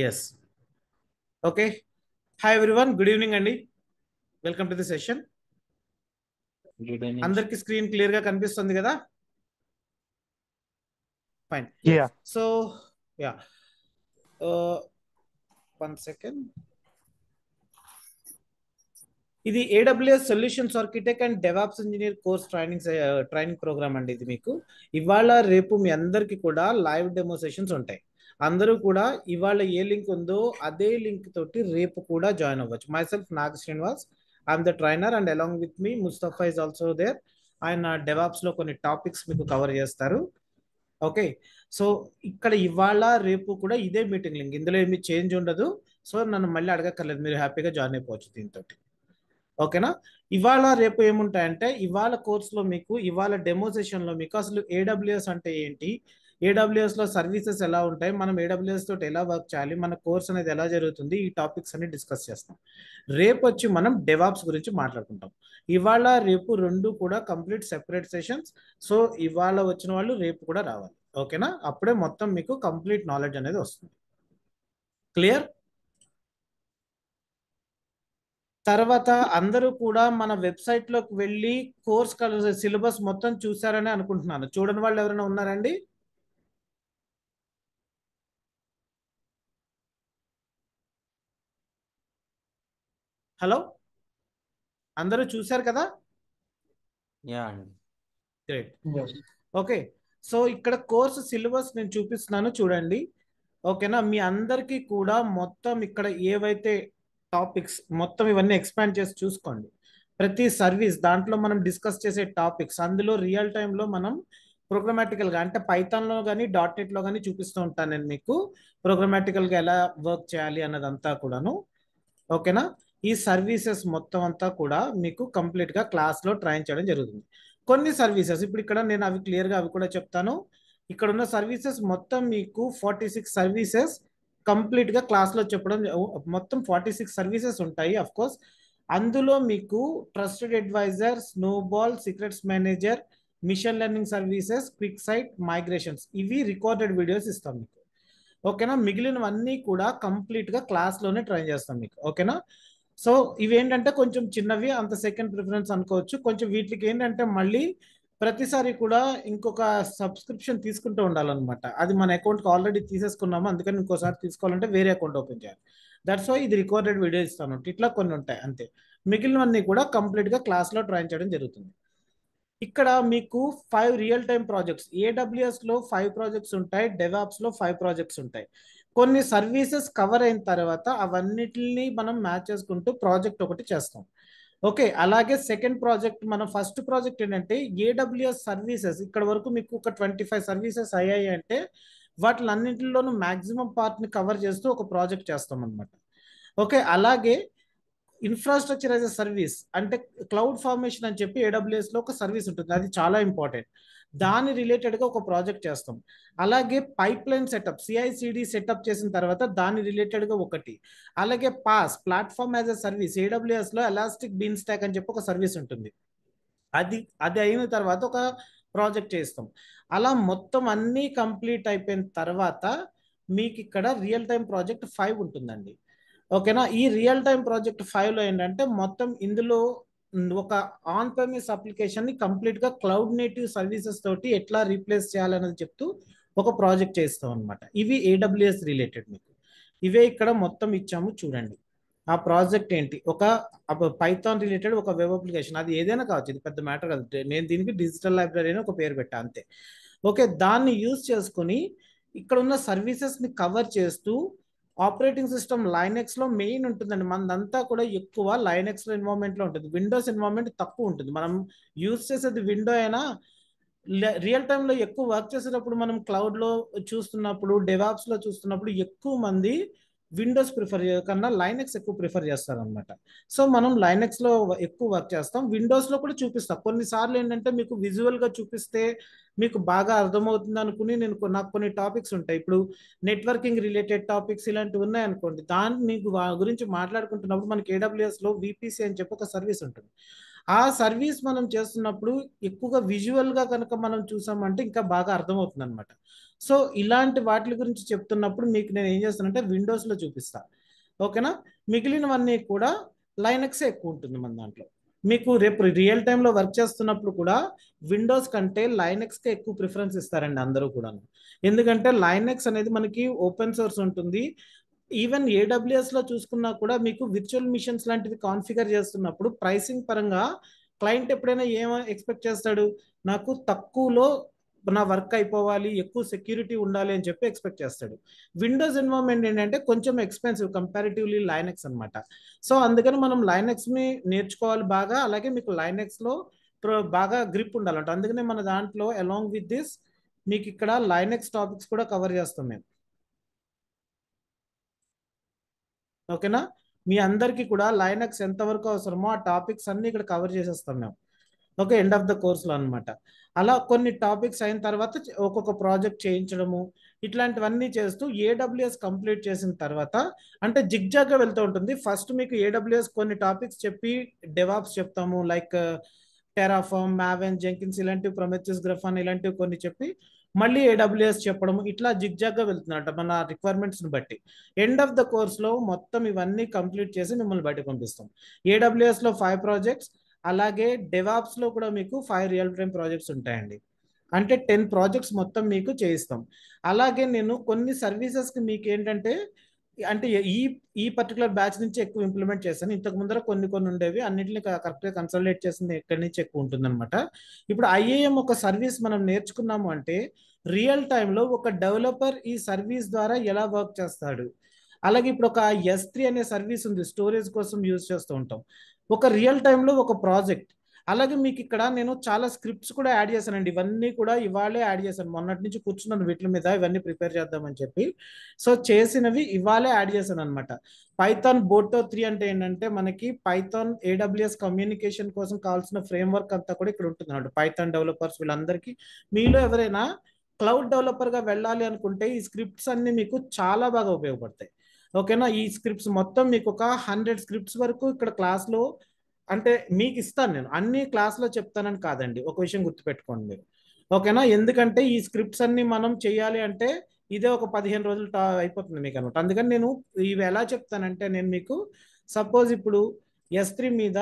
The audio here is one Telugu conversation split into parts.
Yes. Okay. Hi everyone, good evening అండి. Welcome to the session. Good evening. అందరికి స్క్రీన్ క్లియర్ గా కనిపిస్తుంది కదా? Fine. Yeah. So yeah, one second. ఇది AWS solutions architect and DevOps engineer course training program అండి. ఇది మీకు ఇవాళ రేపు మీ అందరికి కూడా లైవ్ డెమో సెషన్స్ ఉంటాయి. అందరూ కూడా ఇవాళ ఏ లింక్ ఉందో అదే లింక్ తోటి రేపు కూడా జాయిన్ అవ్వచ్చు. Myself Nag Srinivas, I'm the trainer and along with me Mustafa is also there. ఆయన డెవాప్స్ లో కొన్ని టాపిక్స్ మీకు కవర్ చేస్తారు. ఓకే. సో ఇక్కడ ఇవాళ రేపు కూడా ఇదే మీటింగ్ లింక్, ఇందులో ఏమి చేంజ్ ఉండదు. సో నన్ను మళ్ళీ అడగక్కర్లేదు, మీరు హ్యాపీగా జాయిన్ అయిపోవచ్చు దీంతో. ఓకేనా? ఇవాళ రేపు ఏముంటాయంటే ఇవాళ కోర్సులో మీకు ఇవాళ డెమో సెషన్లో మీకు అసలు ఏడబ్ల్యూఎస్ అంటే ఏంటి, ఏడబ్ల్యూఎస్లో సర్వీసెస్ ఎలా ఉంటాయి, మనం ఏడబ్ల్యూఎస్ తోటి ఎలా వర్క్ చేయాలి, మన కోర్స్ అనేది ఎలా జరుగుతుంది, ఈ టాపిక్స్ అన్ని డిస్కస్ చేస్తాం. రేపు వచ్చి మనం డెవాప్స్ గురించి మాట్లాడుకుంటాం. ఇవాళ రేపు రెండు కూడా కంప్లీట్ సెపరేట్ సెషన్స్. సో ఇవాళ వచ్చిన వాళ్ళు రేపు కూడా రావాలి. ఓకేనా? అప్పుడే మొత్తం మీకు కంప్లీట్ నాలెడ్జ్ అనేది వస్తుంది. క్లియర్? తర్వాత అందరూ కూడా మన వెబ్సైట్ లోకి వెళ్ళి కోర్స్ సిలబస్ మొత్తం చూసారని అనుకుంటున్నాను. చూడని వాళ్ళు ఎవరైనా ఉన్నారండి? హలో, అందరూ చూశారు కదా? యా అండి. గ్రేట్. ఓకే. సో ఇక్కడ కోర్సు సిలబస్ నేను చూపిస్తున్నాను, చూడండి. ఓకేనా? మీ అందరికీ కూడా మొత్తం ఇక్కడ ఏవైతే టాపిక్స్ మొత్తం ఇవన్నీ ఎక్స్పాండ్ చేసి చూసుకోండి. ప్రతి సర్వీస్ దాంట్లో మనం డిస్కస్ చేసే టాపిక్స్ అందులో రియల్ టైంలో మనం ప్రోగ్రామాటికల్గా అంటే పైథాన్లో కానీ .NETలో కానీ చూపిస్తూ ఉంటాను నేను మీకు ప్రోగ్రామాటికల్గా ఎలా వర్క్ చేయాలి అన్నదంతా కూడాను. ఓకేనా? ఈ సర్వీసెస్ మొత్తం అంతా కూడా మీకు కంప్లీట్గా క్లాస్లో ట్రైన్ చేయడం జరుగుతుంది. కొన్ని సర్వీసెస్ ఇప్పుడు ఇక్కడ నేను అవి క్లియర్గా అవి కూడా చెప్తాను. ఇక్కడ ఉన్న సర్వీసెస్ మొత్తం మీకు 46 సర్వీసెస్ కంప్లీట్గా క్లాస్లో చెప్పడం, మొత్తం 46 సర్వీసెస్ ఉంటాయి. అఫ్ కోర్స్ అందులో మీకు Trusted Advisor, Snowball, Secrets Manager, machine learning services, QuickSight, migrations, ఇవి రికార్డెడ్ వీడియోస్ ఇస్తాం మీకు. ఓకేనా? మిగిలినవన్నీ కూడా కంప్లీట్గా క్లాస్లోనే ట్రైన్ చేస్తాం మీకు. ఓకేనా? సో ఇవేంటంటే కొంచెం చిన్నవి, అంత సెకండ్ ప్రిఫరెన్స్ అనుకోవచ్చు. కొంచెం వీటికి ఏంటంటే మళ్ళీ ప్రతిసారి కూడా ఇంకొక సబ్స్క్రిప్షన్ తీసుకుంటూ ఉండాలన్నమాట. అది మన అకౌంట్కి ఆల్రెడీ తీసేసుకున్నాము, అందుకని ఇంకోసారి తీసుకోవాలంటే వేరే అకౌంట్ ఓపెన్ చేయాలి. దట్స్ వై ఇది రికార్డెడ్ వీడియో ఇస్తాను. ఇట్లా కొన్ని ఉంటాయి అంతే. మిగిలినవన్నీ కూడా కంప్లీట్గా క్లాస్లో ట్రైన్ చేయడం జరుగుతుంది. ఇక్కడ మీకు 5 రియల్ టైమ్ ప్రాజెక్ట్స్, ఏడబ్ల్యూఎస్లో 5 ప్రాజెక్ట్స్ ఉంటాయి, డెవాప్స్లో 5 ప్రాజెక్ట్స్ ఉంటాయి. కొన్ని సర్వీసెస్ కవర్ అయిన తర్వాత అవన్నిటిని మనం మ్యాచ్ చేసుకుంటూ ప్రాజెక్ట్ ఒకటి చేస్తాం. ఓకే. అలాగే సెకండ్ ప్రాజెక్ట్, మన ఫస్ట్ ప్రాజెక్ట్ ఏంటంటే ఏడబ్ల్యూఎస్ సర్వీసెస్. ఇక్కడ వరకు మీకు ఒక 25 సర్వీసెస్ అయ్యాయి అంటే వాటిలన్నింటిలోనూ మ్యాక్సిమం పార్ట్ని కవర్ చేస్తూ ఒక ప్రాజెక్ట్ చేస్తాం అనమాట. ఓకే. అలాగే ఇన్ఫ్రాస్ట్రక్చర్ యాజ్ ఎ సర్వీస్ అంటే క్లౌడ్ ఫార్మేషన్ అని చెప్పి ఏడబ్ల్యూఎస్లో ఒక సర్వీస్ ఉంటుంది, అది చాలా ఇంపార్టెంట్. దాని రిలేటెడ్గా ఒక ప్రాజెక్ట్ చేస్తాం. అలాగే pipe line setup, CI/CD setup చేసిన తర్వాత దాని రిలేటెడ్గా ఒకటి. అలాగే ప్లాట్ఫామ్ యాజ్ ఎ సర్వీస్, ఏడబ్ల్యూఎస్లో ఎలాస్టిక్ బీన్ స్టాక్ అని చెప్పి ఒక సర్వీస్ ఉంటుంది, అది అది అయిన తర్వాత ఒక ప్రాజెక్ట్ చేస్తాం. అలా మొత్తం అన్నీ కంప్లీట్ అయిపోయిన తర్వాత మీకు ఇక్కడ రియల్ టైం ప్రాజెక్ట్ 5 ఉంటుందండి. ఓకేనా? ఈ రియల్ టైం ప్రాజెక్ట్ 5లో ఏంటంటే మొత్తం ఇందులో ఒక ఆన్ ప్రెమిస్ అప్లికేషన్ ని కంప్లీట్ గా క్లౌడ్ నేటివ్ సర్వీసెస్ తోటి ఎట్లా రీప్లేస్ చేయాలనేది చెప్తూ ఒక ప్రాజెక్ట్ చేస్తాం అనమాట. ఇవి AWS రిలేటెడ్ మీకు. ఇవే ఇక్కడ మొత్తం ఇచ్చాము, చూడండి. ఆ ప్రాజెక్ట్ ఏంటి, ఒక పైథాన్ రిలేటెడ్ ఒక వెబ్ అప్లికేషన్, అది ఏదైనా కావచ్చు, ఇది పెద్ద మ్యాటర్ కాదు. నేను దీనికి డిజిటల్ లైబ్రరీ అని ఒక పేరు పెట్టా అంతే. ఓకే. దాన్ని యూజ్ చేసుకుని ఇక్కడ ఉన్న సర్వీసెస్ ని కవర్ చేస్తూ ఆపరేటింగ్ సిస్టమ్ లైనెక్స్ లో మెయిన్ ఉంటుందండి. మనదంతా కూడా ఎక్కువ లైనెక్స్ ఎన్వైరన్మెంట్ లో ఉంటుంది, విండోస్ ఎన్వైరన్మెంట్ తక్కువ ఉంటుంది. మనం యూజ్ చేసేది విండో అయినా రియల్ టైంలో ఎక్కువ వర్క్ చేసేటప్పుడు మనం క్లౌడ్ లో చూస్తున్నప్పుడు, డెవాప్స్ లో చూస్తున్నప్పుడు ఎక్కువ మంది విండోస్ ప్రిఫర్ కన్నా లైనెక్స్ ఎక్కువ ప్రిఫర్ చేస్తారనమాట. సో మనం లైనెక్స్ లో ఎక్కువ వర్క్ చేస్తాం, విండోస్ లో కూడా చూపిస్తాం. కొన్నిసార్లు ఏంటంటే మీకు విజువల్ గా చూపిస్తే మీకు బాగా అర్థమవుతుంది అనుకుని నాకు కొన్ని టాపిక్స్ ఉంటాయి. ఇప్పుడు నెట్వర్కింగ్ రిలేటెడ్ టాపిక్స్ ఇలాంటివి ఉన్నాయనుకోండి, దాన్ని మీకు గురించి మాట్లాడుకుంటున్నప్పుడు మనకి AWS లో VPC అని చెప్పి ఒక సర్వీస్ ఉంటుంది. ఆ సర్వీస్ మనం చేస్తున్నప్పుడు ఎక్కువగా విజువల్గా కనుక మనం చూసామంటే ఇంకా బాగా అర్థమవుతుంది అనమాట. సో ఇలాంటి వాటి గురించి చెప్తున్నప్పుడు మీకు నేను ఏం చేస్తానంటే విండోస్లో చూపిస్తా. ఓకేనా? మిగిలినవన్నీ కూడా లైనక్సే ఎక్కువ ఉంటుంది మన దాంట్లో. మీకు రేపు రియల్ టైంలో వర్క్ చేస్తున్నప్పుడు కూడా విండోస్ కంటే లైనక్స్కే ఎక్కువ ప్రిఫరెన్స్ ఇస్తారండి అందరూ కూడా. ఎందుకంటే లైనక్స్ అనేది మనకి ఓపెన్ సోర్స్ ఉంటుంది. ఈవెన్ ఏడబ్ల్యూఎస్లో చూసుకున్నా కూడా మీకు విర్చువల్ మిషన్స్ లాంటివి కాన్ఫిగర్ చేస్తున్నప్పుడు ప్రైసింగ్ పరంగా క్లయింట్ ఎప్పుడైనా ఏం ఎక్స్పెక్ట్ చేస్తాడు? నాకు తక్కువలో నా వర్క్ అయిపోవాలి, ఎక్కువ సెక్యూరిటీ ఉండాలి అని చెప్పి ఎక్స్పెక్ట్ చేస్తాడు. విండోస్ ఎన్వైరన్మెంట్ ఏంటంటే కొంచెం ఎక్స్పెన్సివ్ కంపారిటివ్లీ లైనక్స్ అనమాట. సో అందుకని మనం లైనక్స్ని నేర్చుకోవాలి బాగా. అలాగే మీకు లైనక్స్లో బాగా గ్రిప్ ఉండాలంట. అందుకనే మన దాంట్లో అలాంగ్ విత్ దిస్ మీకు ఇక్కడ లైనక్స్ టాపిక్స్ కూడా కవర్ చేస్తాం మేము. ఓకేనా? మీ అందరికీ కూడా లైనక్స్ ఎంతవరకు అవసరమో ఆ టాపిక్స్ అన్ని ఇక్కడ కవర్ చేసేస్తాం మేము. ఓకే, ఎండ్ ఆఫ్ ద కోర్స్లో అనమాట. అలా కొన్ని టాపిక్స్ అయిన తర్వాత ఒక్కొక్క ప్రాజెక్ట్ చేయించడము ఇట్లాంటివన్నీ చేస్తూ ఏడబ్ల్యూఎస్ కంప్లీట్ చేసిన తర్వాత అంటే జిగ్జాగ్గా వెళ్తూ ఉంటుంది. ఫస్ట్ మీకు ఏడబ్ల్యూఎస్ కొన్ని టాపిక్స్ చెప్పి డెవాప్స్ చెప్తాము, లైక్ టెరాఫామ్, మావెన్, జెంకిన్స్ ఇలాంటివి, ప్రొమెథియస్, గ్రాఫాన్ ఇలాంటివి కొన్ని చెప్పి మళ్ళీ ఏడబ్ల్యూఎస్ చెప్పడం, ఇట్లా జిగ్జాగ్గా వెళ్తున్నట్ట మన రిక్వైర్మెంట్స్ని బట్టి. ఎండ్ ఆఫ్ ద కోర్స్లో మొత్తం ఇవన్నీ కంప్లీట్ చేసి మిమ్మల్ని బయటకు పంపిస్తాం. ఏడబ్ల్యూఎస్లో 5 ప్రాజెక్ట్స్, అలాగే డెవాప్స్లో కూడా మీకు 5 రియల్ టైమ్ ప్రాజెక్ట్స్ ఉంటాయండి. అంటే 10 ప్రాజెక్ట్స్ మొత్తం మీకు చేయిస్తాం. అలాగే నేను కొన్ని సర్వీసెస్కి మీకు ఏంటంటే అంటే ఈ ఈ పర్టికులర్ బ్యాచ్ నుంచి ఎక్కువ ఇంప్లిమెంట్ చేశాను. ఇంతకు ముందర కొన్ని కొన్ని ఉండేవి, అన్నింటిని కరెక్ట్గా కన్సల్టేట్ చేసింది ఎక్కడి నుంచి ఎక్కువ ఉంటుందన్నమాట. ఇప్పుడు ఐఏఎం ఒక సర్వీస్ మనం నేర్చుకున్నాము అంటే రియల్ టైంలో ఒక డెవలపర్ ఈ సర్వీస్ ద్వారా ఎలా వర్క్ చేస్తాడు. అలాగే ఇప్పుడు ఒక S3 అనే సర్వీస్ ఉంది, స్టోరేజ్ కోసం యూజ్ చేస్తూ ఉంటాం. ఒక రియల్ టైంలో ఒక ప్రాజెక్ట్. అలాగే మీకు ఇక్కడ నేను చాలా స్క్రిప్ట్స్ కూడా యాడ్ చేశానండి. ఇవన్నీ కూడా ఇవాళే యాడ్ చేశాను. మొన్నటి నుంచి కూర్చున్నాను వీటి మీద ఇవన్నీ ప్రిపేర్ చేద్దామని చెప్పి. సో చేసినవి ఇవాళే యాడ్ చేశాను అనమాట. పైథాన్ బోటో 3 అంటే ఏంటంటే మనకి పైథాన్ ఏడబ్ల్యూఎస్ కమ్యూనికేషన్ కోసం కావాల్సిన ఫ్రేమ్వర్క్ అంతా కూడా ఇక్కడ ఉంటుంది అన్నమాట. పైథాన్ డెవలపర్స్ వీళ్ళందరికీ మీలో ఎవరైనా క్లౌడ్ డెవలపర్గా వెళ్ళాలి అనుకుంటే ఈ స్క్రిప్ట్స్ అన్ని మీకు చాలా బాగా ఉపయోగపడతాయి. ఓకేనా? ఈ స్క్రిప్ట్స్ మొత్తం మీకు ఒక 100 స్క్రిప్ట్స్ వరకు ఇక్కడ క్లాస్లో అంటే మీకు ఇస్తాను. నేను అన్ని క్లాస్లో చెప్తానని కాదండి, ఒక విషయం గుర్తుపెట్టుకోండి మీరు. ఓకేనా? ఎందుకంటే ఈ స్క్రిప్ట్స్ అన్ని మనం చేయాలి అంటే ఇదే ఒక 15 రోజులు అయిపోతుంది మీకు అనమాట. అందుకని నేను ఇవి ఎలా చెప్తానంటే నేను మీకు సపోజ్ ఇప్పుడు S3 మీద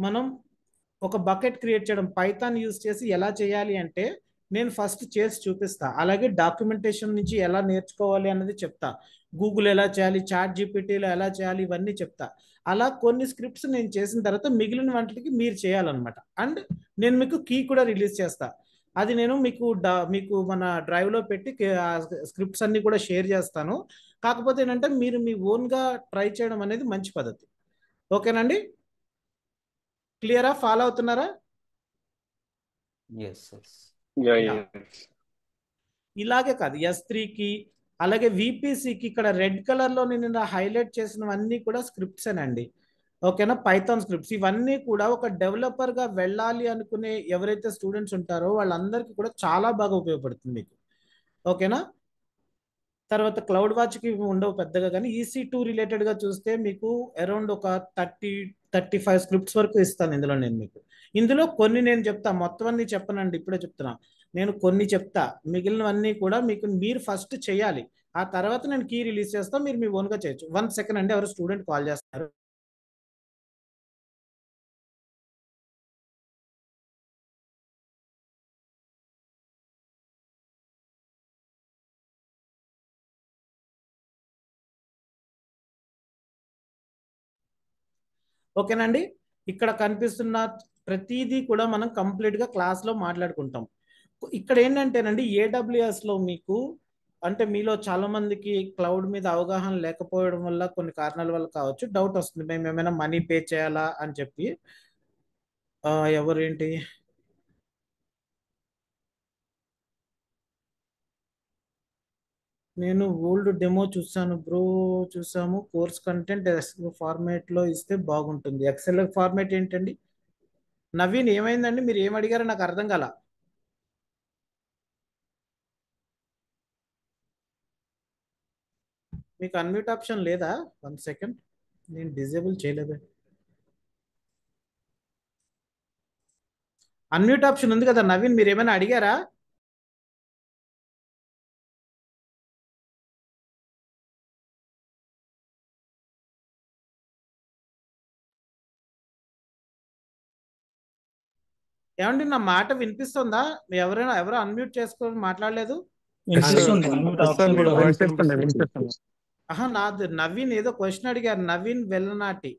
మనం ఒక బకెట్ క్రియేట్ చేయడం పైథాన్ యూజ్ చేసి ఎలా చేయాలి అంటే నేను ఫస్ట్ చేసి చూపిస్తా. అలాగే డాక్యుమెంటేషన్ నుంచి ఎలా నేర్చుకోవాలి అన్నది చెప్తా. గూగుల్ ఎలా చేయాలి, చాట్ జీపీటీలో ఎలా చేయాలి, ఇవన్నీ చెప్తా. అలా కొన్ని స్క్రిప్ట్స్ నేను చేసిన తర్వాత మిగిలిన వాటికి మీరు చేయాలన్నమాట. అండ్ నేను మీకు కీ కూడా రిలీజ్ చేస్తా. అది నేను మీకు మన డ్రైవ్లో పెట్టి స్క్రిప్ట్స్ అన్ని కూడా షేర్ చేస్తాను. కాకపోతే ఏంటంటే మీరు మీ ఓన్గా ట్రై చేయడం అనేది మంచి పద్ధతి. ఓకేనండి? క్లియరా? ఫాలో అవుతున్నారా? Yes, yes. Yeah, yeah. yes. ఇలాగే కాదు, S3కి అలాగే VPCకి ఇక్కడ రెడ్ కలర్లో నేను హైలైట్ చేసినవన్నీ కూడా స్క్రిప్ట్స్ అండి. ఓకేనా? పైథాన్ స్క్రిప్ట్స్ ఇవన్నీ కూడా ఒక డెవలపర్గా వెళ్ళాలి అనుకునే ఎవరైతే స్టూడెంట్స్ ఉంటారో వాళ్ళందరికీ కూడా చాలా బాగా ఉపయోగపడుతుంది మీకు. ఓకేనా? తర్వాత క్లౌడ్ వాచ్కి ఉండవు పెద్దగా, కానీ EC2 రిలేటెడ్గా చూస్తే మీకు అరౌండ్ ఒక 35 స్క్రిప్ట్స్ వరకు ఇస్తాను ఇందులో నేను మీకు. ఇందులో కొన్ని నేను చెప్తా, మొత్తం అన్ని చెప్పనండి, ఇప్పుడే చెప్తున్నా. నేను కొన్ని చెప్తా, మిగిలినవన్నీ కూడా మీకు మీరు ఫస్ట్ చేయాలి. ఆ తర్వాత నేను కీ రిలీజ్ చేస్తా, మీరు మీ ఓన్గా చేయొచ్చు. 1 సెకండ్ అండి, ఎవరు స్టూడెంట్ కాల్ చేస్తున్నారు. ఓకేనండి? ఇక్కడ కనిపిస్తున్న ప్రతిదీ కూడా మనం కంప్లీట్గా క్లాస్లో మాట్లాడుకుంటాం. ఇక్కడ ఏంటంటేనండి ఏడబ్ల్యూఎస్లో మీకు అంటే మీలో చాలా మందికి క్లౌడ్ మీద అవగాహన లేకపోవడం వల్ల కొన్ని కారణాల వల్ల కావచ్చు డౌట్ వస్తుంది, మేము ఏమైనా మనీ పే చేయాలా అని చెప్పి. ఎవరేంటి, నేను ఓల్డ్ డెమో చూసాను బ్రో, చూసాము. కోర్స్ కంటెంట్ ఫార్మేట్లో ఇస్తే బాగుంటుంది. ఎక్సెల్ ఫార్మేట్ ఏంటండి? నవీన్ ఏమైందండి, మీరు ఏం అడిగారో నాకు అర్థం కాల. మీకు అన్మ్యూట్ ఆప్షన్ లేదా? 1 సెకండ్, నేను డిజేబుల్ చేయలేదు. అన్మ్యూట్ ఆప్షన్ ఉంది కదా నవీన్, మీరు ఏమైనా అడిగారా? ఏమండి నా మాట వినిపిస్తుందా? ఎవరు అన్మ్యూట్ చేసుకొని మాట్లాడలేదు? వినిపిస్తుంది. అన్మ్యూట్ ఆప్షన్ కూడా వినిపిస్తుంది. ఆహా, నాది నవీన్ ఏదో క్వశ్చన్ అడిగారు. నవీన్ వెల్లనాటి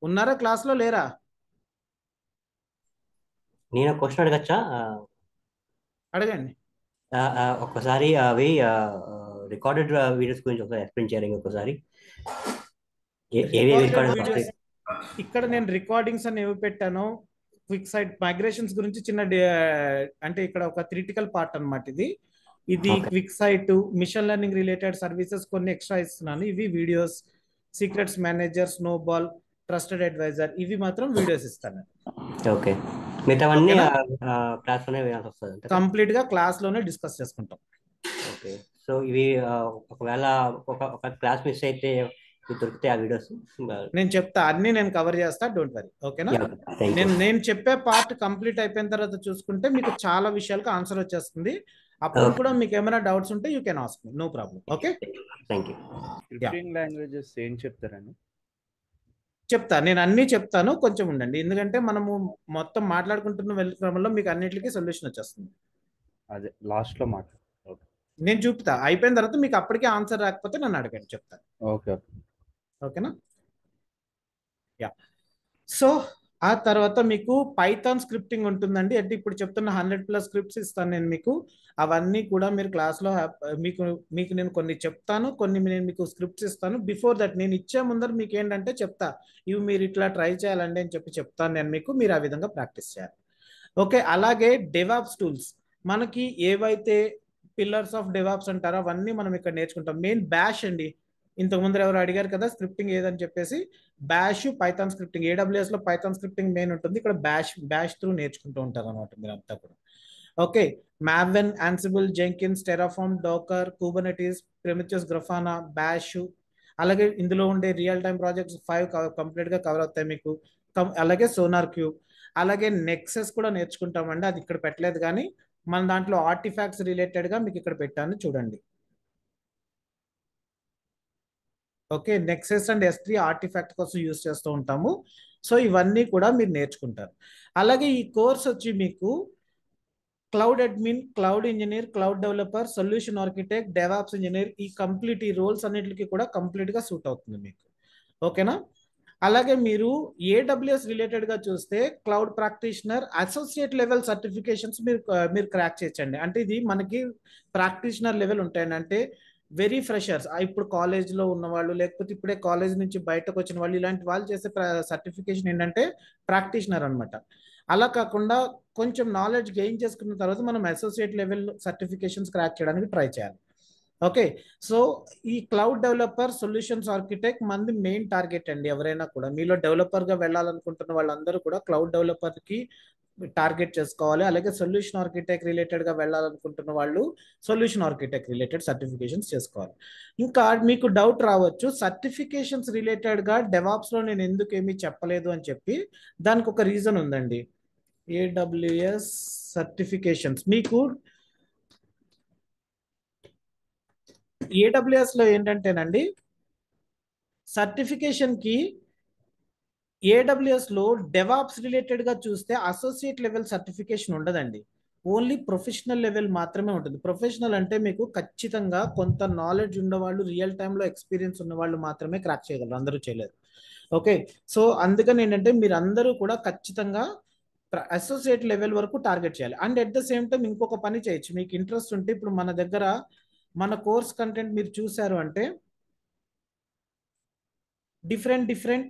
ఉన్నారా క్లాస్ లో లేరా? నేను క్వశ్చన్ అడగచ్చా? అడగండి. ఒక్కసారి అవి రికార్డెడ్ వీడియోస్ గురించి ఒకసారి ఎక్స్ప్లెయిన్ చేయాలి ఒకసారి. ఏవి Recorded రికార్డెడ్ videos. ఇక్కడ నేను రికార్డింగ్స్ అని ఏవి పెట్టాను, క్విక్ సైట్ మైగ్రేషన్స్ గురించి చిన్న అంటే ఇక్కడ ఒక క్రిటికల్ పార్ట్ అన్నమాట ఇది. Okay. QuickSight, machine learning related services కొన్ని ఎక్స్ట్రా ఇస్తున్నాను. ఇవి videos, Secrets Manager, Snowball, Trusted Advisor, ఇవి మాత్రం వీడియోస్ ఇస్తాను. ఓకే, మిగతావన్నీ ఓకేనా? క్లాస్ లోనే వినాల్సి వస్తుంది. కంప్లీట్ గా క్లాస్ లోనే డిస్కస్ చేసుకుంటాం. ఓకే, సో ఇవి ఒకవేళ ఒక క్లాస్ మిస్ అయితే ఇవి దొరికితే ఆ వీడియోస్ నేను చెప్తా, అన్ని నేను కవర్ చేస్తా, డోంట్ వరీ. ఓకేనా? నేను చెప్పే పార్ట్ కంప్లీట్ అయిపోయిన తర్వాత చూసుకుంటే మీకు చాలా విషయాలకు ఆన్సర్ వచ్చేస్తుంది. అప్పుడు కూడా మీకు ఏమైనా డౌట్స్ ఉంటే you can ask me, no problem. Okay, thank you. Scripting languages ఏం చెప్తారని చెప్తా, నేను అన్ని చెప్తాను, కొంచెం ఉండండి. ఎందుకంటే మనము మొత్తం మాట్లాడుకుంటున్న వెళ్ళే క్రమంలో మీకు అన్నిటికీ సొల్యూషన్ వచ్చేస్తుంది. అదే లాస్ట్ లో మాట. నేను చూపుతా, అయిపోయిన తర్వాత మీకు అప్పటికే ఆన్సర్ రాకపోతే నన్ను అడగండి, చెప్తాను. ఓకే ఓకేనా? యా. సో ఆ తర్వాత మీకు పైథాన్ స్క్రిప్టింగ్ ఉంటుందండి. అంటే ఇప్పుడు చెప్తున్న 100+ స్క్రిప్ట్స్ ఇస్తాను నేను మీకు. అవన్నీ కూడా మీరు క్లాస్లో మీకు నేను కొన్ని చెప్తాను, కొన్ని నేను మీకు స్క్రిప్ట్స్ ఇస్తాను. బిఫోర్ దట్ నేను ఇచ్చే ముందర మీకు ఏంటంటే చెప్తా, ఇవి మీరు ఇట్లా ట్రై చేయాలండి అని చెప్తాను నేను మీకు. మీరు ఆ విధంగా ప్రాక్టీస్ చేయాలి. ఓకే, అలాగే డెవాప్స్ టూల్స్, మనకి ఏవైతే పిల్లర్స్ ఆఫ్ డెవాప్స్ అంటారో అవన్నీ మనం ఇక్కడ నేర్చుకుంటాం. మెయిన్ బ్యాష్ అండి. ఇంతకు ముందు ఎవరు అడిగారు కదా స్క్రిప్టింగ్ ఏదని చెప్పేసి, బ్యాష్, పైథాన్ స్క్రిప్టింగ్. AWS లో పైథాన్ స్క్రిప్టింగ్ మెయిన్ ఉంటుంది, ఇక్కడ బ్యాష్ త్రూ నేర్చుకుంటూ ఉంటారు అనమాట మీరంతా కూడా. Okay, Maven, Ansible, Jenkins, Terraform, Docker, Kubernetes, primitives, Grafana, bash, అలాగే ఇందులో ఉండే రియల్ టైమ్ ప్రాజెక్ట్స్ 5 కంప్లీట్ గా కవర్ అవుతాయి మీకు. అలాగే సోనార్ క్యూబ్, అలాగే నెక్సెస్ కూడా నేర్చుకుంటామండి. అది ఇక్కడ పెట్టలేదు కానీ మన దాంట్లో ఆర్టిఫాక్ట్స్ రిలేటెడ్ గా మీకు ఇక్కడ పెట్టాను చూడండి. Okay, nexus and S3 artefact కోసం యూస్ చేస్తూ ఉంటాము. సో ఇవన్నీ కూడా మీరు నేర్చుకుంటారు. అలాగే ఈ కోర్స్ వచ్చి మీకు cloud admin, cloud engineer, cloud developer, solution architect, DevOps engineer, ఈ రోల్స్ అన్నిటికీ కూడా కంప్లీట్ గా సూట్ అవుతుంది మీకు. ఓకేనా? అలాగే మీరు AWS రిలేటెడ్ గా చూస్తే cloud practitioner, associate level certifications మీరు క్రాక్ చేయొచ్చండి. అంటే ఇది మనకి ప్రాక్టీషనర్ లెవెల్ ఉంటాయండి. అంటే వెరీ ఫ్రెషర్స్, ఇప్పుడు కాలేజ్లో ఉన్నవాళ్ళు, లేకపోతే ఇప్పుడే కాలేజ్ నుంచి బయటకు వచ్చిన వాళ్ళు, ఇలాంటి వాళ్ళు చేసే సర్టిఫికేషన్ ఏంటంటే ప్రాక్టీషనర్ అనమాట. అలా కాకుండా కొంచెం నాలెడ్జ్ గెయిన్ చేసుకున్న తర్వాత మనం అసోసియేట్ లెవెల్ సర్టిఫికేషన్స్ క్రాక్ చేయడానికి ట్రై చేయాలి. ఓకే, సో ఈ క్లౌడ్ డెవలపర్, సొల్యూషన్స్ ఆర్కిటెక్ట్ మంది మెయిన్ టార్గెట్ అండి. ఎవరైనా కూడా మీలో డెవలపర్గా వెళ్ళాలనుకుంటున్న వాళ్ళందరూ కూడా క్లౌడ్ డెవలపర్కి టార్గెట్ చేసుకోవాలి. అలాగే సొల్యూషన్ ఆర్కిటెక్ట్ రిలేటెడ్గా వెళ్ళాలనుకుంటున్న వాళ్ళు సొల్యూషన్ ఆర్కిటెక్ట్ రిలేటెడ్ సర్టిఫికేషన్స్ చేసుకోవాలి. ఇంకా మీకు డౌట్ రావచ్చు, సర్టిఫికేషన్స్ రిలేటెడ్గా డెవాప్స్లో నేను ఎందుకు ఏమీ చెప్పలేదు అని చెప్పి. దానికి ఒక రీజన్ ఉందండి. AWS సర్టిఫికేషన్స్ మీకు AWS లో ఏంటంటేనండి, సర్టిఫికేషన్ కి AWS లో డెవాప్స్ రిలేటెడ్ గా చూస్తే అసోసియేట్ లెవెల్ సర్టిఫికేషన్ ఉండదండి. ఓన్లీ ప్రొఫెషనల్ లెవెల్ మాత్రమే ఉంటుంది. ప్రొఫెషనల్ అంటే మీకు ఖచ్చితంగా కొంత నాలెడ్జ్ ఉన్నవాళ్ళు, రియల్ టైంలో ఎక్స్పీరియన్స్ ఉన్న వాళ్ళు మాత్రమే క్రాక్ చేయగలరు, అందరూ చేయలేరు. ఓకే, సో అందుకని ఏంటంటే మీరు అందరూ కూడా ఖచ్చితంగా అసోసియేట్ లెవెల్ వరకు టార్గెట్ చేయాలి. And at the same time ఇంకొక పని చేయొచ్చు, మీకు ఇంట్రెస్ట్ ఉంటే. ఇప్పుడు మన దగ్గర మన కోర్స్ కంటెంట్ మీరు చూసారు అంటే డిఫరెంట్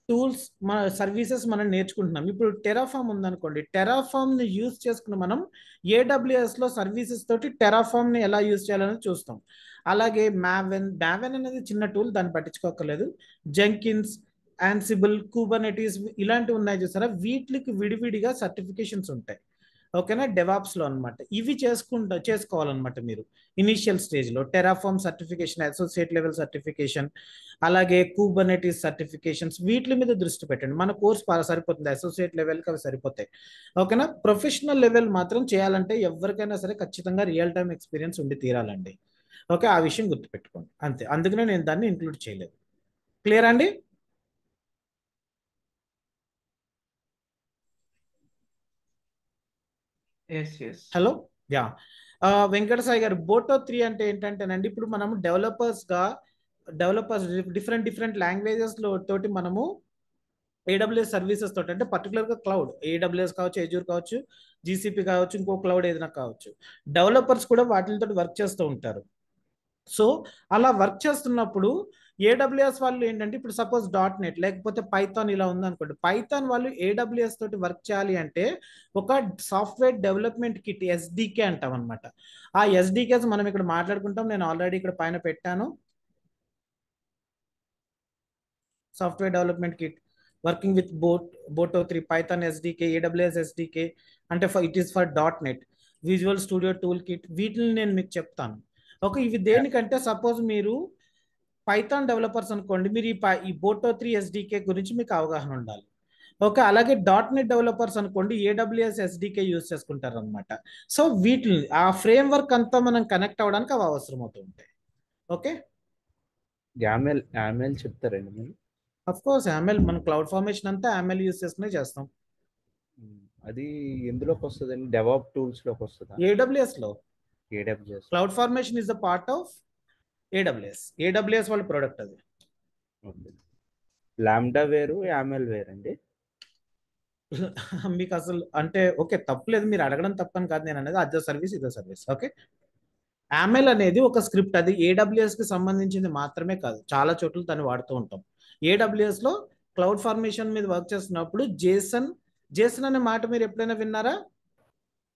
టూల్స్, మన సర్వీసెస్ మనం నేర్చుకుంటున్నాం. ఇప్పుడు టెరాఫామ్ ఉందనుకోండి, టెరాఫామ్ని యూజ్ చేసుకుని మనం AWSలో సర్వీసెస్ తోటి టెరాఫామ్ని ఎలా యూజ్ చేయాలని చూస్తాం. అలాగే మావెన్ అనేది చిన్న టూల్, దాన్ని పట్టించుకోకర్లేదు. జెంకిన్స్, ఆన్సిబుల్, కుబర్నెటీస్, ఇలాంటివి ఉన్నాయి చూసారా, వీటికి విడివిడిగా సర్టిఫికేషన్స్ ఉంటాయి. ఓకేనా, డెవాప్స్లో అనమాట. ఇవి చేసుకోవాలన్నమాట మీరు ఇనిషియల్ స్టేజ్లో. Terraform certification, associate level certification, అలాగే కూబర్నెటిస్ సర్టిఫికేషన్స్, వీటి మీద దృష్టి పెట్టండి. మన కోర్స్ సరిపోతుంది, అసోసియేట్ లెవెల్కి అవి సరిపోతాయి. ఓకేనా, ప్రొఫెషనల్ లెవెల్ మాత్రం చేయాలంటే ఎవరికైనా సరే ఖచ్చితంగా రియల్ టైం ఎక్స్పీరియన్స్ ఉండి తీరాలండి. ఓకే, ఆ విషయం గుర్తుపెట్టుకోండి అంతే. అందుకనే నేను దాన్ని ఇంక్లూడ్ చేయలేదు. క్లియర్ అండి? Hello, yeah. వెంకట సాయి గారు, బోటో 3 అంటే ఏంటంటేనండి, ఇప్పుడు మనము డెవలపర్స్ డిఫరెంట్ లాంగ్వేజెస్ తోటి మనము AWS సర్వీసెస్ తోటి, అంటే పర్టికులర్గా క్లౌడ్, AWS కావచ్చు, Azure కావచ్చు, GCP కావచ్చు, ఇంకో క్లౌడ్ ఏదైనా కావచ్చు, డెవలపర్స్ కూడా వాటితో వర్క్ చేస్తూ ఉంటారు. సో అలా వర్క్ చేస్తున్నప్పుడు AWS వాళ్ళు ఏంటంటే, ఇప్పుడు సపోజ్ .NET లేకపోతే పైథాన్ ఇలా ఉందనుకోండి, పైథాన్ వాళ్ళు AWS తోటి వర్క్ చేయాలి అంటే ఒక సాఫ్ట్వేర్ డెవలప్మెంట్ కిట్, SDK అంటాం అనమాట. ఆ SDKs మనం ఇక్కడ మాట్లాడుకుంటాం. నేను ఆల్రెడీ ఇక్కడ పైన పెట్టాను, software development kit working with Boto 3, Python SDK, AWS SDK అంటే it is for .NET, visual studio tool kit, వీటిని నేను మీకు చెప్తాను. ఓకే, ఇవి దేనికంటే, సపోజ్ మీరు పైథాన్ డెవలపర్స్ అనుకోండి, మీరు ఈ బోటో 3 SDK గురించి మీకు అవగాహన ఉండాలి. ఓకే, అలాగే .NET డెవలపర్స్ అనుకోండి, AWS SDK యూజ్ చేసుకుంటారు అనమాట. సో వీటిని ఆ ఫ్రేమ్ వర్క్ అంతా మనం కనెక్ట్ అవ్వడానికి అవి అవసరం అవుతూ ఉంటాయి. ఓకే, యామెల్ చెప్తారండి మీరు? అఫ్ కోర్స్ యామెల్, మన క్లౌడ్ ఫార్మేషన్ అంతా యామెల్ యూజ్ చేసుకునే చేస్తాం. అది ఎందులోకి వస్తుందండి? డెవాప్ టూల్స్ లోకి వస్తుందా? AWS లో AWS. Cloud formation is the part of AWS వాళ్ళ ప్రోడక్ట్ అది. లాంబ్డా వేరు, యామెల్ వేరండి. మీకు అసలు అంటే ఓకే, తప్పులేదు, మీరు అడగడం తప్పని కాదు నేను అనేది. అదో సర్వీస్ ఇదో సర్వీస్. ఓకే, యామెల్ అనేది ఒక స్క్రిప్ట్, అది AWS కి సంబంధించింది మాత్రమే కాదు, చాలా చోట్ల దాన్ని వాడుతూ ఉంటాం. AWS లో క్లౌడ్ ఫార్మేషన్ మీద వర్క్ చేస్తున్నప్పుడు జేసన్ అనే మాట మీరు ఎప్పుడైనా విన్నారా?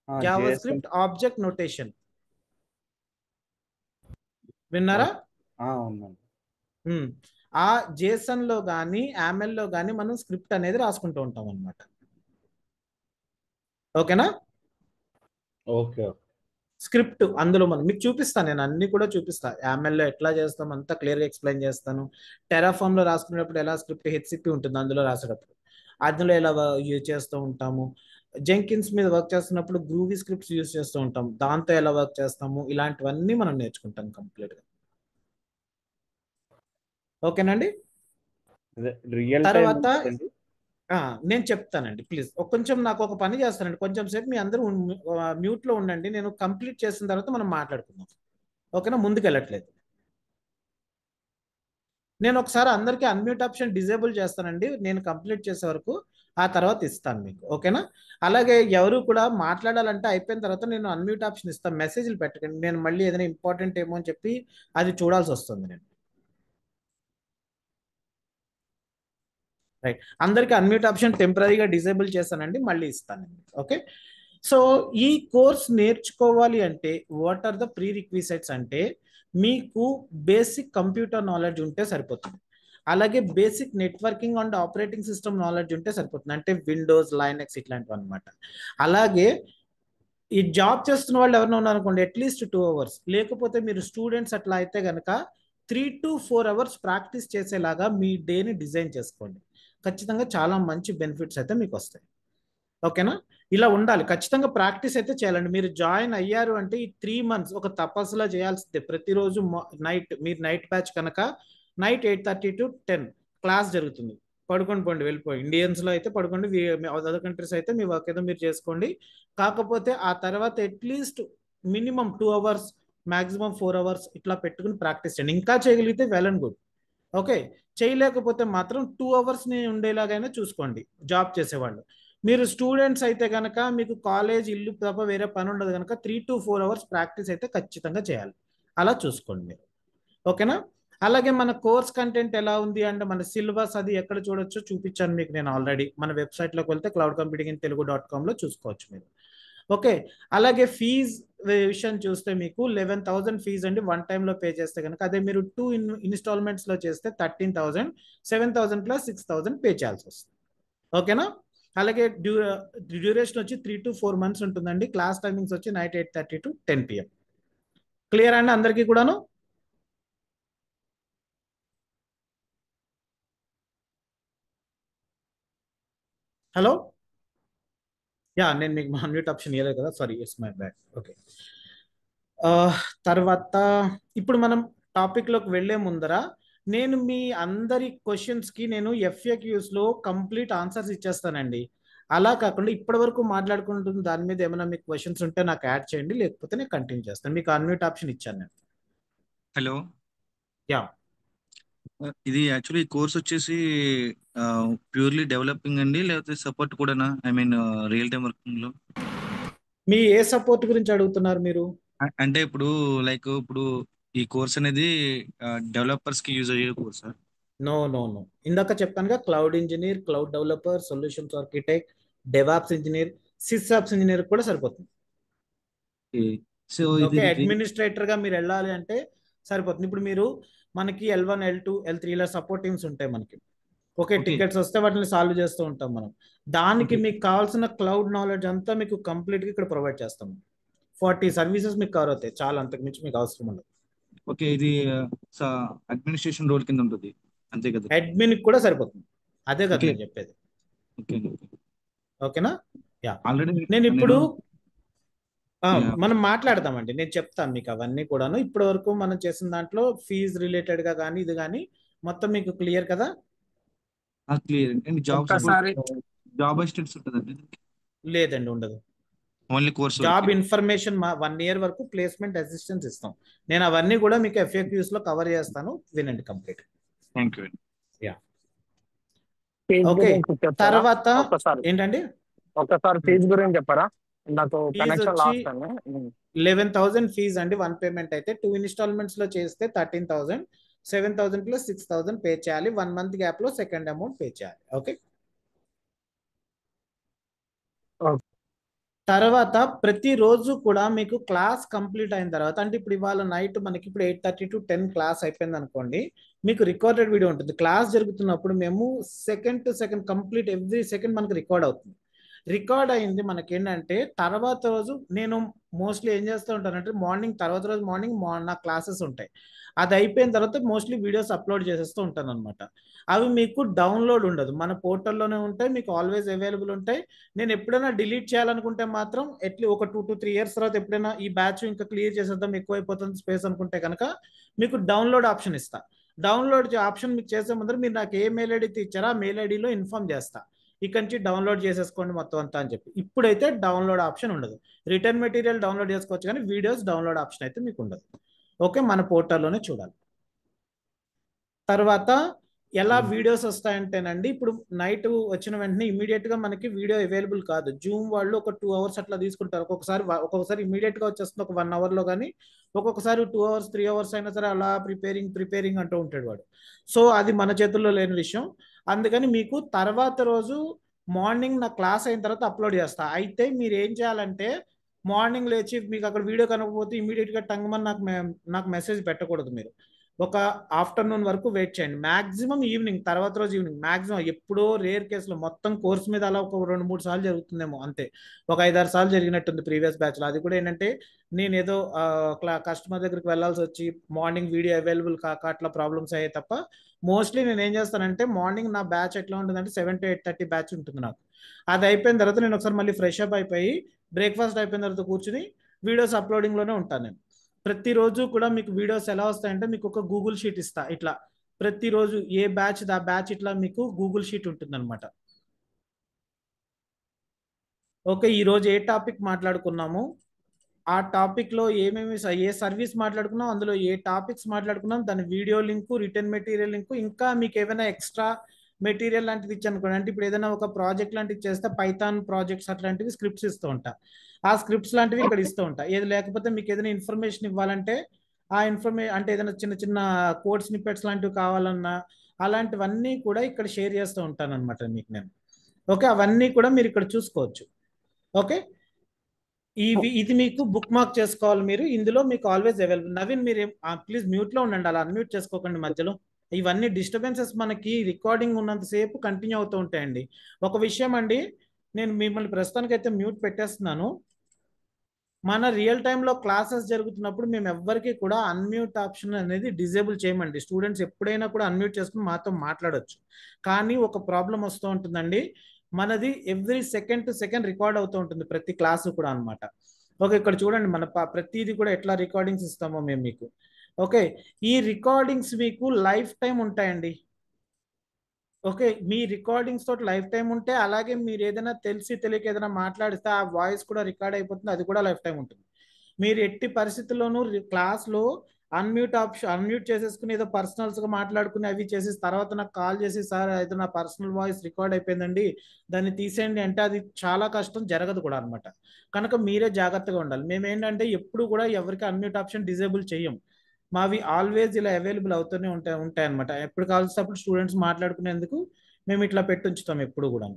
జావా స్క్రిప్ట్ ఆబ్జెక్ట్ నోటేషన్ విన్నారా? ఆ జేసన్ లో కానీ యామెల్ లో కానీ మనం స్క్రిప్ట్ అనేది రాసుకుంటూ ఉంటాం అనమాట. ఓకేనా? ఓకే, స్క్రిప్ట్ అందులో మనం మీకు చూపిస్తాను, నేను అన్ని కూడా చూపిస్తాను. యామెల్లో ఎట్లా చేస్తాం అంతా క్లియర్గా ఎక్స్ప్లెయిన్ చేస్తాను. టెరాఫామ్ లో రాసుకునేటప్పుడు ఎలా స్క్రిప్ట్ HCP ఉంటుంది అందులో రాసేటప్పుడు, అందులో ఎలా యూజ్ చేస్తూ ఉంటాము. జెంకిన్స్ మీద వర్క్ చేస్తున్నప్పుడు గ్రూవీ స్క్రిప్ట్స్ యూజ్ చేస్తూ ఉంటాం, దాంతో ఎలా వర్క్ చేస్తాము, ఇలాంటివన్నీ మనం నేర్చుకుంటాం కంప్లీట్గా. ఓకేనండి? తర్వాత నేను చెప్తానండి, ప్లీజ్ కొంచెం నాకు ఒక పని చేస్తానండి, కొంచెం సేపు మీ అందరూ మ్యూట్లో ఉండండి, నేను కంప్లీట్ చేసిన తర్వాత మనం మాట్లాడుకుందాం. ఓకేనా? ముందుకు వెళ్ళట్లేదు. నేను ఒకసారి అందరికీ అన్మ్యూట్ ఆప్షన్ డిజేబుల్ చేస్తానండి, నేను కంప్లీట్ చేసే వరకు, ఆ తర్వాత ఇస్తాను మీకు. ఓకేనా? అలాగే ఎవరు కూడా మాట్లాడాలంటే అయిపోయిన తర్వాత నేను అన్మ్యూట్ ఆప్షన్ ఇస్తాను, మెసేజ్లు పెట్టకండి, నేను మళ్ళీ ఏదైనా ఇంపార్టెంట్ ఏమో అని చెప్పి అది చూడాల్సి వస్తుంది నేను. రైట్, అందరికీ అన్మ్యూట్ ఆప్షన్ టెంపరీగా డిజేబుల్ చేస్తానండి, మళ్ళీ ఇస్తానండి. ఓకే, సో ఈ కోర్స్ నేర్చుకోవాలి అంటే what are the prerequisites అంటే, మీకు బేసిక్ కంప్యూటర్ నాలెడ్జ్ ఉంటే సరిపోతుంది, అలాగే basic networking and operating system knowledge ఉంటే సరిపోతుంది, అంటే విండోస్, లైనక్స్ ఇట్లాంటివి అనమాట. అలాగే ఈ జాబ్ చేస్తున్న వాళ్ళు ఎవరైనా ఉన్నారనుకోండి, అట్లీస్ట్ 2 hours, లేకపోతే మీరు స్టూడెంట్స్ అట్లా అయితే కనుక 3 to 4 hours ప్రాక్టీస్ చేసేలాగా మీ డేని డిజైన్ చేసుకోండి. ఖచ్చితంగా చాలా మంచి బెనిఫిట్స్ అయితే మీకు వస్తాయి. ఓకేనా? ఇలా ఉండాలి, ఖచ్చితంగా ప్రాక్టీస్ అయితే చేయాలండి. మీరు జాయిన్ అయ్యారు అంటే ఈ 3 months ఒక తపస్సులా చేయాల్సిందే. ప్రతిరోజు మీరు నైట్ బ్యాచ్ కనుక నైట్ 8:30 to 10 క్లాస్ జరుగుతుంది. పడుకోండి, పోండి, వెళ్ళిపోయి. ఇండియన్స్లో అయితే పడుకోండి, అదర్ కంట్రీస్ అయితే మీ వర్క్ ఏదో మీరు చేసుకోండి. కాకపోతే ఆ తర్వాత at least minimum 2 hours, maximum 4 hours ఇట్లా పెట్టుకుని ప్రాక్టీస్ చేయండి. ఇంకా చేయగలిగితే వెల్ అండ్ గుడ్. ఓకే, చేయలేకపోతే మాత్రం 2 hours ఉండేలాగైనా చూసుకోండి జాబ్ చేసేవాళ్ళు. మీరు స్టూడెంట్స్ అయితే కనుక మీకు కాలేజ్, ఇల్లు తప్ప వేరే పని ఉండదు కనుక 3 to 4 hours ప్రాక్టీస్ అయితే ఖచ్చితంగా చేయాలి. అలా చూసుకోండి మీరు. ఓకేనా? అలాగే మన కోర్స్ కంటెంట్ ఎలా ఉంది అంటే, మన సిలబస్ అది ఎక్కడ చూడొచ్చో చూపించాను మీకు నేను ఆల్రెడీ. మన వెబ్సైట్లోకి వెళ్తే cloudcomputingintelugu.com చూసుకోవచ్చు మీరు. ఓకే, అలాగే ఫీజ్ విషయం చూస్తే మీకు 11,000 ఫీజ్ అండి, 1 time పే చేస్తే కనుక. అదే మీరు 2 installments లో చేస్తే 13,000, 7,000 + 6,000 పే చేయాల్సి వస్తుంది. ఓకేనా? అలాగే డ్యూరేషన్ వచ్చి 3 to 4 months ఉంటుందండి. క్లాస్ టైమింగ్స్ వచ్చి నైట్ 8:30 to 10 PM. క్లియర్ అండి అందరికీ కూడాను? హలో, యా, నేను మీకు అన్మ్యూట్ ఆప్షన్ ఇవ్వలేదు కదా, sorry, it's my bad. Okay, తర్వాత ఇప్పుడు మనం టాపిక్లోకి వెళ్ళే ముందర నేను మీ అందరి క్వశ్చన్స్కి నేను FAQsలో కంప్లీట్ ఆన్సర్స్ ఇచ్చేస్తానండి. అలా కాకుండా ఇప్పటి వరకు మాట్లాడుకుంటున్న దాని మీద ఏమైనా మీకు క్వశ్చన్స్ ఉంటే నాకు యాడ్ చేయండి, లేకపోతే నేను కంటిన్యూ చేస్తాను. మీకు అన్మ్యూట్ ఆప్షన్ ఇచ్చాను నేను. హలో, యా, ఇది యాక్చువల్లీ కోర్స్ వచ్చేసి ప్యూర్లీ డెవలపింగ్ అండి, లేకపోతే సపోర్ట్ కూడానా? I mean real time working లో. మీ ఏ సపోర్ట్ గురించి అడుగుతున్నారు మీరు? అంటే ఇప్పుడు లైక్ ఇప్పుడు ఈ కోర్స్ అనేది డెవలపర్స్ కి యూజ్ అయ్యే కోర్స్. నో నో నో, ఇందాక చెప్పానుగా, cloud engineer, cloud developer, solutions architect, DevOps engineer, SysOps engineer కూడా సరిపోతుంది. సో ఓకే, ఇది అడ్మినిస్ట్రేటర్ గా మీరు వెళ్ళాలి అంటే సరిపోతుంది. ఇప్పుడు మీరు మనకి L1, L2, L3 ఇలా సపోర్ట్ టీమ్స్ ఉంటాయి మనకి. Okay, Okay. టికెట్స్ వస్తే వాటిని సాల్వ్ చేస్తూ ఉంటాం మనం. దానికి Okay. మీకు కావాల్సిన క్లౌడ్ నాలెడ్జ్ అంతా మీకు కంప్లీట్ గా ఇక్కడ ప్రొవైడ్ చేస్తాం. 40 సర్వీసెస్ మీకు కవర్ అవుతాయి, చాలా, అంతకు మించి మీకు అవసరం ఉండదు. ఓకే, ఇది అడ్మినిస్ట్రేషన్ రోల్ కింద ఉంటుంది అంతే కదా? అడ్మిన్ కూడా సరిపోతుంది, అదే కదా Okay. నేను చెప్పేది. ఓకే, ఓకేనా? యా, ఆల్రెడీ నేను ఇప్పుడు Yeah. మనం మాట్లాడదామండి, నేను చెప్తాను మీకు అవన్నీ కూడాను. ఇప్పటి వరకు మనం చేసిన దాంట్లో ఫీజ్ రిలేటెడ్ గా కానీ ఇది కానీ మొత్తం మీకు క్లియర్ కదా? క్లియర్. అండ్ జాబ్ ఒక్కసారి జాబ్ అసిస్టెంట్స్ ఉంటుందండి? లేదండి, ఉండదు. Only course. Job information 1 year వరకు ప్లేస్మెంట్ అసిస్టెన్స్ ఇస్తాం. నేను అవన్నీ కూడా మీకు FAQs లో కవర్ చేస్తాను, వినండి complete. Thank you. Ya, fee okay. గురించి చెప్తారా? తర్వాత ఒక్కసారి ఏంటండి, ఫీజు గురించి చెప్పారా? నాకు ఫీజు కనెక్షన్ వచ్చి లాస్ట్ అండి. 11,000 ఫీజ్ అండి, 1 పేమెంట్ అయితే. 2 ఇన్స్టాల్మెంట్స్ లో చేస్తే 13,000, 7,000 ప్లస్ 6,000 పే చేయాలి. 1 month గ్యాప్ లో సెకండ్ అమౌంట్ పే చేయాలి. Okay, Okay. తర్వాత ప్రతిరోజు కూడా మీకు క్లాస్ కంప్లీట్ అయిన తర్వాత, అంటే ఇప్పుడు ఇవాళ నైట్ మనకి ఇప్పుడు 8:30 to 10 క్లాస్ అయిపోయింది అనుకోండి, మీకు రికార్డెడ్ వీడియో ఉంటుంది. క్లాస్ జరుగుతున్నప్పుడు మేము second to second complete every second మనకు రికార్డ్ అవుతుంది. రికార్డ్ అయింది మనకి ఏంటంటే తర్వాత రోజు నేను మోస్ట్లీ ఏం చేస్తూ ఉంటానంటే మార్నింగ్, తర్వాత రోజు మార్నింగ్ నా క్లాసెస్ ఉంటాయి. అది అయిపోయిన తర్వాత మోస్ట్లీ వీడియోస్ అప్లోడ్ చేసేస్తూ ఉంటాను అనమాట. అవి మీకు డౌన్లోడ్ ఉండదు, మన పోర్టల్లోనే ఉంటాయి, మీకు ఆల్వేస్ అవైలబుల్ ఉంటాయి. నేను ఎప్పుడైనా డిలీట్ చేయాలనుకుంటే మాత్రం ఒక 2 to 3 years తర్వాత ఎప్పుడైనా ఈ బ్యాచ్ ఇంకా క్లియర్ చేసేద్దాం, ఎక్కువైపోతుంది స్పేస్ అనుకుంటే కనుక మీకు డౌన్లోడ్ ఆప్షన్ ఇస్తా. డౌన్లోడ్ ఆప్షన్ మీకు చేసే ముందర మీరు నాకు ఏ మెయిల్ ఐడి ఇచ్చారో ఆ మెయిల్ ఐడిలో ఇన్ఫార్మ్ చేస్తా, ఇక్కడ నుంచి డౌన్లోడ్ చేసేసుకోండి మొత్తం అంతా అని చెప్పి. ఇప్పుడైతే డౌన్లోడ్ ఆప్షన్ ఉండదు. రిటర్న్ మెటీరియల్ డౌన్లోడ్ చేసుకోవచ్చు కానీ వీడియోస్ డౌన్లోడ్ ఆప్షన్ అయితే మీకు ఉండదు. ఓకే, మన పోర్టల్లోనే చూడాలి. తర్వాత ఎలా వీడియోస్ వస్తాయంటేనండి, ఇప్పుడు నైట్ వచ్చిన వెంటనే ఇమీడియట్ గా మనకి వీడియో అవైలబుల్ కాదు. జూమ్ వాళ్ళు ఒక 2 hours అట్లా తీసుకుంటారు. ఒక్కొక్కసారి ఇమీడియట్ గా వచ్చేస్తుంది ఒక 1 hour లో, కానీ ఒక్కొక్కసారి 2 hours 3 hours అయినా సరే అలా ప్రిపేరింగ్ అంటూ ఉంటాడు వాడు. సో అది మన చేతుల్లో లేని విషయం. అందుకని మీకు తర్వాత రోజు మార్నింగ్ నా క్లాస్ అయిన తర్వాత అప్లోడ్ చేస్తా. అయితే మీరు ఏం చేయాలంటే మార్నింగ్ లేచి మీకు అక్కడ వీడియో కనకపోతే ఇమీడియట్ గా టంగమని నాకు మెసేజ్ పెట్టకూడదు. మీరు ఒక ఆఫ్టర్నూన్ వరకు వెయిట్ చేయండి. మాక్సిమం ఈవినింగ్, తర్వాత రోజు ఈవినింగ్, మాక్సిమం ఎప్పుడో రేర్ కేసులో మొత్తం కోర్స్ మీద అలా ఒక 2-3 సార్లు జరుగుతుందేమో అంతే. ఒక 5-6 సార్లు జరిగినట్టుంది ప్రీవియస్ బ్యాచ్లో. అది కూడా ఏంటంటే నేను ఏదో కస్టమర్ దగ్గరికి వెళ్ళాల్సి వచ్చి మార్నింగ్ వీడియో అవైలబుల్ కాక అట్లా ప్రాబ్లమ్స్ అయ్యాయి తప్ప, మోస్ట్లీ నేను ఏం చేస్తానంటే మార్నింగ్ నా బ్యాచ్ ఎట్లా ఉంటుందంటే 7 to 8:30 బ్యాచ్ ఉంటుంది నాకు. అది అయిపోయిన తర్వాత నేను ఒకసారి మళ్ళీ ఫ్రెష్ అప్ అయిపోయి బ్రేక్ఫాస్ట్ అయిపోయిన తర్వాత కూర్చుని వీడియోస్ అప్లోడింగ్లోనే ఉంటాను నేను. ప్రతిరోజు కూడా మీకు వీడియోస్ ఎలా వస్తాయంటే మీకు ఒక గూగుల్ షీట్ ఇస్తా. ఇట్లా ప్రతిరోజు ఏ బ్యాచ్ దా బ్యాచ్ ఇట్లా మీకు గూగుల్ షీట్ ఉంటుంది అనమాట. ఓకే, ఈరోజు ఏ టాపిక్ మాట్లాడుకున్నాము, ఆ టాపిక్లో ఏ సర్వీస్ మాట్లాడుకున్నాం, అందులో ఏ టాపిక్స్ మాట్లాడుకున్నాం, దాని video link, return material link, ఇంకా మీకు ఏమైనా ఎక్స్ట్రా మెటీరియల్ లాంటిది ఇచ్చానుకోండి, అంటే ఇప్పుడు ఏదైనా ఒక ప్రాజెక్ట్ లాంటివి చేస్తే పైథాన్ ప్రాజెక్ట్స్ అట్లాంటివి స్క్రిప్ట్స్ ఇస్తూ ఉంటా. ఆ స్క్రిప్ట్స్ లాంటివి ఇక్కడ ఇస్తూ ఉంటా. ఏది లేకపోతే మీకు ఏదైనా ఇన్ఫర్మేషన్ ఇవ్వాలంటే ఆ అంటే ఏదైనా చిన్న చిన్న కోడ్ స్నిప్పెట్స్ లాంటివి కావాలన్నా అలాంటివన్నీ కూడా ఇక్కడ షేర్ చేస్తూ ఉంటాను అనమాట మీకు నేను. ఓకే, అవన్నీ కూడా మీరు ఇక్కడ చూసుకోవచ్చు. ఓకే, ఇది మీకు బుక్ మార్క్ చేసుకోవాలి మీరు. ఇందులో మీకు ఆల్వేస్ అవైలబుల్. నవీన్ మీరు ప్లీజ్ మ్యూట్లో ఉండండి, అలా అన్మ్యూట్ చేసుకోకండి మధ్యలో. ఇవన్నీ డిస్టర్బెన్సెస్ మనకి రికార్డింగ్ ఉన్నంతసేపు కంటిన్యూ అవుతూ ఉంటాయండి. ఒక విషయం అండి, నేను మిమ్మల్ని ప్రస్తుతానికైతే మ్యూట్ పెట్టేస్తున్నాను. మన రియల్ టైంలో క్లాసెస్ జరుగుతున్నప్పుడు మేము ఎవ్వరికి కూడా అన్మ్యూట్ ఆప్షన్ అనేది డిజేబుల్ చేయమండి. స్టూడెంట్స్ ఎప్పుడైనా కూడా అన్మ్యూట్ చేసుకుని మాతో మాట్లాడొచ్చు. కానీ ఒక ప్రాబ్లం వస్తూ ఉంటుందండి, మనది every second to second record అవుతూ ఉంటుంది ప్రతి క్లాసు కూడా అనమాట. ఓకే, ఇక్కడ చూడండి మన ప్రతిదీ కూడా ఎట్లా రికార్డింగ్స్ ఇస్తామో మేము మీకు. ఓకే, ఈ రికార్డింగ్స్ మీకు లైఫ్ టైం ఉంటాయండి. ఓకే, మీ రికార్డింగ్స్ తోటి లైఫ్ టైం ఉంటే, అలాగే మీరు ఏదైనా తెలిసి తెలియక ఏదైనా మాట్లాడితే ఆ వాయిస్ కూడా రికార్డ్ అయిపోతుంది, అది కూడా లైఫ్ టైం ఉంటుంది. మీరు ఎట్టి పరిస్థితుల్లోనూ క్లాస్లో అన్మ్యూట్ చేసేసుకుని ఏదో పర్సనల్స్గా మాట్లాడుకుని అవి చేసి తర్వాత నాకు కాల్ చేసి సార్ అయితే నా పర్సనల్ వాయిస్ రికార్డ్ అయిపోయిందండి దాన్ని తీసేయండి అంటే అది చాలా కష్టం, జరగదు కూడా అనమాట. కనుక మీరే జాగ్రత్తగా ఉండాలి. మేము ఏంటంటే ఎప్పుడు కూడా ఎవరికి అన్మ్యూట్ ఆప్షన్ డిజేబుల్ చేయం. మావి ఆల్వేజ్ ఇలా అవైలబుల్ అవుతూనే ఉంటాయి అనమాట. ఎప్పుడు కావాల్సిన అప్పుడు స్టూడెంట్స్ మాట్లాడుకునేందుకు మేము ఇట్లా పెట్టుంచుతాం ఎప్పుడు కూడా.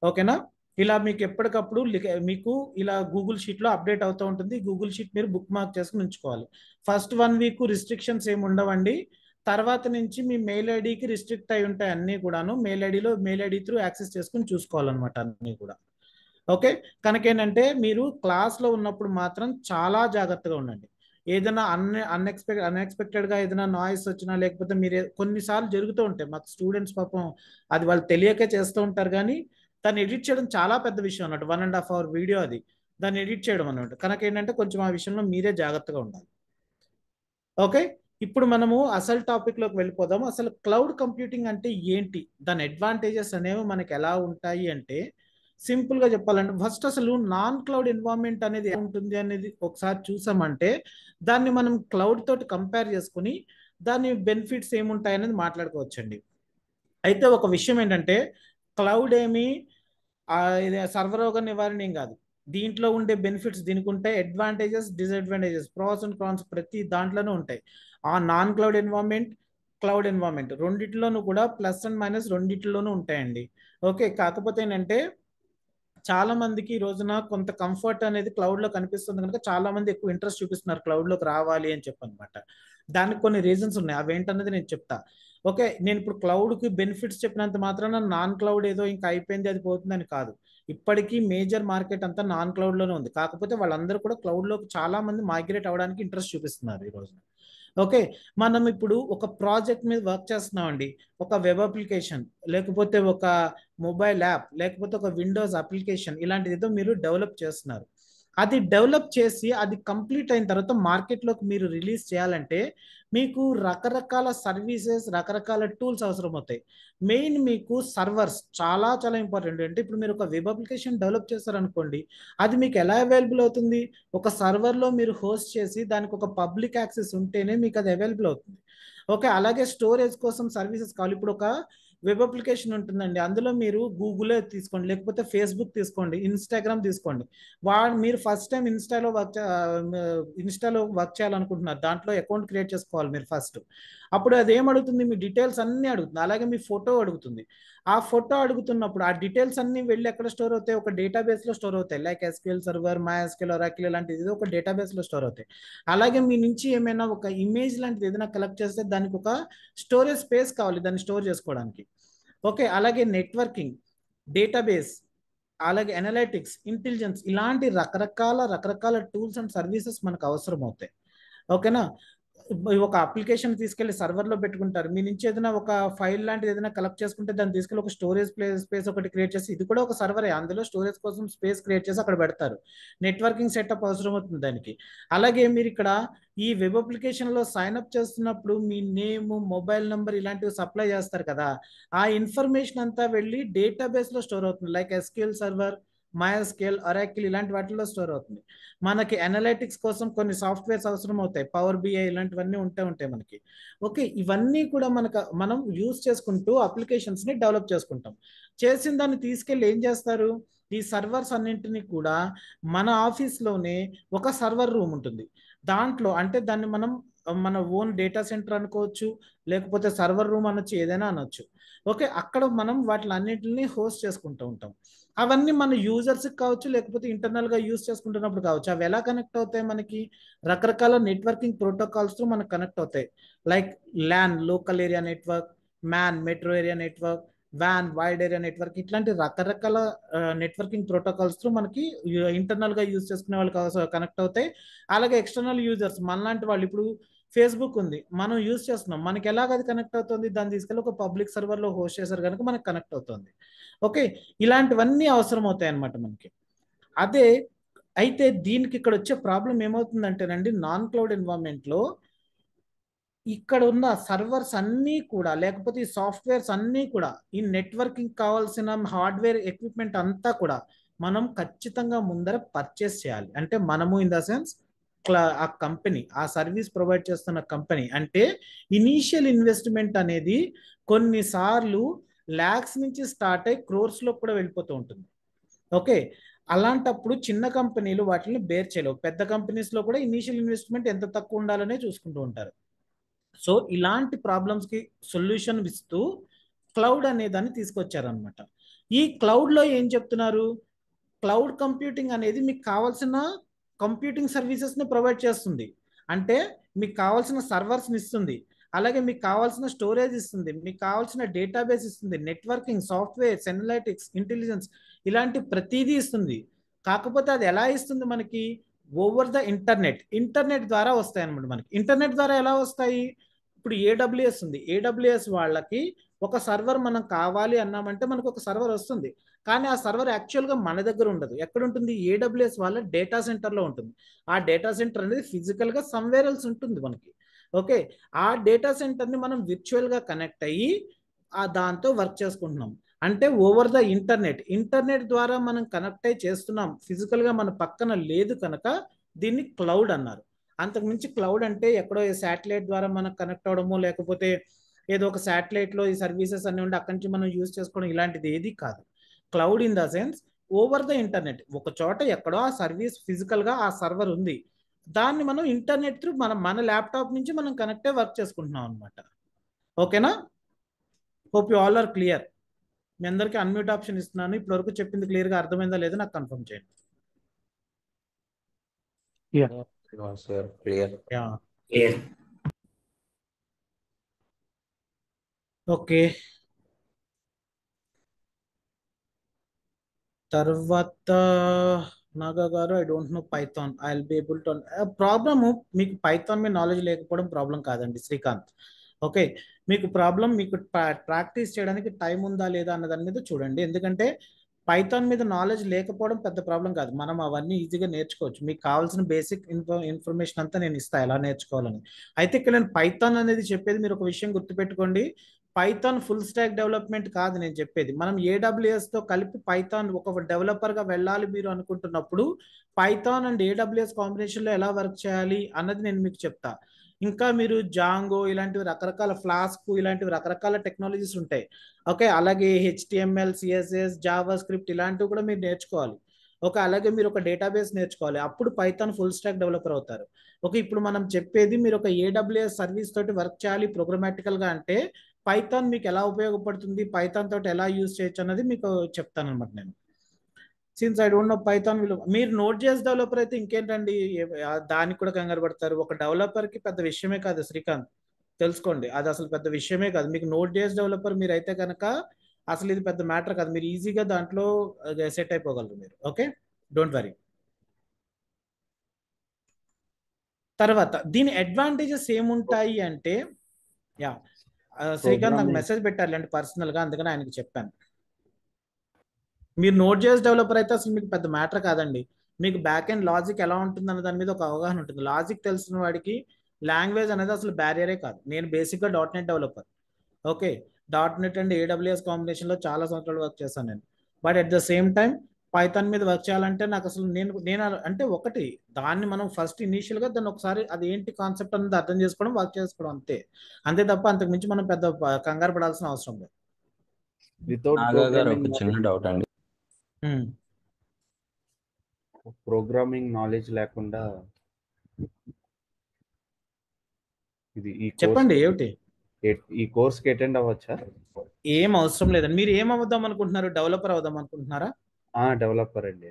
ఓకేనా, ఇలా మీకు ఎప్పటికప్పుడు మీకు ఇలా గూగుల్ షీట్లో అప్డేట్ అవుతూ ఉంటుంది. గూగుల్ షీట్ మీరు బుక్ మార్క్ చేసుకుని ఉంచుకోవాలి. ఫస్ట్ 1 వీక్ రిస్ట్రిక్షన్స్ ఏమి ఉండవండి. తర్వాత నుంచి మీ మెయిల్ ఐడికి రిస్ట్రిక్ట్ అయి ఉంటాయి అన్నీ కూడాను. మెయిల్ ఐడి త్రూ యాక్సెస్ చేసుకుని చూసుకోవాలన్నమాట అన్నీ కూడా. ఓకే, కనుక ఏంటంటే మీరు క్లాస్లో ఉన్నప్పుడు మాత్రం చాలా జాగ్రత్తగా ఉండండి. ఏదైనా అన్ఎక్స్పెక్టెడ్గా ఏదైనా నాయిస్ వచ్చినా, లేకపోతే మీరు కొన్నిసార్లు జరుగుతూ ఉంటాయి మాకు స్టూడెంట్స్ పాపం అది వాళ్ళు తెలియకే చేస్తూ ఉంటారు, కానీ దాన్ని ఎడిట్ చేయడం చాలా పెద్ద విషయం అన్నట్టు. 1.5 hour వీడియో అది, దాన్ని ఎడిట్ చేయడం అన్నట్టు. కనుక ఏంటంటే కొంచెం ఆ విషయంలో మీరే జాగ్రత్తగా ఉండాలి. ఓకే, ఇప్పుడు మనము అసలు టాపిక్లోకి వెళ్ళిపోదాము. అసలు క్లౌడ్ కంప్యూటింగ్ అంటే ఏంటి, దాని అడ్వాంటేజెస్ అనేవి మనకి ఎలా ఉంటాయి అంటే, సింపుల్గా చెప్పాలంటే ఫస్ట్ అసలు నాన్ క్లౌడ్ ఎన్వైరన్మెంట్ అనేది ఉంటుంది అనేది ఒకసారి చూసామంటే దాన్ని మనం క్లౌడ్ తోటి కంపేర్ చేసుకుని దాని బెనిఫిట్స్ ఏముంటాయి అనేది మాట్లాడుకోవచ్చండి. అయితే ఒక విషయం ఏంటంటే క్లౌడ్ ఏమి ఇది సర్వరోగ నివారణ ఏం కాదు. దీంట్లో ఉండే బెనిఫిట్స్ దీనికి ఉంటాయి, advantages disadvantages pros and cons ప్రతి దాంట్లోనూ ఉంటాయి. ఆ non cloud environment, cloud environment రెండిట్లోనూ కూడా ప్లస్ అండ్ మైనస్ రెండిట్లోనూ ఉంటాయండి. ఓకే, కాకపోతే ఏంటంటే చాలా మందికి ఈ రోజున కొంత కంఫర్ట్ అనేది క్లౌడ్ లో కనిపిస్తుంది కనుక చాలా మంది ఎక్కువ ఇంట్రెస్ట్ చూపిస్తున్నారు క్లౌడ్ లోకి రావాలి అని చెప్పి అనమాట. దానికి కొన్ని రీజన్స్ ఉన్నాయి, అవేంటనేది నేను చెప్తా. ఓకే, నేను ఇప్పుడు క్లౌడ్ కి బెనిఫిట్స్ చెప్పినంత మాత్రాన నాన్ క్లౌడ్ ఏదో ఇంకా అయిపోయింది అది పోతుందని కాదు. ఇప్పటికీ మేజర్ మార్కెట్ అంతా నాన్ క్లౌడ్ లోనే ఉంది. కాకపోతే వాళ్ళందరూ కూడా క్లౌడ్ లోకి చాలా మంది మైగ్రేట్ అవ్వడానికి ఇంట్రెస్ట్ చూపిస్తున్నారు ఈ రోజున. ఓకే, మనం ఇప్పుడు ఒక ప్రాజెక్ట్ మీద వర్క్ చేస్తున్నామండి, ఒక వెబ్ అప్లికేషన్, లేకపోతే ఒక మొబైల్ యాప్, లేకపోతే ఒక విండోస్ అప్లికేషన్, ఇలాంటిది ఏదో మీరు డెవలప్ చేస్తున్నారు. అది డెవలప్ చేసి అది కంప్లీట్ అయిన తర్వాత మార్కెట్లోకి మీరు రిలీజ్ చేయాలంటే మీకు రకరకాల సర్వీసెస్, రకరకాల టూల్స్ అవసరం అవుతాయి. మెయిన్ మీకు సర్వర్స్ చాలా చాలా ఇంపార్టెంట్. అంటే ఇప్పుడు మీరు ఒక వెబ్ అప్లికేషన్ డెవలప్ చేస్తారనుకోండి, అది మీకు ఎలా అవైలబుల్ అవుతుంది, ఒక సర్వర్లో మీరు హోస్ట్ చేసి దానికి ఒక పబ్లిక్ యాక్సెస్ ఉంటేనే మీకు అది అవైలబుల్ అవుతుంది. ఓకే, అలాగే స్టోరేజ్ కోసం సర్వీసెస్ కావాలి. ఇప్పుడు ఒక వెబ్ అప్లికేషన్ ఉంటుందండి, అందులో మీరు గూగులే తీసుకోండి, లేకపోతే ఫేస్బుక్ తీసుకోండి, ఇన్స్టాగ్రామ్ తీసుకోండి. మీరు ఫస్ట్ టైం ఇన్స్టాలో వర్క్ చేయాలనుకుంటున్నారు, దాంట్లో అకౌంట్ క్రియేట్ చేసుకోవాలి మీరు ఫస్ట్. అప్పుడు అది ఏం అడుగుతుంది, మీ డీటెయిల్స్ అన్నీ అడుగుతుంది, అలాగే మీ ఫోటో అడుగుతుంది. ఆ ఫోటో అడుగుతున్నప్పుడు ఆ డీటెయిల్స్ అన్ని వెళ్ళి ఎక్కడ స్టోర్ అవుతాయి, ఒక డేటాబేస్లో స్టోర్ అవుతాయి. Like SQL server, MySQL, Oracle ఇలాంటిది ఒక డేటాబేస్లో స్టోర్ అవుతాయి. అలాగే మీ నుంచి ఏమైనా ఒక ఇమేజ్ లాంటిది ఏదైనా కలెక్ట్ చేస్తే దానికి ఒక స్టోరేజ్ స్పేస్ కావాలి దాన్ని స్టోర్ చేసుకోవడానికి. ఓకే, అలాగే నెట్వర్కింగ్, డేటాబేస్, అలాగే అనలిటిక్స్, ఇంటెలిజెన్స్, ఇలాంటి రకరకాల టూల్స్ అండ్ సర్వీసెస్ మనకు అవసరం అవుతాయి. ఓకేనా, ఒక అప్లికేషన్ తీసుకెళ్లి సర్వర్లో పెట్టుకుంటారు, మీ నుంచి ఏదైనా ఒక ఫైల్ లాంటిది ఏదైనా కలెక్ట్ చేసుకుంటే దాన్ని తీసుకెళ్ళి ఒక స్టోరేజ్ స్పేస్ ఒకటి క్రియేట్ చేసి, ఇది కూడా ఒక సర్వరే, అందులో స్టోరేజ్ కోసం స్పేస్ క్రియేట్ చేసి అక్కడ పెడతారు. నెట్వర్కింగ్ సెటప్ అవసరం అవుతుంది దానికి. అలాగే మీరు ఇక్కడ ఈ వెబ్ అప్లికేషన్లో సైన్అప్ చేస్తున్నప్పుడు మీ నేమ్, మొబైల్ నెంబర్ ఇలాంటివి సప్లై చేస్తారు కదా, ఆ ఇన్ఫర్మేషన్ అంతా వెళ్ళి డేటాబేస్లో స్టోర్ అవుతుంది. Like SQL server, MySQL, Oracle ఇలాంటి వాటిల్లో స్టోర్ అవుతుంది. మనకి అనలిటిక్స్ కోసం కొన్ని సాఫ్ట్వేర్స్ అవసరం అవుతాయి, పవర్ BI ఇలాంటివన్నీ ఉంటాయి మనకి. ఓకే, ఇవన్నీ కూడా మనం యూజ్ చేసుకుంటూ అప్లికేషన్స్ని డెవలప్ చేసుకుంటాం. చేసిన దాన్ని తీసుకెళ్ళి ఏం చేస్తారు, ఈ సర్వర్స్ అన్నింటినీ కూడా మన ఆఫీస్లోనే ఒక సర్వర్ రూమ్ ఉంటుంది. దాంట్లో అంటే దాన్ని మనం మన ఓన్ డేటా సెంటర్ అనుకోవచ్చు, లేకపోతే సర్వర్ రూమ్ అనొచ్చు, ఏదైనా అనొచ్చు. ఓకే, అక్కడ మనం వాటిని అన్నింటినీ హోస్ట్ చేసుకుంటూ ఉంటాం. అవన్నీ మన యూజర్స్కి కావచ్చు, లేకపోతే ఇంటర్నల్గా యూజ్ చేసుకుంటున్నప్పుడు కావచ్చు. అవి ఎలా కనెక్ట్ అవుతాయి మనకి? రకరకాల నెట్వర్కింగ్ ప్రోటోకాల్స్తో మనకు కనెక్ట్ అవుతాయి. Like LAN local area network, MAN metro area network, వ్యాన్ వైడ్ ఏరియా నెట్వర్క్, ఇట్లాంటి రకరకాల నెట్వర్కింగ్ ప్రోటోకాల్స్తో మనకి ఇంటర్నల్గా యూజ్ చేసుకునే వాళ్ళు కనెక్ట్ అవుతాయి. అలాగే ఎక్స్టర్నల్ యూజర్స్ మనలాంటి వాళ్ళు, ఇప్పుడు ఫేస్బుక్ ఉంది, మనం యూజ్ చేస్తున్నాం, మనకి ఎలాగ అది కనెక్ట్ అవుతుంది? దాన్ని తీసుకెళ్ళి ఒక పబ్లిక్ సర్వర్లో హోస్ట్ చేశారు కనుక మనకు కనెక్ట్ అవుతుంది. ఓకే, ఇలాంటివన్నీ అవసరం అవుతాయి అన్నమాట మనకి. అదే అయితే దీనికి ఇక్కడ వచ్చే ప్రాబ్లం ఏమవుతుందంటేనండి, నాన్ క్లౌడ్ ఎన్వైరన్మెంట్లో ఇక్కడ ఉన్న సర్వర్స్ అన్నీ కూడా, లేకపోతే ఈ సాఫ్ట్వేర్స్ అన్నీ కూడా, ఈ నెట్వర్కింగ్ కావాల్సిన హార్డ్వేర్ ఎక్విప్మెంట్ అంతా కూడా మనం ఖచ్చితంగా ముందర పర్చేస్ చేయాలి. అంటే మనము ఇన్ ద సెన్స్ ఆ కంపెనీ, ఆ సర్వీస్ ప్రొవైడ్ చేస్తున్న కంపెనీ, అంటే ఇనీషియల్ ఇన్వెస్ట్మెంట్ అనేది కొన్నిసార్లు ల్యాక్స్ నుంచి స్టార్ట్ అయ్యి క్రోర్స్లో కూడా వెళ్ళిపోతూ ఉంటుంది. ఓకే, అలాంటప్పుడు చిన్న కంపెనీలు వాటిని బేర్ చేయలేవు. పెద్ద కంపెనీస్లో కూడా ఇనీషియల్ ఇన్వెస్ట్మెంట్ ఎంత తక్కువ ఉండాలనే చూసుకుంటూ ఉంటారు. సో ఇలాంటి ప్రాబ్లమ్స్కి సొల్యూషన్ ఇస్తూ క్లౌడ్ అనే దాన్ని తీసుకొచ్చారనమాట. ఈ క్లౌడ్లో ఏం చెప్తున్నారు? క్లౌడ్ కంప్యూటింగ్ అనేది మీకు కావాల్సిన కంప్యూటింగ్ సర్వీసెస్ని ప్రొవైడ్ చేస్తుంది. అంటే మీకు కావాల్సిన సర్వర్స్ని ఇస్తుంది, అలాగే మీకు కావాల్సిన స్టోరేజ్ ఇస్తుంది, మీకు కావాల్సిన డేటాబేస్ ఇస్తుంది, నెట్వర్కింగ్, సాఫ్ట్వేర్స్, అనలైటిక్స్, ఇంటెలిజెన్స్, ఇలాంటి ప్రతిదీ ఇస్తుంది. కాకపోతే అది ఎలా ఇస్తుంది మనకి? ఓవర్ ద ఇంటర్నెట్ ద్వారా వస్తాయి అనమాట. మనకి ఇంటర్నెట్ ద్వారా ఎలా వస్తాయి? ఇప్పుడు ఏడబ్ల్యూఎస్ ఉంది, ఏడబ్ల్యూఎస్ వాళ్ళకి ఒక సర్వర్ మనం కావాలి అన్నామంటే మనకు ఒక సర్వర్ వస్తుంది, కానీ ఆ సర్వర్ యాక్చువల్గా మన దగ్గర ఉండదు. ఎక్కడ ఉంటుంది? ఏడబ్ల్యూఎస్ వాళ్ళ డేటా సెంటర్లో ఉంటుంది. ఆ డేటా సెంటర్ అనేది ఫిజికల్గా సమ్వేర్ ఎల్స్ ఉంటుంది మనకి. ఓకే, ఆ డేటా సెంటర్ని మనం విర్చువల్గా కనెక్ట్ అయ్యి దాంతో వర్క్ చేసుకుంటున్నాం. అంటే ఓవర్ ద ఇంటర్నెట్ ద్వారా మనం కనెక్ట్ అయ్యి చేస్తున్నాం, ఫిజికల్గా మన పక్కన లేదు కనుక దీన్ని క్లౌడ్ అన్నారు. అంతకుమించి క్లౌడ్ అంటే ఎక్కడో శాటిలైట్ ద్వారా మనకు కనెక్ట్ అవడము, లేకపోతే ఏదో ఒక శాటిలైట్లో ఈ సర్వీసెస్ అన్ని ఉండి అక్కడి నుంచి మనం యూజ్ చేసుకోవడం, ఇలాంటిది ఏది కాదు. Cloud in the sense over the internet, ఒక చోట ఎక్కడో ఆ సర్వీస్ ఫిజికల్గా ఆ సర్వర్ ఉంది, దాన్ని మనం ఇంటర్నెట్ త్రూ మన ల్యాప్టాప్ నుంచి మనం కనెక్ట్ అయ్యి వర్క్ చేసుకుంటున్నాం అనమాట. ఓకేనా? Hope you all are clear. మీ అందరికీ అన్మ్యూట్ ఆప్షన్ ఇస్తున్నాను. ఇప్పటివరకు చెప్పింది క్లియర్గా అర్థమైందా లేదా నాకు కన్ఫర్మ్ చేయండి. క్లియర్. ఓకే, తర్వాత నాగా గారు, I don't know Python, I will be able to. Problem మీకు పైథాన్ మీద నాలెడ్జ్ లేకపోవడం ప్రాబ్లం కాదండి శ్రీకాంత్. ఓకే, మీకు ప్రాబ్లం మీకు ప్రాక్టీస్ చేయడానికి టైం ఉందా లేదా అన్న దాని మీద చూడండి. ఎందుకంటే పైథాన్ మీద నాలెడ్జ్ లేకపోవడం పెద్ద ప్రాబ్లం కాదు, మనం అవన్నీ ఈజీగా నేర్చుకోవచ్చు. మీకు కావాల్సిన బేసిక్ ఇన్ఫర్మేషన్ అంతా నేను ఇస్తాను ఎలా నేర్చుకోవాలని. అయితే ఇక్కడ నేను పైథాన్ అనేది చెప్పేది, మీరు ఒక విషయం గుర్తుపెట్టుకోండి, పైథాన్ ఫుల్ స్టాక్ డెవలప్మెంట్ కాదు నేను చెప్పేది. మనం ఏడబ్ల్యూఎస్తో కలిపి పైథాన్ ఒక డెవలపర్గా వెళ్ళాలి మీరు అనుకుంటున్నప్పుడు పైథాన్ అండ్ ఏడబ్ల్యూఎస్ కాంబినేషన్లో ఎలా వర్క్ చేయాలి అన్నది నేను మీకు చెప్తా. ఇంకా మీరు జాంగో ఇలాంటివి రకరకాల, ఫ్లాస్క్ ఇలాంటివి రకరకాల టెక్నాలజీస్ ఉంటాయి. ఓకే, అలాగే HTML, CSS, జావా స్క్రిప్ట్ ఇలాంటివి కూడా మీరు నేర్చుకోవాలి. ఓకే, అలాగే మీరు ఒక డేటాబేస్ నేర్చుకోవాలి, అప్పుడు పైథాన్ ఫుల్ స్టాక్ డెవలపర్ అవుతారు. ఓకే, ఇప్పుడు మనం చెప్పేది మీరు ఒక AWS సర్వీస్ తోటి వర్క్ చేయాలి ప్రోగ్రామాటికల్గా అంటే పైథాన్ మీకు ఎలా ఉపయోగపడుతుంది, పైథాన్ తోటి ఎలా యూజ్ చేయొచ్చు అన్నది మీకు చెప్తాను అనమాట నేను. Since I don't know Python మీరు Node.js డెవలపర్ అయితే ఇంకేంటండి, దానికి కూడా కంగారు పడతారు. ఒక డెవలపర్కి పెద్ద విషయమే కాదు శ్రీకాంత్, తెలుసుకోండి, అది అసలు పెద్ద విషయమే కాదు. మీకు Node.js డెవలపర్ మీరు అయితే కనుక అసలు ఇది పెద్ద మ్యాటర్ కాదు, మీరు ఈజీగా దాంట్లో సెట్ అయిపోగలరు మీరు. Okay, don't worry. తర్వాత దీని అడ్వాంటేజెస్ ఏముంటాయి అంటే, యా శ్రీకాంత్ నాకు మెసేజ్ పెట్టాలి అంటే పర్సనల్గా, అందుకని ఆయనకి చెప్పాను. మీరు Node.js డెవలపర్ అయితే అసలు మీకు పెద్ద మ్యాటర్ కాదండి, మీకు బ్యాక్ అండ్ లాజిక్ ఎలా ఉంటుంది అన్న దాని మీద ఒక అవగాహన ఉంటుంది. లాజిక్ తెలిసిన వాడికి లాంగ్వేజ్ అనేది అసలు బ్యారియరే కాదు. నేను బేసిక్గా .NET developer. Okay, .NET and AWS కాంబినేషన్లో చాలా సంవత్సరాలు వర్క్ చేశాను నేను. But at the same time Python మీద వర్క్ చేయాలంటే నాకు అసలు నేను అంటే ఒకటి, దాన్ని మనం ఫస్ట్ ఇనీషియల్గా దాన్ని ఒకసారి అది ఏంటి కాన్సెప్ట్ అనేది అర్థం చేసుకోవడం, వర్క్ చేసుకోవడం, అంతే తప్ప అంతకు మించి మనం పెద్ద కంగారు పడాల్సిన అవసరం లేదు. ఒక చిన్న డౌట్ అండి, ప్రోగ్రామింగ్ నాలెడ్జ్ లేకుండా ఇది చెప్పండి ఏమిటి ఈ కోర్స్కి అటెండ్ అవ్వచ్చా? ఏం అవసరం లేదండి. మీరు ఏం అవుదాం అనుకుంటున్నారు? డెవలపర్ అవుదాం అనుకుంటున్నారా? డెవలపర్ అండి.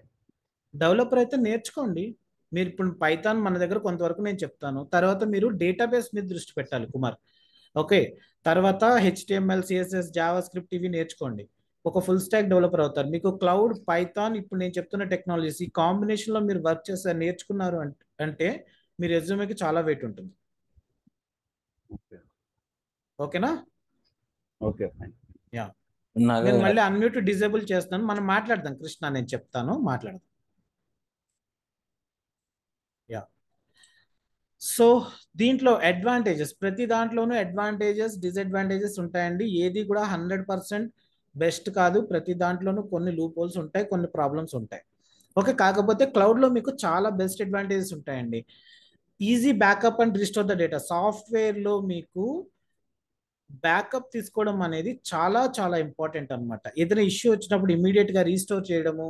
డెవలపర్ అయితే నేర్చుకోండి. మీరు ఇప్పుడు పైథాన్ మన దగ్గర కొంతవరకు నేను చెప్తాను. తర్వాత మీరు డేటాబేస్ మీద దృష్టి పెట్టాలి కుమార్. ఓకే, తర్వాత HTML, CSS, జావా స్క్రిప్ట్ ఇవి నేర్చుకోండి. ఒక ఫుల్ స్టాక్ డెవలపర్ అవుతారు. మీకు క్లౌడ్, పైథాన్, ఇప్పుడు నేను చెప్తున్న టెక్నాలజీస్ ఈ కాంబినేషన్లో మీరు వర్క్ చేస్తారు, నేర్చుకున్నారు అంటే మీ రెజ్యూమేకి చాలా వెయిట్ ఉంటుంది. ఓకే ఓకేనా? Okay fine. యా, నాకు నేను మళ్ళీ అన్మ్యూట్ డిజేబుల్ చేస్తాను. మనం మాట్లాడదాం కృష్ణ, నేను చెప్తాను, మాట్లాడదాం. యా, సో దీంట్లో అడ్వాంటేజెస్, ప్రతి దాంట్లోనూ అడ్వాంటేజెస్, డిసడ్వాంటేజెస్ ఉంటాయండి. ఏది కూడా 100% బెస్ట్ కాదు. ప్రతి దాంట్లోనూ కొన్ని లూప్ హోల్స్ ఉంటాయి, కొన్ని ప్రాబ్లమ్స్ ఉంటాయి. ఓకే, కాకపోతే క్లౌడ్లో మీకు చాలా బెస్ట్ అడ్వాంటేజెస్ ఉంటాయండి. Easy backup and restore the data. సాఫ్ట్వేర్లో మీకు బ్యాకప్ తీసుకోవడం అనేది చాలా చాలా ఇంపార్టెంట్ అనమాట. ఏదైనా ఇష్యూ వచ్చినప్పుడు ఇమీడియట్గా రీస్టోర్ చేయడము,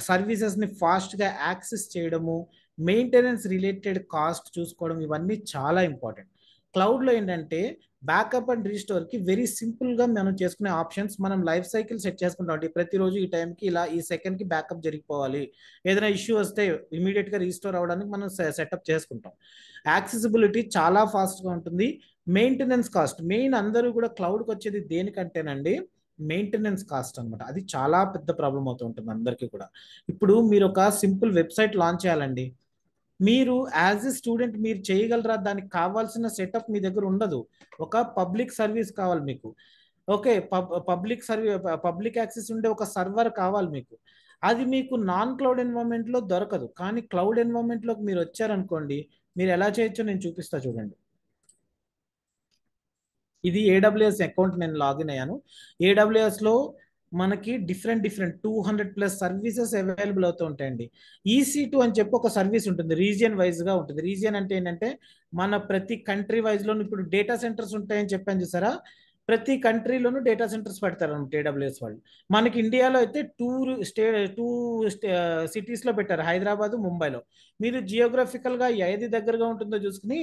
సర్వీసెస్ని ఫాస్ట్గా యాక్సెస్ చేయడము, మెయింటెనెన్స్ రిలేటెడ్ కాస్ట్ చూసుకోవడం, ఇవన్నీ చాలా ఇంపార్టెంట్. క్లౌడ్లో ఏంటంటే బ్యాకప్ అండ్ రీస్టోర్కి వెరీ సింపుల్గా మనం చేసుకునే ఆప్షన్స్, మనం లైఫ్ సైకిల్ సెట్ చేసుకుంటాం. ప్రతిరోజు ఈ టైంకి ఇలా, ఈ సెకండ్కి బ్యాకప్ జరిగిపోవాలి. ఏదైనా ఇష్యూ వస్తే ఇమీడియట్గా రీస్టోర్ అవ్వడానికి మనం సెటప్ చేసుకుంటాం. యాక్సెసిబిలిటీ చాలా ఫాస్ట్గా ఉంటుంది. మెయింటెనెన్స్ కాస్ట్, మెయిన్ అందరూ కూడా క్లౌడ్కి వచ్చేది దేనికంటేనండి, మెయింటెనెన్స్ కాస్ట్ అనమాట. అది చాలా పెద్ద ప్రాబ్లం అవుతూ ఉంటుంది అందరికీ కూడా. ఇప్పుడు మీరు ఒక సింపుల్ వెబ్సైట్ లాంచ్ చేయాలండి, మీరు యాజ్ ఎ స్టూడెంట్ మీరు చేయగలరా? దానికి కావాల్సిన సెటప్ మీ దగ్గర ఉండదు. ఒక పబ్లిక్ సర్వీస్ కావాలి మీకు. ఓకే, పబ్లిక్ యాక్సెస్ ఉండే ఒక సర్వర్ కావాలి మీకు. అది మీకు నాన్ క్లౌడ్ ఎన్వైరన్మెంట్లో దొరకదు. కానీ క్లౌడ్ ఎన్వైరన్మెంట్లోకి మీరు వచ్చారనుకోండి, మీరు ఎలా చేయొచ్చో నేను చూపిస్తా చూడండి. ఇది AWS అకౌంట్, నేను లాగిన్ అయ్యాను. AWSలో మనకి డిఫరెంట్ 200+ సర్వీసెస్ అవైలబుల్ అవుతూ ఉంటాయండి. EC2 అని చెప్పి ఒక సర్వీస్ ఉంటుంది, రీజియన్ వైజ్గా ఉంటుంది. రీజియన్ అంటే ఏంటంటే మన ప్రతి కంట్రీ వైజ్లో, ఇప్పుడు డేటా సెంటర్స్ ఉంటాయని చెప్పాను చూసారా, ప్రతి కంట్రీలోనూ డేటా సెంటర్స్ పెడతారు అనమాట AWS వాళ్ళు. మనకి ఇండియాలో అయితే టూ సిటీస్లో పెట్టారు, హైదరాబాద్, ముంబైలో. మీరు జియోగ్రఫికల్గా ఏది దగ్గరగా ఉంటుందో చూసుకుని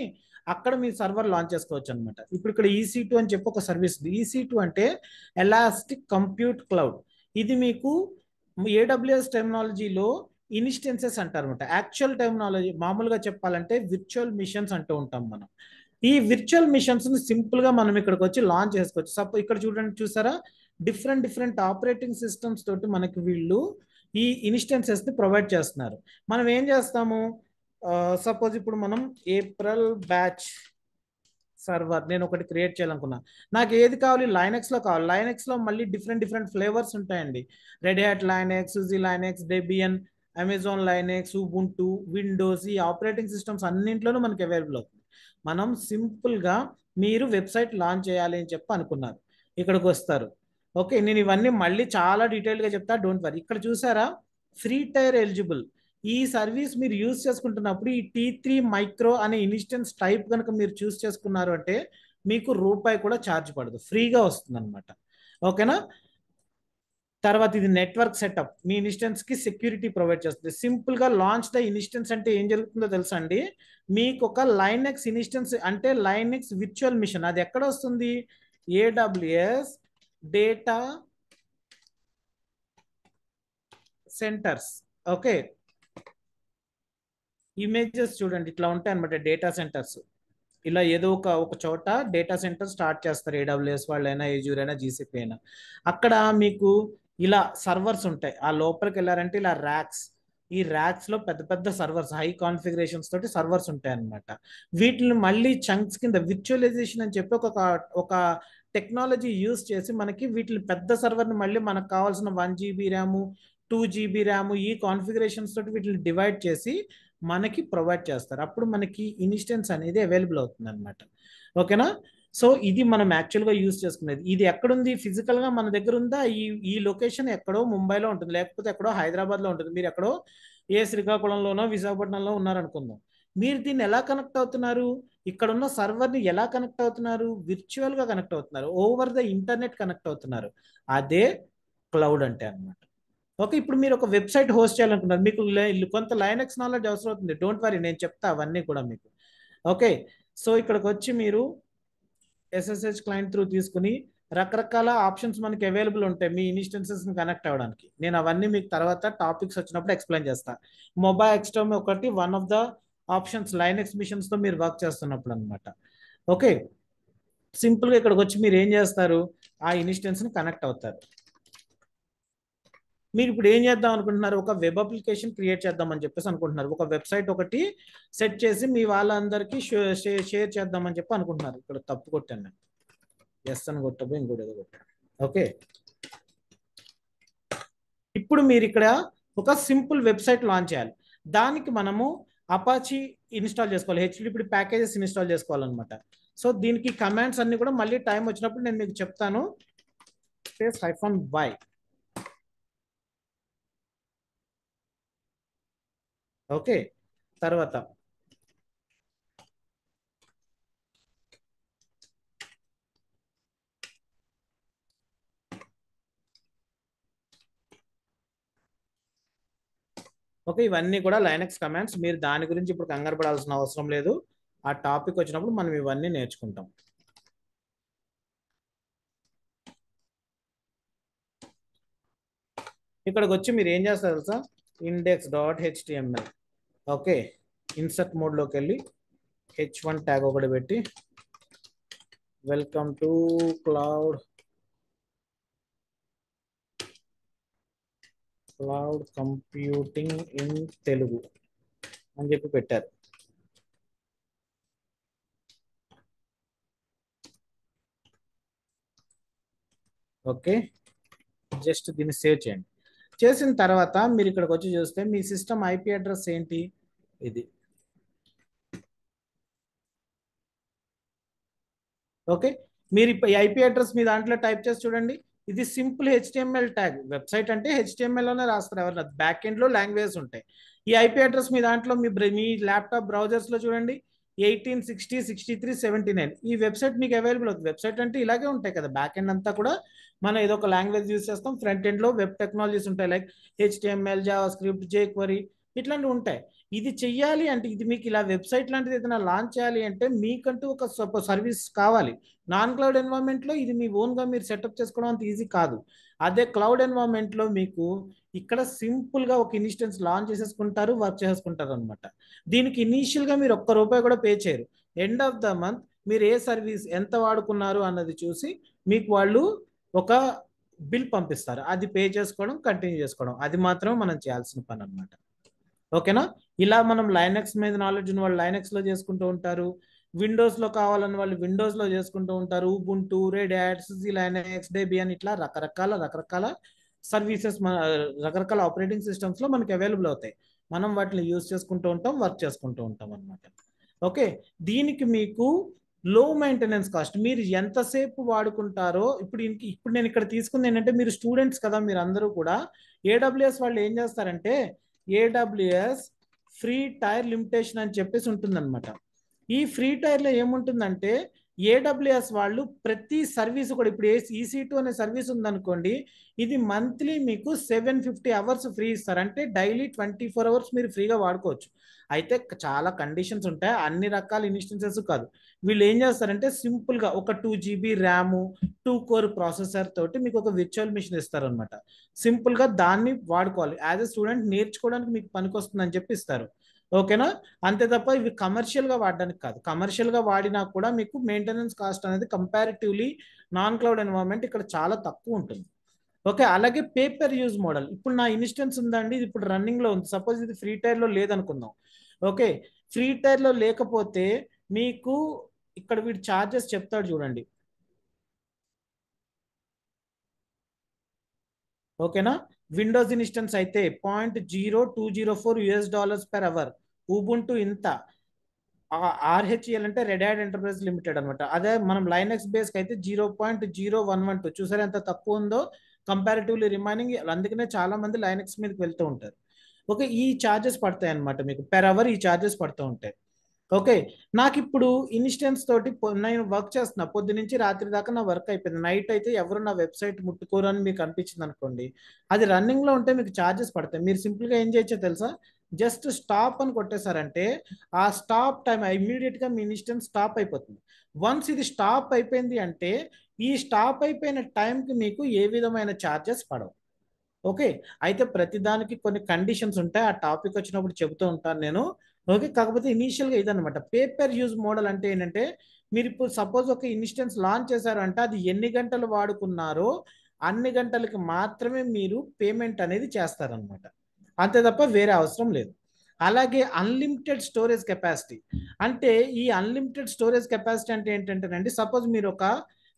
అక్కడ మీ సర్వర్ లాంచ్ చేసుకోవచ్చు అనమాట. ఇప్పుడు ఇక్కడ EC2 అని చెప్పి ఒక సర్వీస్ ఉంది. EC2 అంటే ఎలాస్టిక్ కంప్యూట్ క్లౌడ్. ఇది మీకు AWS టెర్మినాలజీలో ఇన్స్టెన్సెస్ అంటారు అనమాట. యాక్చువల్ టెర్మినాలజీ మామూలుగా చెప్పాలంటే విర్చువల్ మిషన్స్ అంటూ ఉంటాం మనం. ఈ విర్చువల్ మిషన్స్ ని సింపుల్ గా మనం ఇక్కడికి వచ్చి లాంచ్ చేసుకోవచ్చు. సపోజ్ ఇక్కడ చూడండి, చూసారా, డిఫరెంట్ ఆపరేటింగ్ సిస్టమ్స్ తోటి మనకి వీళ్ళు ఈ ఇన్స్టెన్సెస్ ని ప్రొవైడ్ చేస్తున్నారు. మనం ఏం చేస్తాము, సపోజ్ ఇప్పుడు మనం ఏప్రిల్ బ్యాచ్ సర్వర్ నేను ఒకటి క్రియేట్ చేయాలనుకున్నా. నాకు ఏది కావాలి, లైనెక్స్ లో కావాలి. లైనెక్స్ లో మళ్ళీ డిఫరెంట్ ఫ్లేవర్స్ ఉంటాయండి. Red Hat Linux, SUSE Linux, Debian, Amazon Linux, Ubuntu, Windows, ఈ ఆపరేటింగ్ సిస్టమ్స్ అన్నింటిలోనూ మనకి అవైలబుల్ అవుతుంది. మనం సింపుల్ గా మీరు వెబ్సైట్ లాంచ్ చేయాలి అని చెప్పి అనుకున్నారు, ఇక్కడికి వస్తారు. ఓకే, నేను ఇవన్నీ మళ్ళీ చాలా డీటెయిల్ గా చెప్తా, డోంట్ వరీ. ఇక్కడ చూసారా, ఫ్రీ టైర్ ఎలిజిబుల్. ఈ సర్వీస్ మీరు యూజ్ చేసుకుంటున్నప్పుడు ఈ T3 మైక్రో అనే ఇన్స్టెన్స్ టైప్ కనుక మీరు చూస్ చేసుకున్నారు అంటే మీకు రూపాయి కూడా ఛార్జ్ పడదు, ఫ్రీగా వస్తుంది అనమాట. ఓకేనా? తర్వాత ఇది నెట్వర్క్ సెటప్, మీ ఇన్స్టెన్స్ కి సెక్యూరిటీ ప్రొవైడ్ చేస్తుంది. సింపుల్ గా లాంచ్ ద ఇన్స్టెన్స్ అంటే ఏం జరుగుతుందో తెలుసా అండి, మీకు ఒక లైనెక్స్ ఇన్స్టెన్స్ అంటే లైనెక్స్ విర్చువల్ మిషన్, అది ఎక్కడ వస్తుంది, AWS data centres. Okay, images చూడండి ఇట్లా ఉంటాయి అనమాట. డేటా సెంటర్స్ ఇలా ఏదో ఒక చోట డేటా సెంటర్ స్టార్ట్ చేస్తారు, AWS వాళ్ళైనా, ఏజూర్ అయినా, GCP అయినా. అక్కడ మీకు ఇలా సర్వర్స్ ఉంటాయి. ఆ లోపలికి వెళ్ళారంటే ఇలా ర్యాక్స్, ఈ ర్యాక్స్ లో పెద్ద సర్వర్స్, హై కాన్ఫిగరేషన్స్ తోటి సర్వర్స్ ఉంటాయి అనమాట. వీటిని మళ్ళీ చంక్స్ కింద విర్చువలైజేషన్ అని చెప్పి ఒక టెక్నాలజీ యూజ్ చేసి మనకి వీటిని పెద్ద సర్వర్ని మళ్ళీ మనకు కావాల్సిన 1 GB ర్యామ్, 2 GB ర్యామ్, ఈ కాన్ఫిగరేషన్స్ తోటి వీటిని డివైడ్ చేసి మనకి ప్రొవైడ్ చేస్తారు. అప్పుడు మనకి ఇన్స్టెన్స్ అనేది అవైలబుల్ అవుతుంది అనమాట. ఓకేనా? సో ఇది మనం యాక్చువల్గా యూజ్ చేసుకునేది. ఇది ఎక్కడుంది, ఫిజికల్గా మన దగ్గర ఉందా, ఈ లొకేషన్ ఎక్కడో ముంబైలో ఉంటుంది, లేకపోతే ఎక్కడో హైదరాబాద్లో ఉంటుంది. మీరు ఎక్కడో శ్రీకాకుళంలోనో విశాఖపట్నంలో ఉన్నారనుకుందాం. మీరు దీన్ని ఎలా కనెక్ట్ అవుతున్నారు, ఇక్కడ ఉన్న సర్వర్ని ఎలా కనెక్ట్ అవుతున్నారు, విర్చువల్గా కనెక్ట్ అవుతున్నారు, ఓవర్ ద ఇంటర్నెట్ కనెక్ట్ అవుతున్నారు. అదే క్లౌడ్ అంటే అనమాట. ఓకే, ఇప్పుడు మీరు ఒక వెబ్సైట్ హోస్ట్ చేయాలనుకున్నారు, మీకు కొంత లైనెక్స్ నాలెడ్జ్ అవసరం అవుతుంది, డోంట్ వరీ, నేను చెప్తా అవన్నీ కూడా మీకు. ఓకే, సో ఇక్కడికి వచ్చి మీరు SSH క్లయింట్ త్రూ తీసుకుని రకరకాల ఆప్షన్స్ మనకి అవైలబుల్ ఉంటాయి మీ ఇన్స్టెన్సెస్ని కనెక్ట్ అవ్వడానికి. నేను అవన్నీ మీకు తర్వాత టాపిక్స్ వచ్చినప్పుడు ఎక్స్ప్లెయిన్ చేస్తాను. మొబైల్ ఎక్స్టర్మ్ ఒకటి one of the options Linux మిషన్స్తో మీరు వర్క్ చేస్తున్నప్పుడు అనమాట. ఓకే, సింపుల్గా ఇక్కడికి వచ్చి మీరు ఏం చేస్తారు, ఆ ఇన్స్టెన్స్ని కనెక్ట్ అవుతారు. మీరు ఇప్పుడు ఏం చేద్దాం అనుకుంటున్నారు, ఒక వెబ్ అప్లికేషన్ క్రియేట్ చేద్దామని చెప్పేసి అనుకుంటున్నారు. ఒక వెబ్సైట్ ఒకటి సెట్ చేసి మీ వాళ్ళందరికీ షేర్ చేద్దామని చెప్పి అనుకుంటున్నారు. ఇక్కడ తప్పు కొట్టాను నేను, ఎస్ అని కొట్టబోయి ఇంకోటి ఏదో కొట్టాను. ఓకే, ఇప్పుడు మీరు ఇక్కడ ఒక సింపుల్ వెబ్సైట్ లాంచ్ చేయాలి. దానికి మనము అపాచీ ఇన్స్టాల్ చేసుకోవాలి, HTTP ప్యాకేజెస్ ఇన్స్టాల్ చేసుకోవాలన్నమాట. సో దీనికి కమాండ్స్ అన్ని కూడా మళ్ళీ టైం వచ్చినప్పుడు నేను మీకు చెప్తాను. -y. ఓకే, తర్వాత ఓకే, ఇవన్నీ కూడా లైనక్స్ కమాండ్స్. మీరు దాని గురించి ఇప్పుడు కంగారు పడాల్సిన అవసరం లేదు. ఆ టాపిక్ వచ్చినప్పుడు మనం ఇవన్నీ నేర్చుకుంటాం. ఇక్కడికి వచ్చి మీరు ఏం చేస్తారు తెలుసా, index.html. ఓకే, ఇన్సర్ట్ మోడ్లోకి వెళ్ళి h1 ట్యాగ్ ఒకటి పెట్టి welcome to cloud computing in Telugu అని చెప్పి పెట్టారు. ఓకే, జస్ట్ దీన్ని సేవ్ చేయండి. చేసిన తర్వాత మీరు ఇక్కడికి వచ్చి చూస్తే మీ సిస్టమ్ IP అడ్రస్ ఏంటి, ఇది. ఓకే, మీరు ఇప్పుడు IP అడ్రస్ మీ దాంట్లో టైప్ చేసి చూడండి. ఇది సింపుల్ HTML ట్యాగ్. వెబ్సైట్ అంటే HTML లోనే రాస్తారు ఎవరన్నా, బ్యాక్ ఎండ్ లో లాంగ్వేజెస్ ఉంటాయి. ఈ IP అడ్రస్ మీ దాంట్లో మీ ల్యాప్టాప్ బ్రౌజర్స్ లో చూడండి 18606379. ఈ వెబ్సైట్ మీకు అవైలబుల్ అవుతుంది. వెబ్సైట్ అంటే ఇలాగే ఉంటాయి కదా, బ్యాక్ ఎండ్ అంతా కూడా మనం ఏదో ఒక లాంగ్వేజ్ యూజ్ చేస్తాం. ఫ్రంట్ ఎండ్ లో వెబ్ టెక్నాలజీస్ ఉంటాయి, లైక్ HTML, JavaScript, jQuery ఇట్లాంటివి ఉంటాయి. ఇది చెయ్యాలి అంటే, ఇది మీకు ఇలా వెబ్సైట్ లాంటిది ఏదైనా లాంచ్ చేయాలి అంటే మీకంటూ ఒక సర్వీస్ కావాలి. నాన్ క్లౌడ్ ఎన్వైరన్మెంట్లో ఇది మీ ఓన్గా మీరు సెటప్ చేసుకోవడం అంత ఈజీ కాదు. అదే క్లౌడ్ ఎన్వైరన్మెంట్లో మీకు ఇక్కడ సింపుల్గా ఒక ఇన్స్టెన్స్ లాంచ్ చేసేసుకుంటారు, వర్క్ చేసుకుంటారు అనమాట. దీనికి ఇనీషియల్గా మీరు ₹1 కూడా పే చేయరు. ఎండ్ ఆఫ్ ద మంత్ మీరు ఏ సర్వీస్ ఎంత వాడుకున్నారు అన్నది చూసి మీకు వాళ్ళు ఒక బిల్ పంపిస్తారు. అది పే చేసుకోవడం, కంటిన్యూ చేసుకోవడం, అది మాత్రమే మనం చేయాల్సిన పని అనమాట. ఓకేనా, ఇలా మనం లైనక్స్ మీద నాలెడ్జ్ ఉన్న వాళ్ళు లైనక్స్లో చేసుకుంటూ ఉంటారు, విండోస్లో కావాలని వాళ్ళు విండోస్లో చేసుకుంటూ ఉంటారు, Ubuntu, Red Hat, SUSE Linux, Debian, ఇట్లా రకరకాల సర్వీసెస్ రకరకాల ఆపరేటింగ్ సిస్టమ్స్లో మనకి అవైలబుల్ అవుతాయి. మనం వాటిని యూజ్ చేసుకుంటూ ఉంటాం, వర్క్ చేసుకుంటూ ఉంటాం అనమాట. ఓకే, దీనికి మీకు లో మెయింటెనెన్స్ కాస్ట్. మీరు ఎంతసేపు వాడుకుంటారో, ఇప్పుడు నేను ఇక్కడ తీసుకుంది ఏంటంటే, మీరు స్టూడెంట్స్ కదా, మీరు అందరూ కూడా AWS వాళ్ళు ఏం చేస్తారంటే, AWS ఫ్రీ టైర్ లిమిటేషన్ అని చెప్పేసి ఉంటుందన్నమాట. ఈ ఫ్రీ టైర్లో ఏముంటుందంటే, AWS వాళ్ళు ప్రతి సర్వీస్ కూడా, ఇప్పుడు EC2 అనే సర్వీస్ ఉందనుకోండి, ఇది మంత్లీ మీకు 750 అవర్స్ ఫ్రీ ఇస్తారు. అంటే డైలీ 24 అవర్స్ మీరు ఫ్రీగా వాడుకోవచ్చు. అయితే చాలా కండిషన్స్ ఉంటాయి, అన్ని రకాల ఇన్స్టెన్సెస్ కాదు. వీళ్ళు ఏం చేస్తారంటే, సింపుల్గా ఒక 2 GB ర్యామ్, 2 కోర్ ప్రాసెసర్ తోటి మీకు ఒక విర్చువల్ మిషన్ ఇస్తారనమాట. సింపుల్గా దాన్ని వాడుకోవాలి. యాజ్ ఎ స్టూడెంట్ నేర్చుకోవడానికి మీకు పనికొస్తుందని చెప్పి ఇస్తారు. ఓకేనా, అంతే తప్ప ఇవి కమర్షియల్గా వాడడానికి కాదు. కమర్షియల్గా వాడినా కూడా మీకు మెయింటెనెన్స్ కాస్ట్ అనేది కంపారిటివ్లీ నాన్ క్లౌడ్ ఎన్వైరన్మెంట్ ఇక్కడ చాలా తక్కువ ఉంటుంది. ఓకే, అలాగే పేపర్ యూజ్ మోడల్. ఇప్పుడు నా ఇన్స్టెన్స్ ఉందండి, ఇది ఇప్పుడు రన్నింగ్లో ఉంది. సపోజ్ ఇది ఫ్రీ టైర్లో లేదనుకుందాం. ఓకే, ఫ్రీ టైర్లో లేకపోతే మీకు ఇక్కడ వీడు ఛార్జెస్ చెప్తాడు చూడండి. ఓకేనా, విండోస్ ఇన్స్టెన్స్ అయితే $0.0204 per hour. ఉబుంటు ఇంత. RHEL అంటే రెడ్ హ్యాట్ ఎంటర్ప్రైజ్ లిమిటెడ్ అనమాట. అదే మనం లైనక్స్ బేస్కి అయితే 0.0112. చూసారా ఎంత తక్కువ ఉందో కంపారిటివ్లీ రిమైనింగ్. అందుకనే చాలా మంది లైనక్స్ మీదకి వెళ్తూ ఉంటారు. ఓకే, ఈ ఛార్జెస్ పడతాయి అనమాట మీకు పెర్ అవర్, ఈ ఛార్జెస్ పడుతూ ఉంటాయి. ఓకే, నాకు ఇప్పుడు ఇన్స్టెన్స్ తోటి నేను వర్క్ చేస్తున్నా, పొద్దు నుంచి రాత్రి దాకా నా వర్క్ అయిపోయింది. నైట్ అయితే ఎవరు నా వెబ్సైట్ ముట్టుకోరు అని మీకు అనిపించింది అనుకోండి, అది రన్నింగ్లో ఉంటే మీకు ఛార్జెస్ పడతాయి. మీరు సింపుల్గా ఏం చేయొచ్చో తెలుసా, జస్ట్ స్టాప్ అని కొట్టేశారంటే ఆ స్టాప్ టైం ఇమీడియట్గా మీ ఇన్స్టెన్స్ స్టాప్ అయిపోతుంది. వన్స్ ఇది స్టాప్ అయిపోయింది అంటే ఈ స్టాప్ అయిపోయిన టైంకి మీకు ఏ విధమైన ఛార్జెస్ పడవు. ఓకే, అయితే ప్రతిదానికి కొన్ని కండిషన్స్ ఉంటాయి, ఆ టాపిక్ వచ్చినప్పుడు చెబుతూ ఉంటాను నేను. ఓకే, కాకపోతే ఇనీషియల్గా ఇదనమాట. పేపర్ యూజ్ మోడల్ అంటే ఏంటంటే మీరు ఇప్పుడు సపోజ్ ఒక ఇన్స్టెన్స్ లాంచ్ చేశారు అంటే అది ఎన్ని గంటలు వాడుకున్నారో అన్ని గంటలకి మాత్రమే మీరు పేమెంట్ అనేది చేస్తారనమాట, అంతే తప్ప వేరే అవసరం లేదు. అలాగే అన్లిమిటెడ్ స్టోరేజ్ కెపాసిటీ అంటే ఈ అన్లిమిటెడ్ స్టోరేజ్ కెపాసిటీ అంటే ఏంటంటేనండి, సపోజ్ మీరు ఒక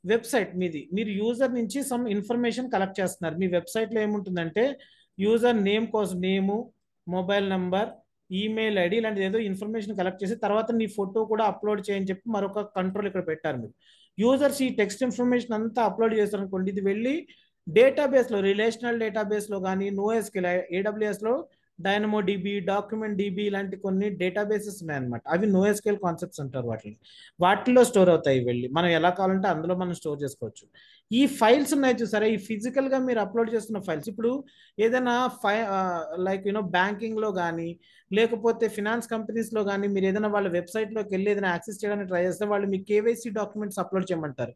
వెబ్సైట్ మీరు యూజర్ నుంచి సమ్ ఇన్ఫర్మేషన్ కలెక్ట్ చేస్తున్నారు. మీ వెబ్సైట్లో ఏముంటుందంటే యూజర్ నేమ్ కోసం నేము, మొబైల్ నెంబర్, ఈమెయిల్ ఐడి ఇలాంటిది ఏదో ఇన్ఫర్మేషన్ కలెక్ట్ చేసి తర్వాత నీ ఫోటో కూడా అప్లోడ్ చేయని చెప్పి మరొక కంట్రోల్ ఇక్కడ పెట్టారు మీరు. యూజర్స్ ఈ టెక్స్ట్ ఇన్ఫర్మేషన్ అంతా అప్లోడ్ చేస్తారు అనుకోండి, ఇది వెళ్ళి డేటాబేస్లో రిలేషనల్ డేటాబేస్లో కానీ NoSQL AWSలో డైనమో డిబి, డాక్యుమెంట్ డిబి ఇలాంటి కొన్ని డేటాబేసెస్ ఉన్నాయన్నమాట. అవి NoSQL కాన్సెప్ట్స్ అంటారు. వాటిలో స్టోర్ అవుతాయి. వెళ్ళి మనం ఎలా కావాలంటే అందులో మనం స్టోర్ చేసుకోవచ్చు. ఈ ఫైల్స్ ఉన్నాయి చూసారా, ఈ ఫిజికల్గా మీరు అప్లోడ్ చేస్తున్న ఫైల్స్ ఇప్పుడు ఏదైనా లైక్ బ్యాంకింగ్లో కానీ లేకపోతే ఫినాన్స్ కంపెనీస్లో కానీ మీరు ఏదైనా వాళ్ళ వెబ్సైట్లోకి వెళ్ళి ఏదైనా యాక్సెస్ చేయడానికి ట్రై చేస్తే వాళ్ళు మీ KYC డాక్యుమెంట్స్ అప్లోడ్ చేయమంటారు.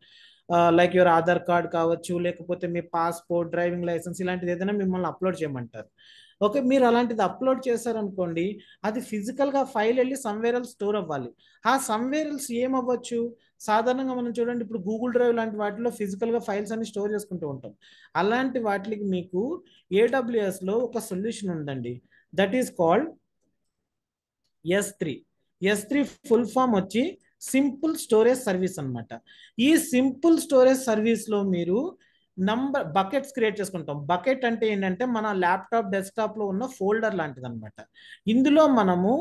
లైక్ యువర్ ఆధార్ కార్డ్ కావచ్చు, లేకపోతే మీ పాస్పోర్ట్, డ్రైవింగ్ లైసెన్స్ ఇలాంటిది ఏదైనా మిమ్మల్ని అప్లోడ్ చేయమంటారు. ఓకే, మీరు అలాంటిది అప్లోడ్ చేశారనుకోండి, అది ఫిజికల్గా ఫైల్ వెళ్ళి సమ్వేర్ ఎల్స్ స్టోర్ అవ్వాలి. ఆ సమ్వేర్ ఎల్స్ ఏమవ్వచ్చు, సాధారణంగా మనం చూడండి ఇప్పుడు గూగుల్ డ్రైవ్ లాంటి వాటిలో ఫిజికల్గా ఫైల్స్ అన్ని స్టోర్ చేసుకుంటూ ఉంటాం. అలాంటి వాటికి మీకు AWSలో ఒక సొల్యూషన్ ఉందండి, that is called S3 full form వచ్చి సింపుల్ స్టోరేజ్ సర్వీస్ అనమాట. ఈ సింపుల్ స్టోరేజ్ సర్వీస్లో మీరు బకెట్స్ క్రియేట్ చేసుకుంటాం. బకెట్ అంటే ఏంటంటే మన ల్యాప్టాప్ డెస్క్టాప్లో ఉన్న ఫోల్డర్ లాంటిది అనమాట. ఇందులో మనము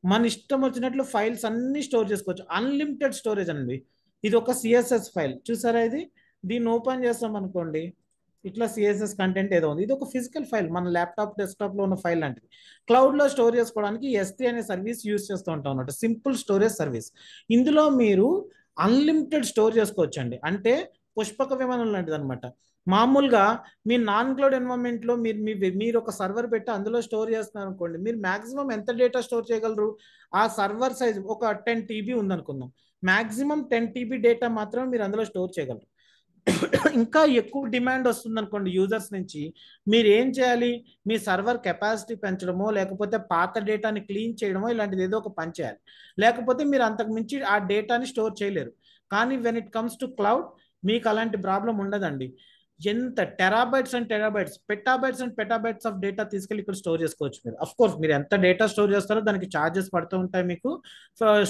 మన ఇష్టం వచ్చినట్లు ఫైల్స్ అన్ని స్టోర్ చేసుకోవచ్చు. అన్లిమిటెడ్ స్టోరేజ్ అండి. ఇది ఒక CSS ఫైల్ చూసారా, దీన్ని ఓపెన్ చేస్తాం అనుకోండి, ఇట్లా CSS కంటెంట్ ఏదో ఉంది. ఇది ఒక ఫిజికల్ ఫైల్, మన ల్యాప్టాప్ డెస్క్టాప్లో ఉన్న ఫైల్ లాంటిది. క్లౌడ్లో స్టోర్ చేసుకోవడానికి S3 అనే సర్వీస్ యూజ్ చేస్తూ ఉంటాం అనమాట, సింపుల్ స్టోరేజ్ సర్వీస్. ఇందులో మీరు అన్లిమిటెడ్ స్టోర్ చేసుకోవచ్చు అండి, అంటే పుష్పక విమానం లాంటిది అనమాట. మామూలుగా మీ నాన్ క్లౌడ్ ఎన్వైరన్మెంట్లో మీరు ఒక సర్వర్ పెట్టి అందులో స్టోర్ చేస్తున్నారు అనుకోండి, మీరు మాక్సిమం ఎంత డేటా స్టోర్ చేయగలరు? ఆ సర్వర్ సైజ్ ఒక 10 TB ఉందనుకుందాం, మాక్సిమం 10 TB డేటా మాత్రమే మీరు అందులో స్టోర్ చేయగలరు. ఇంకా ఎక్కువ డిమాండ్ వస్తుంది అనుకోండి యూజర్స్ నుంచి, మీరు ఏం చేయాలి? మీ సర్వర్ కెపాసిటీ పెంచడమో లేకపోతే పాత డేటాని క్లీన్ చేయడమో ఇలాంటిది ఏదో ఒక పని చేయాలి, లేకపోతే మీరు అంతకు మించి ఆ డేటాని స్టోర్ చేయలేరు. కానీ when it comes to cloud మీకు అలాంటి ప్రాబ్లం ఉండదండి. ఎంత terabytes and terabytes, petabytes and petabytes of data తీసుకెళ్ళి ఇక్కడ స్టోర్ చేసుకోవచ్చు మీరు. అఫ్ కోర్స్ మీరు ఎంత డేటా స్టోర్ చేస్తారో దానికి ఛార్జెస్ పడుతూ ఉంటాయి. మీకు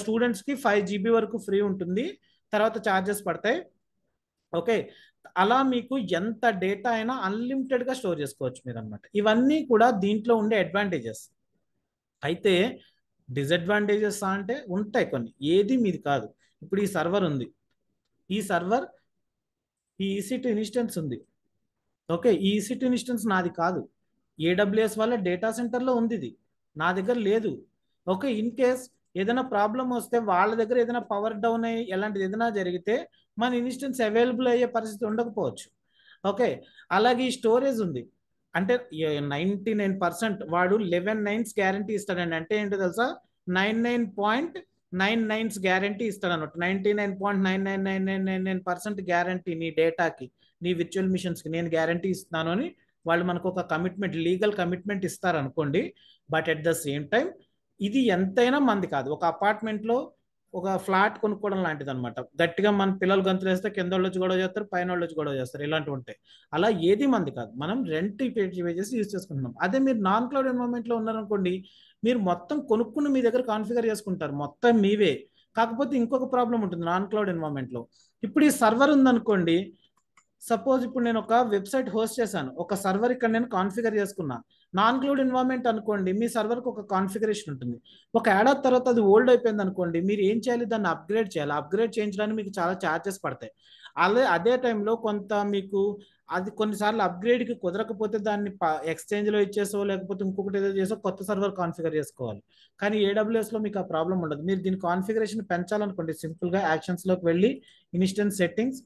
స్టూడెంట్స్కి 5 GB వరకు ఫ్రీ ఉంటుంది, తర్వాత ఛార్జెస్ పడతాయి. ఓకే, అలా మీకు ఎంత డేటా అయినా అన్లిమిటెడ్గా స్టోర్ చేసుకోవచ్చు మీరు అనమాట. ఇవన్నీ కూడా దీంట్లో ఉండే అడ్వాంటేజెస్. అయితే డిసడ్వాంటేజెస్ అంటే ఉంటాయి కొన్ని, ఏది మీది కాదు. ఇప్పుడు ఈ సర్వర్ ఉంది, ఈ సర్వర్ ఈ EC2 ఇన్స్టెన్స్ ఉంది. ఓకే, ఈ EC2 ఇన్స్టెన్స్ నాది కాదు, AWS వాళ్ళ డేటా సెంటర్లో ఉంది, ఇది నా దగ్గర లేదు. ఓకే, ఇన్ కేస్ ఏదైనా ప్రాబ్లం వస్తే వాళ్ళ దగ్గర ఏదైనా పవర్ డౌన్ అయ్యి ఎలాంటిది ఏదైనా జరిగితే మన ఇన్స్టెన్స్ అవైలబుల్ అయ్యే పరిస్థితి ఉండకపోవచ్చు. ఓకే, అలాగే ఈ స్టోరేజ్ ఉంది అంటే 99% వాడు 11 9s గ్యారంటీ ఇస్తాడండి. అంటే ఏంటో తెలుసా, 99.99 గ్యారంటీ ఇస్తాడు అన్నట్టు. 99.999999% గ్యారంటీ నీ డేటాకి, నీ విర్చువల్ మిషన్స్కి నేను గ్యారంటీ ఇస్తున్నాను అని వాళ్ళు మనకు ఒక కమిట్మెంట్, లీగల్ కమిట్మెంట్ ఇస్తారనుకోండి. But at the same time ఇది ఎంతైనా మంది కాదు. ఒక అపార్ట్మెంట్లో ఒక ఫ్లాట్ కొనుక్కోవడం లాంటిది అనమాట. గట్టిగా మన పిల్లలు గంతులు వేస్తే కింద వాళ్ళు వచ్చి గొడవ చేస్తారు, పైన వాళ్ళు వచ్చి గొడవ చేస్తారు, ఇలాంటివి ఉంటాయి. అలా ఏది మంది కాదు, మనం రెంట్ పే చేసి యూజ్ చేసుకుంటున్నాం. అదే మీరు నాన్ క్లౌడ్ ఎన్వైరన్మెంట్లో ఉన్నారనుకోండి, మీరు మొత్తం కొనుక్కుని మీ దగ్గర కాన్ఫిగర్ చేసుకుంటారు, మొత్తం మీవే. కాకపోతే ఇంకొక ప్రాబ్లం ఉంటుంది నాన్ క్లౌడ్ ఎన్వైరన్మెంట్లో. ఇప్పుడు ఈ సర్వర్ ఉందనుకోండి, సపోజ్ ఇప్పుడు నేను ఒక వెబ్సైట్ హోస్ట్ చేశాను, ఒక సర్వర్ ఇక్కడ నేను కాన్ఫిగర్ చేసుకున్నా. నాన్ క్లౌడ్ ఎన్వైరన్మెంట్ అనుకోండి, మీ సర్వర్కి ఒక కాన్ఫిగరేషన్ ఉంటుంది. ఒక ఏడాది తర్వాత అది ఓల్డ్ అయిపోయింది అనుకోండి, మీరు ఏం చేయాలి? దాన్ని అప్గ్రేడ్ చేయాలి. అప్గ్రేడ్ చేయించడానికి మీకు చాలా ఛార్జెస్ పడతాయి. అదే టైంలో కొంత మీకు అది కొన్నిసార్లు అప్గ్రేడ్కి కుదరకపోతే దాన్ని ఎక్స్చేంజ్లో ఇచ్చేసో లేకపోతే ఇంకొకటి ఏదో చేసో కొత్త సర్వర్ కాన్ఫిగర్ చేసుకోవాలి. కానీ AWSలో మీకు ఆ ప్రాబ్లం ఉండదు. మీరు దీని కాన్ఫిగరేషన్ పెంచాలనుకోండి, సింపుల్గా యాక్షన్స్లోకి వెళ్ళి instance settings,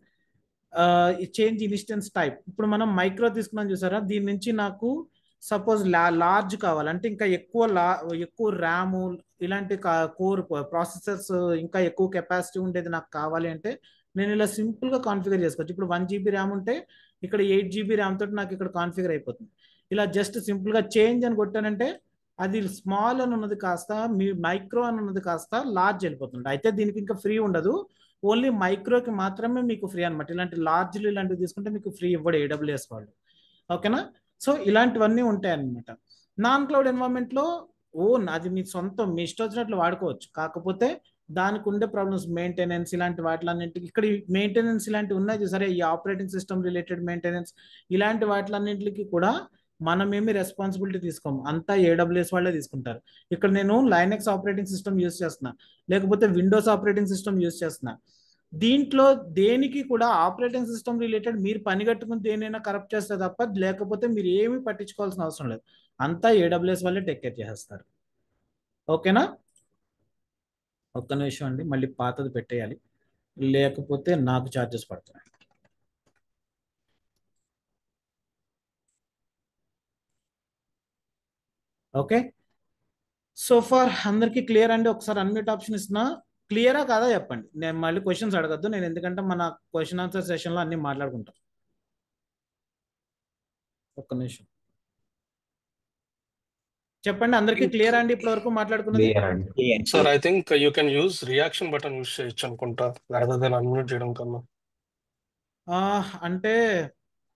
change instance type. ఇప్పుడు మనం మైక్రో తీసుకున్నాం చూసారా, దీని నుంచి నాకు సపోజ్ లార్జ్ కావాలంటే ఇంకా ఎక్కువ ర్యాము ఇలాంటి కోర్ ప్రాసెసర్స్ ఇంకా ఎక్కువ కెపాసిటీ ఉండేది నాకు కావాలి అంటే నేను ఇలా సింపుల్గా కాన్ఫిగర్ చేసుకోవచ్చు. ఇప్పుడు 1 GB ర్యామ్ ఉంటే ఇక్కడ 8 GB ర్యామ్ తోటి నాకు ఇక్కడ కాన్ఫిగర్ అయిపోతుంది. ఇలా జస్ట్ సింపుల్గా చేంజ్ అని కొట్టానంటే అది స్మాల్ అని ఉన్నది కాస్త మీ మైక్రో అని ఉన్నది కాస్త లార్జ్ వెళ్ళిపోతుంది. అయితే దీనికి ఇంకా ఫ్రీ ఉండదు, ఓన్లీ మైక్రోకి మాత్రమే మీకు ఫ్రీ అనమాట. ఇలాంటి లార్జ్లు ఇలాంటివి తీసుకుంటే మీకు ఫ్రీ ఇవ్వడు AWS వాళ్ళు. ఓకేనా? సో ఇలాంటివన్నీ ఉంటాయి అన్నమాట. నాన్ క్లౌడ్ ఎన్వైరన్మెంట్లో అది మీ సొంతం, మీ ఇష్టం వచ్చినట్లు వాడుకోవచ్చు. కాకపోతే దానికి ఉండే ప్రాబ్లమ్స్ మెయింటెనెన్స్ ఇలాంటి వాటిలన్నింటికి ఇక్కడ మెయింటెనెన్స్ ఇలాంటివి ఉన్నాయి సరే, ఈ ఆపరేటింగ్ సిస్టమ్ రిలేటెడ్ మెయింటెనెన్స్ ఇలాంటి వాటిలన్నింటికి కూడా మనమేమి రెస్పాన్సిబిలిటీ తీసుకోము, అంతా AWS వాళ్ళే తీసుకుంటారు. ఇక్కడ నేను లైనక్స్ ఆపరేటింగ్ సిస్టమ్ యూజ్ చేస్తున్నా, లేకపోతే విండోస్ ఆపరేటింగ్ సిస్టమ్ యూజ్ చేస్తున్నా. దీంట్లో దేనికి కూడా ఆపరేటింగ్ సిస్టమ్ రిలేటెడ్ మీరు పని కట్టుకుని దేనైనా కరప్ట్ చేస్తే తప్ప, లేకపోతే మీరు ఏమీ పట్టించుకోవాల్సిన అవసరం లేదు, అంతా AWS వాళ్ళే టేక్ కేర్ చేసేస్తారు. ఓకేనా? ఒక్క నిమిషం అండి, మళ్ళీ పాతది పెట్టేయాలి, లేకపోతే నాకు ఛార్జెస్ పడుతున్నాయి. ఓకే, సో ఫార్ అందరికీ క్లియర్ అండి? ఒకసారి అన్మ్యూట్ ఆప్షన్ ఇస్తున్నా, క్లియరా కాదా చెప్పండి. నేను మళ్ళీ క్వశ్చన్స్ అడగద్దు నేను, ఎందుకంటే మన క్వశ్చన్ ఆన్సర్ సెషన్లో అన్ని మాట్లాడుకుంటాం. ఒక్క నిమిషం చెప్పండి, అందరికీ క్లియర్ అండి ఇప్పటి వరకు మాట్లాడుకున్నది? Sir I think you can use reaction button use చేయొచ్చు అనుకుంటా, రాదర్ దెన్ అన్మ్యూట్ చేయడం కన్నా. అంటే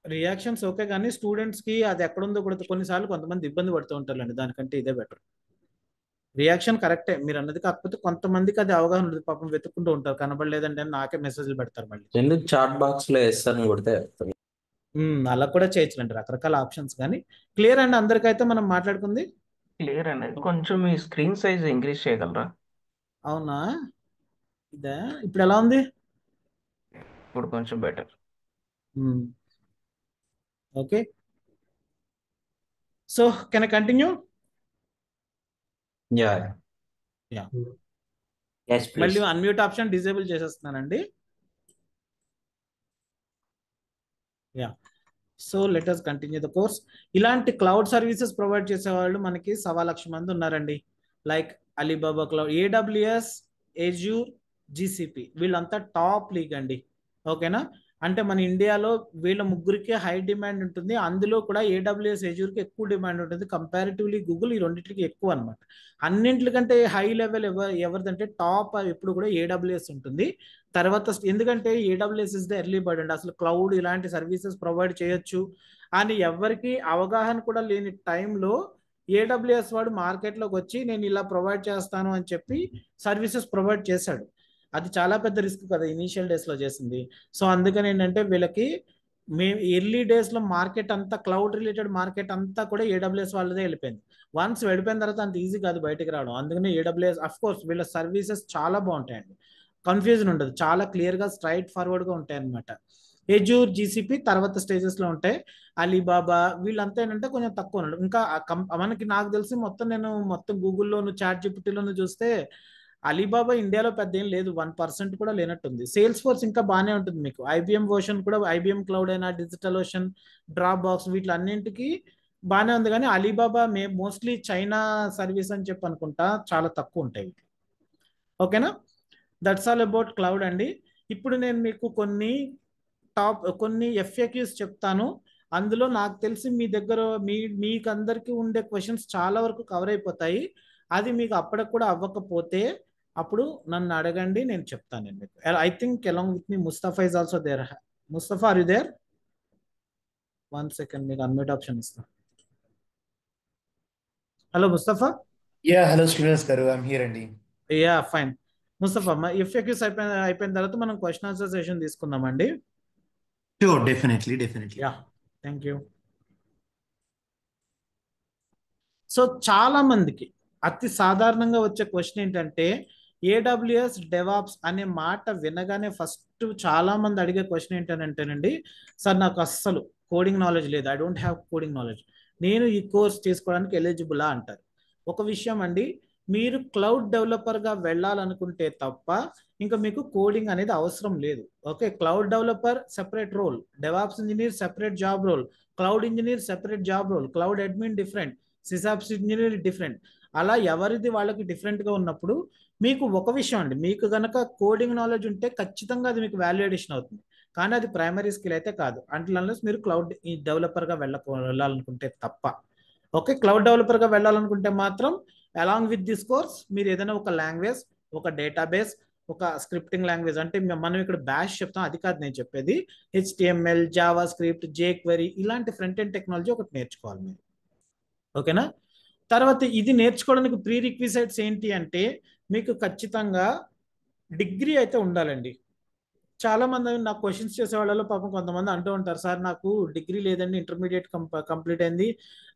రియాక్షన్స్ ఓకే, కానీ స్టూడెంట్స్కి అది ఎక్కడుందో కూడా కొన్నిసార్లు కొంతమంది ఇబ్బంది పడుతూ ఉంటారండి, దానికంటే ఇదే బెటర్. రియాక్షన్ కరెక్టే మీరు అన్నది, కాకపోతే కొంతమందికి అది అవగాహన ఉండదు, పాపం వెతుక్కుంటూ ఉంటారు, కనబడలేదంటే నాకే మెసేజ్లు పెడతారు మళ్ళీ. ఎందుకు చాట్ బాక్స్ లో వేస్తాను కొడితే అలా కూడా చేయొచ్చులండి, రకరకాల ఆప్షన్స్. కానీ క్లియర్ అండి అందరికైతే మనం మాట్లాడుకుంది? క్లియర్ అండి. కొంచెం మీ స్క్రీన్ సైజ్ ఇంక్రీజ్ చేయగలరా? అవునా, ఇదే ఇప్పుడు ఎలా ఉంది? ఇప్పుడు కొంచెం better. Okay, so can I continue? Yeah Yes, please. మళ్ళీ అన్మ్యూట్ ఆప్షన్ డిజేబుల్ చేసేస్తున్నానండి. Yeah, so let us continue the course. ఇలాంటి క్లౌడ్ సర్వీసెస్ ప్రొవైడ్ చేసే వాళ్ళు మనకి 1,00,000 మంది ఉన్నారండి. Like Alibaba cloud, AWS, Azure, GCP వీళ్ళంతా టాప్ లీగ్ అండి. ఓకేనా? అంటే మన ఇండియాలో వీళ్ళ ముగ్గురికి హై డిమాండ్ ఉంటుంది, అందులో కూడా AWS, Azureకి ఎక్కువ డిమాండ్ ఉంటుంది, కంపారిటివ్లీ గూగుల్ ఈ రెండింటికి ఎక్కువ అనమాట. అన్నింటికంటే హై లెవెల్ ఎవరిదంటే టాప్ ఎప్పుడు కూడా AWS ఉంటుంది. తర్వాత ఎందుకంటే AWS is the early bird అండి, అసలు క్లౌడ్ ఇలాంటి సర్వీసెస్ ప్రొవైడ్ చేయొచ్చు అని ఎవరికి అవగాహన కూడా లేని టైంలో AWS వాడు మార్కెట్లోకి వచ్చి నేను ఇలా ప్రొవైడ్ చేస్తాను అని చెప్పి సర్వీసెస్ ప్రొవైడ్ చేశాడు. అది చాలా పెద్ద రిస్క్ కదా ఇనీషియల్ డేస్లో చేసింది. సో అందుకని ఏంటంటే వీళ్ళకి ఎర్లీ డేస్లో మార్కెట్ అంతా, క్లౌడ్ రిలేటెడ్ మార్కెట్ అంతా కూడా AWS వాళ్ళదే వెళ్ళిపోయింది. వన్స్ వెళ్ళిపోయిన తర్వాత అంత ఈజీ కాదు బయటకు రావడం. అందుకని AWS అఫ్ కోర్స్ వీళ్ళ సర్వీసెస్ చాలా బాగుంటాయండి, కన్ఫ్యూజన్ ఉండదు, చాలా క్లియర్గా స్ట్రైట్ ఫార్వర్డ్గా ఉంటాయి అనమాట. Azure, GCP తర్వాత స్టేజెస్లో ఉంటాయి. అలీబాబా వీళ్ళంతా ఏంటంటే కొంచెం తక్కువ ఉన్నాడు. ఇంకా మనకి నాకు తెలిసి నేను మొత్తం గూగుల్లోను ChatGPTలోను చూస్తే అలీబాబా ఇండియాలో పెద్ద ఏం లేదు, 1% కూడా లేనట్టుంది. సేల్స్ ఫోర్స్ ఇంకా బాగానే ఉంటుంది మీకు. IBM వర్షన్ కూడా, IBM క్లౌడ్ అయినా, డిజిటల్ ఓషన్, డ్రాప్ బాక్స్ వీటిలన్నింటికి బాగానే ఉంది. కానీ అలీబాబా మోస్ట్లీ చైనా సర్వీస్ అని చెప్పి అనుకుంటా, చాలా తక్కువ ఉంటాయి. ఓకేనా? దట్స్ ఆల్ అబౌట్ క్లౌడ్ అండి. ఇప్పుడు నేను మీకు కొన్ని FAQs చెప్తాను. అందులో నాకు తెలిసి మీ దగ్గర మీకు అందరికీ ఉండే క్వశ్చన్స్ చాలా వరకు కవర్ అయిపోతాయి. అది మీకు అప్పటికి కూడా అవ్వకపోతే అప్పుడు నన్ను అడగండి, నేను చెప్తాను మీకు. I think along with me Mustafa is also there. Mustafa, are you there? 1 second, మీకు అన్మ్యూట్ ఆప్షన్ ఇస్తాను. హలో ముస్తఫా. హలో స్టూడెంట్స్ గారు, ఐఎమ్ హియర్ అండి. Yeah fine. ముస్తఫా, FAQs అయిపోయిన తర్వాత మనం క్వశ్చన్ ఆన్సర్ సెషన్ తీసుకుందామండి. Sure, definitely. Yeah, thank you. So చాలా మందికి అతి సాధారణంగా వచ్చే క్వశ్చన్ ఏంటంటే, AWS DevOps అనే మాట వినగానే ఫస్ట్ చాలా మంది అడిగే క్వశ్చన్ ఏంటంటేనండి, సార్ నాకు అస్సలు కోడింగ్ నాలెడ్జ్ లేదు, I don't have coding knowledge, నేను ఈ కోర్స్ చేసుకోవడానికి ఎలిజిబులా అంటారు. ఒక విషయం అండి, మీరు క్లౌడ్ డెవలపర్గా వెళ్ళాలనుకుంటే తప్ప ఇంకా మీకు కోడింగ్ అనేది అవసరం లేదు. Okay, cloud developer separate role, DevOps engineer separate job role, cloud engineer separate job role, cloud admin different, SysOps engineer different. అలా ఎవరిది వాళ్ళకి డిఫరెంట్గా ఉన్నప్పుడు మీకు ఒక విషయం అండి, మీకు గనక కోడింగ్ నాలెడ్జ్ ఉంటే ఖచ్చితంగా అది మీకు వాల్యూ అడిషన్ అవుతుంది. కానీ అది ప్రైమరీ స్కిల్ అయితే కాదు, అన్లెస్ మీరు క్లౌడ్ డెవలపర్గా వెళ్ళాలనుకుంటే తప్ప. ఓకే, క్లౌడ్ డెవలపర్గా వెళ్ళాలనుకుంటే మాత్రం అలాంగ్ విత్ దిస్ కోర్స్ మీరు ఏదైనా ఒక లాంగ్వేజ్, ఒక డేటాబేస్, ఒక స్క్రిప్టింగ్ లాంగ్వేజ్, అంటే మనం ఇక్కడ బ్యాష్ చెప్తాం, అది కాదు నేను చెప్పేది. HTML, జావా స్క్రిప్ట్, jQuery ఇలాంటి ఫ్రంట్ ఎండ్ టెక్నాలజీ ఒకటి నేర్చుకోవాలి మీరు. ఓకేనా? తర్వాత ఇది నేర్చుకోవడానికి ప్రీ రిక్విజైట్స్ ఏంటి అంటే మీకు ఖచ్చితంగా డిగ్రీ అయితే ఉండాలండి. చాలా మంది నాకు క్వశ్చన్స్ చేసే వాళ్ళలో పాపం కొంతమంది అంటూ ఉంటారు, సార్ నాకు డిగ్రీ లేదండి, ఇంటర్మీడియట్ కంప్లీట్ అయింది,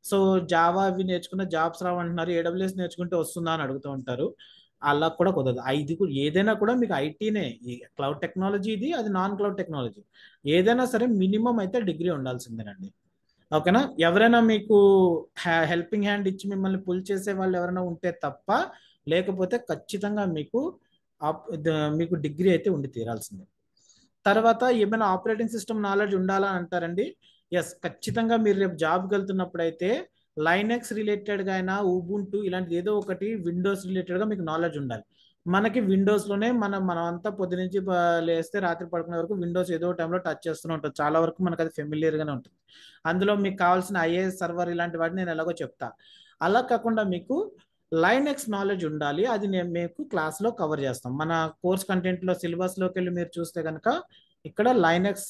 సో జావా అవి నేర్చుకున్న జాబ్స్ రావంటున్నారు, AWS నేర్చుకుంటే వస్తుందా అని అడుగుతూ ఉంటారు. అలా కూడా కుదరదు. ఇది కూడా ఏదైనా కూడా మీకు ఐటీనే, క్లౌడ్ టెక్నాలజీ ఇది, అది నాన్ క్లౌడ్ టెక్నాలజీ, ఏదైనా సరే మినిమం అయితే డిగ్రీ ఉండాల్సిందేనండి. ఓకేనా? ఎవరైనా మీకు హెల్పింగ్ హ్యాండ్ ఇచ్చి మిమ్మల్ని పుల్ చేసే వాళ్ళు ఎవరైనా ఉంటే తప్ప, లేకపోతే ఖచ్చితంగా మీకు డిగ్రీ అయితే ఉండి తీరాల్సిందే. తర్వాత ఏమైనా ఆపరేటింగ్ సిస్టమ్ నాలెడ్జ్ ఉండాలా అంటారండి. ఎస్, ఖచ్చితంగా మీరు రేపు జాబ్కి వెళ్తున్నప్పుడు అయితే లైనెక్స్ రిలేటెడ్గా అయినా, ఉబుంటు ఇలాంటిది ఏదో ఒకటి విండోస్ రిలేటెడ్గా మీకు నాలెడ్జ్ ఉండాలి. మనకి విండోస్లోనే మనం అంతా పొద్దు నుంచి లేస్తే రాత్రి పడుకునే వరకు విండోస్ ఏదో టైంలో టచ్ చేస్తూనే ఉంటుంది. చాలా వరకు మనకు అది ఫెమిలియర్గానే ఉంటుంది. అందులో మీకు కావాల్సిన IAS సర్వర్ ఇలాంటి వాటిని నేను ఎలాగో చెప్తా. అలా కాకుండా మీకు లైనెక్స్ నాలెడ్జ్ ఉండాలి. అది నేను మీకు క్లాస్లో కవర్ చేస్తాం. మన కోర్స్ కంటెంట్లో సిలబస్లోకి వెళ్ళి మీరు చూస్తే కనుక ఇక్కడ లైనెక్స్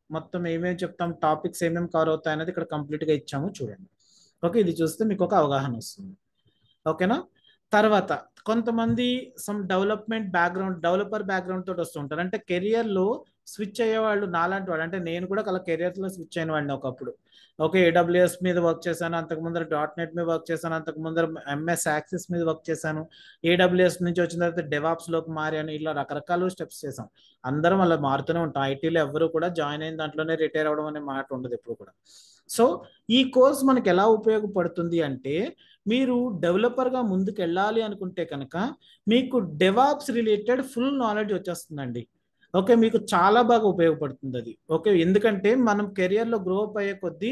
మొత్తం ఏమేమి చెప్తాం, టాపిక్స్ ఏమేమి కవర్ అవుతాయి అనేది ఇక్కడ కంప్లీట్గా ఇచ్చాము, చూడండి. ఓకే, ఇది చూస్తే మీకు ఒక అవగాహన వస్తుంది. ఓకేనా? తర్వాత కొంతమంది డెవలపర్ బ్యాక్గ్రౌండ్ తోటి వస్తుంటారు. అంటే కెరియర్లో స్విచ్ అయ్యేవాళ్ళు నాలాంటి వాడు, అంటే నేను కూడా అలా కెరియర్లో స్విచ్ అయిన వాడిని ఒకప్పుడు. ఓకే, AWS మీద వర్క్ చేశాను, అంతకు ముందర .NET మీద వర్క్ చేశాను, అంతకు ముందర MS యాక్సిస్ మీద వర్క్ చేశాను, AWS నుంచి వచ్చిన తర్వాత డెవాప్స్లోకి మారాను, ఇలా రకరకాల స్టెప్స్ చేశాం. అందరం అలా మారుతూనే ఉంటాం. ఐటీలో ఎవరు కూడా జాయిన్ అయిన దాంట్లోనే రిటైర్ అవ్వడం అనే మాట ఉండదు ఎప్పుడు కూడా. సో ఈ కోర్స్ మనకి ఎలా ఉపయోగపడుతుంది అంటే, మీరు డెవలపర్గా ముందుకు వెళ్ళాలి అనుకుంటే కనుక మీకు డెవాప్స్ రిలేటెడ్ ఫుల్ నాలెడ్జ్ వచ్చేస్తుందండి. ఓకే, మీకు చాలా బాగా ఉపయోగపడుతుంది అది. ఓకే, ఎందుకంటే మనం కెరియర్లో గ్రో అప్ అయ్యే కొద్దీ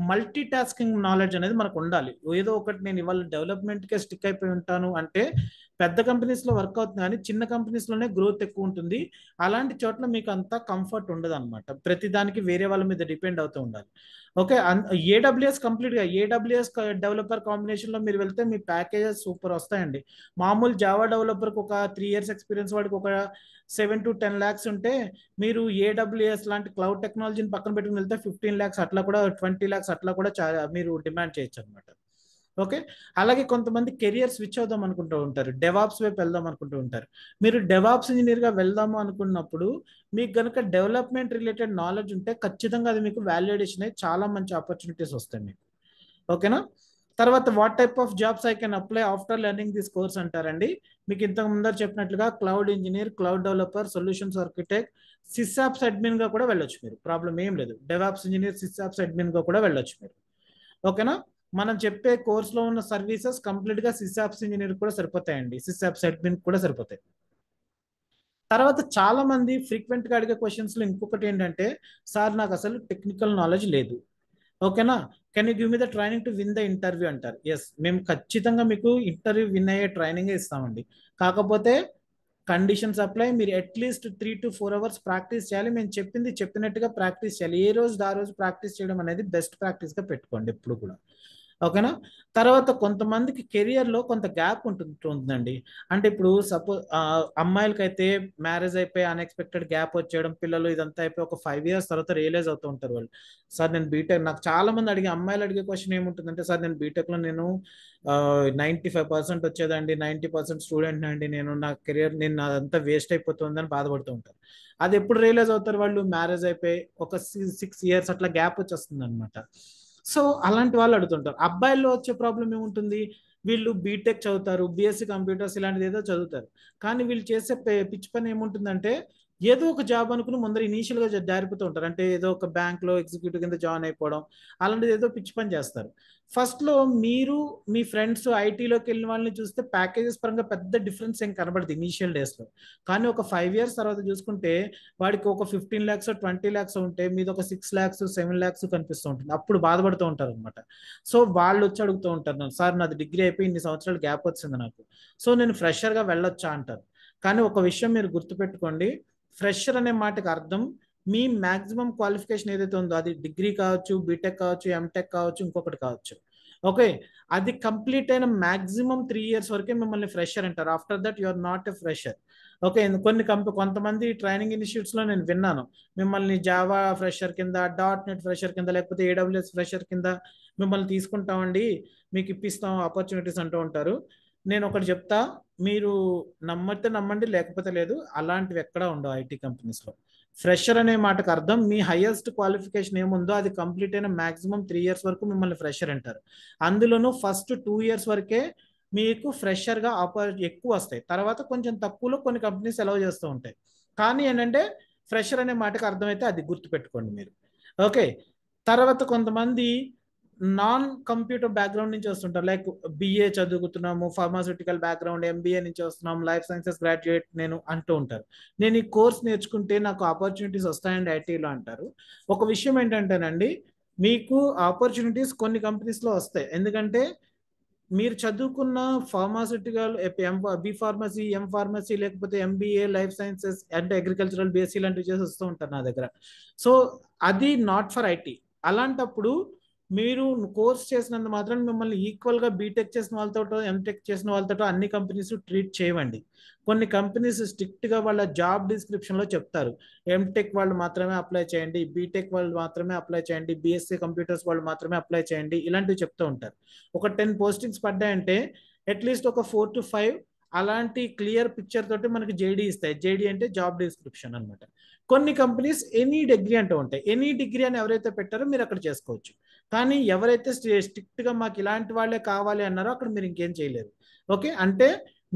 మల్టీ టాస్కింగ్ నాలెడ్జ్ అనేది మనకు ఉండాలి. ఏదో ఒకటి నేను ఇవాళ డెవలప్మెంట్కే స్టిక్ అయిపోయి ఉంటాను అంటే పెద్ద కంపెనీస్లో వర్క్ అవుతుంది, కానీ చిన్న కంపెనీస్లోనే గ్రోత్ ఎక్కువ ఉంటుంది. అలాంటి చోట్ల మీకు అంత కంఫర్ట్ ఉండదు అనమాట. ప్రతిదానికి వేరే వాళ్ళ మీద డిపెండ్ అవుతూ ఉండాలి. ఓకే, AWS కంప్లీట్గా AWS డెవలపర్ కాంబినేషన్లో మీరు వెళ్తే మీ ప్యాకేజెస్ సూపర్ వస్తాయండి. మామూలు జావా డెవలపర్కి ఒక 3 years ఎక్స్పీరియన్స్ వాడికి ఒక 7 to 10 lakhs ఉంటే, మీరు AWS లాంటి క్లౌడ్ టెక్నాలజీని పక్కన పెట్టుకుని వెళ్తే 15 lakhs అట్లా కూడా 20 lakhs అట్లా కూడా మీరు డిమాండ్ చేయొచ్చు అనమాట. ఓకే, అలాగే కొంతమంది కెరియర్ స్విచ్ అవుదాం అనుకుంటూ ఉంటారు, డెవాప్స్ వైపు వెళ్దాం అనుకుంటూ ఉంటారు. మీరు డెవాప్స్ ఇంజనీర్గా వెళ్దాము అనుకున్నప్పుడు మీకు కనుక డెవలప్మెంట్ రిలేటెడ్ నాలెడ్జ్ ఉంటే ఖచ్చితంగా అది మీకు వాల్యుయేషన్ అయ్యి చాలా మంచి ఆపర్చునిటీస్ వస్తాయి మీకు. ఓకేనా? తర్వాత what type of jobs I can apply after learning this course అంటారండి. మీకు ఇంతకు ముందర చెప్పినట్లుగా cloud engineer, cloud developer, solutions architect, SysOps అడ్మిన్గా కూడా వెళ్ళొచ్చు మీరు, ప్రాబ్లం ఏం లేదు. డెవాప్స్ ఇంజనీర్, సిసాప్స్ అడ్మిన్గా కూడా వెళ్ళొచ్చు మీరు. ఓకేనా? మనం చెప్పే కోర్సులో ఉన్న సర్వీసెస్ కంప్లీట్గా సిసాప్స్ ఇంజనీర్ కూడా సరిపోతాయండి, సిసాప్స్ అడ్మిన్ కూడా సరిపోతాయి. తర్వాత చాలా మంది ఫ్రీక్వెంట్గా అడిగే క్వశ్చన్స్లో ఇంకొకటి ఏంటంటే, సార్ నాకు అసలు టెక్నికల్ నాలెడ్జ్ లేదు, ఓకేనా, can you give me the training to win the interview అంటారు. ఎస్, మేము ఖచ్చితంగా మీకు ఇంటర్వ్యూ విన్ అయ్యే ట్రైనింగ్ ఇస్తామండి. కాకపోతే కండిషన్స్ అప్లై, మీరు అట్లీస్ట్ 3 to 4 hours ప్రాక్టీస్ చేయాలి. మేము చెప్పినట్టుగా ప్రాక్టీస్ చేయాలి. ఏ రోజు ఆ రోజు ప్రాక్టీస్ చేయడం అనేది బెస్ట్ ప్రాక్టీస్గా పెట్టుకోండి ఎప్పుడు కూడా. ఓకేనా? తర్వాత కొంతమందికి కెరియర్లో కొంత గ్యాప్ ఉంటుందండి. అంటే ఇప్పుడు సపోజ్ అమ్మాయిలకైతే మ్యారేజ్ అయిపోయి అన్ఎక్స్పెక్టెడ్ గ్యాప్ వచ్చేయడం, పిల్లలు ఇదంతా అయిపోయి ఒక 5 years తర్వాత రియలైజ్ అవుతూ ఉంటారు వాళ్ళు, సార్ నేను బీటెక్, నాకు చాలా మంది అమ్మాయిలు అడిగే క్వశ్చన్ ఏముంటుందంటే, సార్ నేను బీటెక్లో నేను 95% వచ్చేదండి, 90% స్టూడెంట్ అండి, నా కెరియర్ అదంతా వేస్ట్ అయిపోతుందని బాధపడుతూ ఉంటారు. అది ఎప్పుడు రియలైజ్ అవుతారు వాళ్ళు? మ్యారేజ్ అయిపోయి ఒక 6 years అట్లా గ్యాప్ వచ్చేస్తుంది అనమాట. సో అలాంటి వాళ్ళు అడుగుతుంటారు. అబ్బాయిల్లో వచ్చే ప్రాబ్లం ఏముంటుంది, వీళ్ళు బీటెక్ చదువుతారు, BSc కంప్యూటర్స్ ఇలాంటిది ఏదో చదువుతారు, కానీ వీళ్ళు చేసే పిచ్చి పని ఏముంటుందంటే ఏదో ఒక జాబ్ అనుకుని ముందర ఇనీషియల్గా జారిపోతూ ఉంటారు. అంటే ఏదో ఒక బ్యాంక్లో ఎగ్జిక్యూటివ్ కింద జాయిన్ అయిపోవడం, అలాంటిది ఏదో పిచ్చి పని చేస్తారు. ఫస్ట్లో మీరు మీ ఫ్రెండ్స్ ఐటీలోకి వెళ్ళిన వాళ్ళని చూస్తే ప్యాకేజెస్ పరంగా పెద్ద డిఫరెన్స్ ఏం కనబడదు ఇనీషియల్ డేస్లో. కానీ ఒక 5 years తర్వాత చూసుకుంటే వాడికి ఒక 15 lakhs 20 lakhs ఉంటే మీద ఒక 6 lakhs 7 lakhs కనిపిస్తూ ఉంటుంది. అప్పుడు బాధపడుతూ ఉంటారు అనమాట. సో వాళ్ళు వచ్చి అడుగుతూ ఉంటారు, సార్ నాది డిగ్రీ అయిపోయి ఇన్ని సంవత్సరాలు గ్యాప్ వచ్చింది నాకు, సో నేను ఫ్రెషర్గా వెళ్ళొచ్చా అంటారు. కానీ ఒక విషయం మీరు గుర్తుపెట్టుకోండి, ఫ్రెషర్ అనే మాటకి అర్థం మీ మ్యాక్సిమం క్వాలిఫికేషన్ ఏదైతే ఉందో, అది డిగ్రీ కావచ్చు, బీటెక్ కావచ్చు, ఎంటెక్ కావచ్చు, ఇంకొకటి కావచ్చు. ఓకే, అది కంప్లీట్ అయిన మ్యాక్సిమం 3 years వరకే మిమ్మల్ని ఫ్రెషర్ అంటారు. After that you are not a fresher. Okay, కొంతమంది ట్రైనింగ్ ఇన్స్టిట్యూట్స్లో నేను విన్నాను, మిమ్మల్ని జావా ఫ్రెషర్ కింద, .NET ఫ్రెషర్ కింద, లేకపోతే AWS ఫ్రెషర్ కింద మిమ్మల్ని తీసుకుంటామండి, మీకు ఇప్పిస్తాం ఆపర్చునిటీస్ అంటూ ఉంటారు. నేను ఒకటి చెప్తా, మీరు నమ్మితే నమ్మండి, లేకపోతే లేదు, అలాంటివి ఎక్కడా ఉండవు ఐటీ కంపెనీస్లో. ఫ్రెషర్ అనే మాటకు అర్థం మీ హైయెస్ట్ క్వాలిఫికేషన్ ఏముందో అది కంప్లీట్ అయిన మ్యాక్సిమం 3 years వరకు మిమ్మల్ని ఫ్రెషర్ అంటారు. అందులోనూ ఫస్ట్ 2 years వరకే మీకు ఫ్రెషర్గా ఎక్కువ వస్తాయి, తర్వాత కొంచెం తక్కువలో కొన్ని కంపెనీస్ అలౌ చేస్తూ ఉంటాయి. కానీ ఏంటంటే ఫ్రెషర్ అనే మాటకు అర్థమైతే అది గుర్తుపెట్టుకోండి మీరు. ఓకే, తర్వాత కొంతమంది నాన్ కంప్యూటర్ బ్యాక్గ్రౌండ్ నుంచి వస్తుంటారు, లైక్ BA చదువుతున్నాము, ఫార్మాస్యూటికల్ బ్యాక్గ్రౌండ్, MBA నుంచి వస్తున్నాము, లైఫ్ సైన్సెస్ గ్రాడ్యుయేట్ నేను అంటూ ఉంటారు. నేను ఈ కోర్స్ నేర్చుకుంటే నాకు ఆపర్చునిటీస్ వస్తాయండి ఐటీలో అంటారు. ఒక విషయం ఏంటంటేనండి, మీకు ఆపర్చునిటీస్ కొన్ని కంపెనీస్లో వస్తాయి, ఎందుకంటే మీరు చదువుకున్న pharmaceutical B pharmacy, M pharmacy, లేకపోతే MBA లైఫ్ సైన్సెస్ అంటే అగ్రికల్చరల్ BSc లాంటివి చేసి వస్తూ ఉంటారు నా దగ్గర. సో అది నాట్ ఫర్ ఐటీ. అలాంటప్పుడు మీరు కోర్స్ చేసినంత మాత్రం మిమ్మల్ని ఈక్వల్గా బీటెక్ చేసిన వాళ్ళతో, ఎంటెక్ చేసిన వాళ్ళతో అన్ని కంపెనీస్ ట్రీట్ చేయవండి. కొన్ని కంపెనీస్ స్ట్రిక్ట్గా వాళ్ళ జాబ్ డిస్క్రిప్షన్లో చెప్తారు, ఎంటెక్ వాళ్ళు మాత్రమే అప్లై చేయండి, బీటెక్ వాళ్ళు మాత్రమే అప్లై చేయండి, BSc కంప్యూటర్స్ వాళ్ళు మాత్రమే అప్లై చేయండి, ఇలాంటివి చెప్తూ ఉంటారు. ఒక 10 postings పడ్డాయంటే అట్లీస్ట్ ఒక 4 to 5 అలాంటి క్లియర్ పిక్చర్ తోటి మనకి JD ఇస్తాయి. JD అంటే జాబ్ డిస్క్రిప్షన్ అనమాట. కొన్ని కంపెనీస్ ఎనీ డిగ్రీ అంటూ ఉంటాయి. ఎనీ డిగ్రీ అని ఎవరైతే పెట్టారో మీరు అక్కడ చేసుకోవచ్చు. కానీ ఎవరైతే స్ట్రిక్ట్గా మాకు ఇలాంటి వాళ్ళే కావాలి అన్నారో అక్కడ మీరు ఇంకేం చేయలేరు. ఓకే, అంటే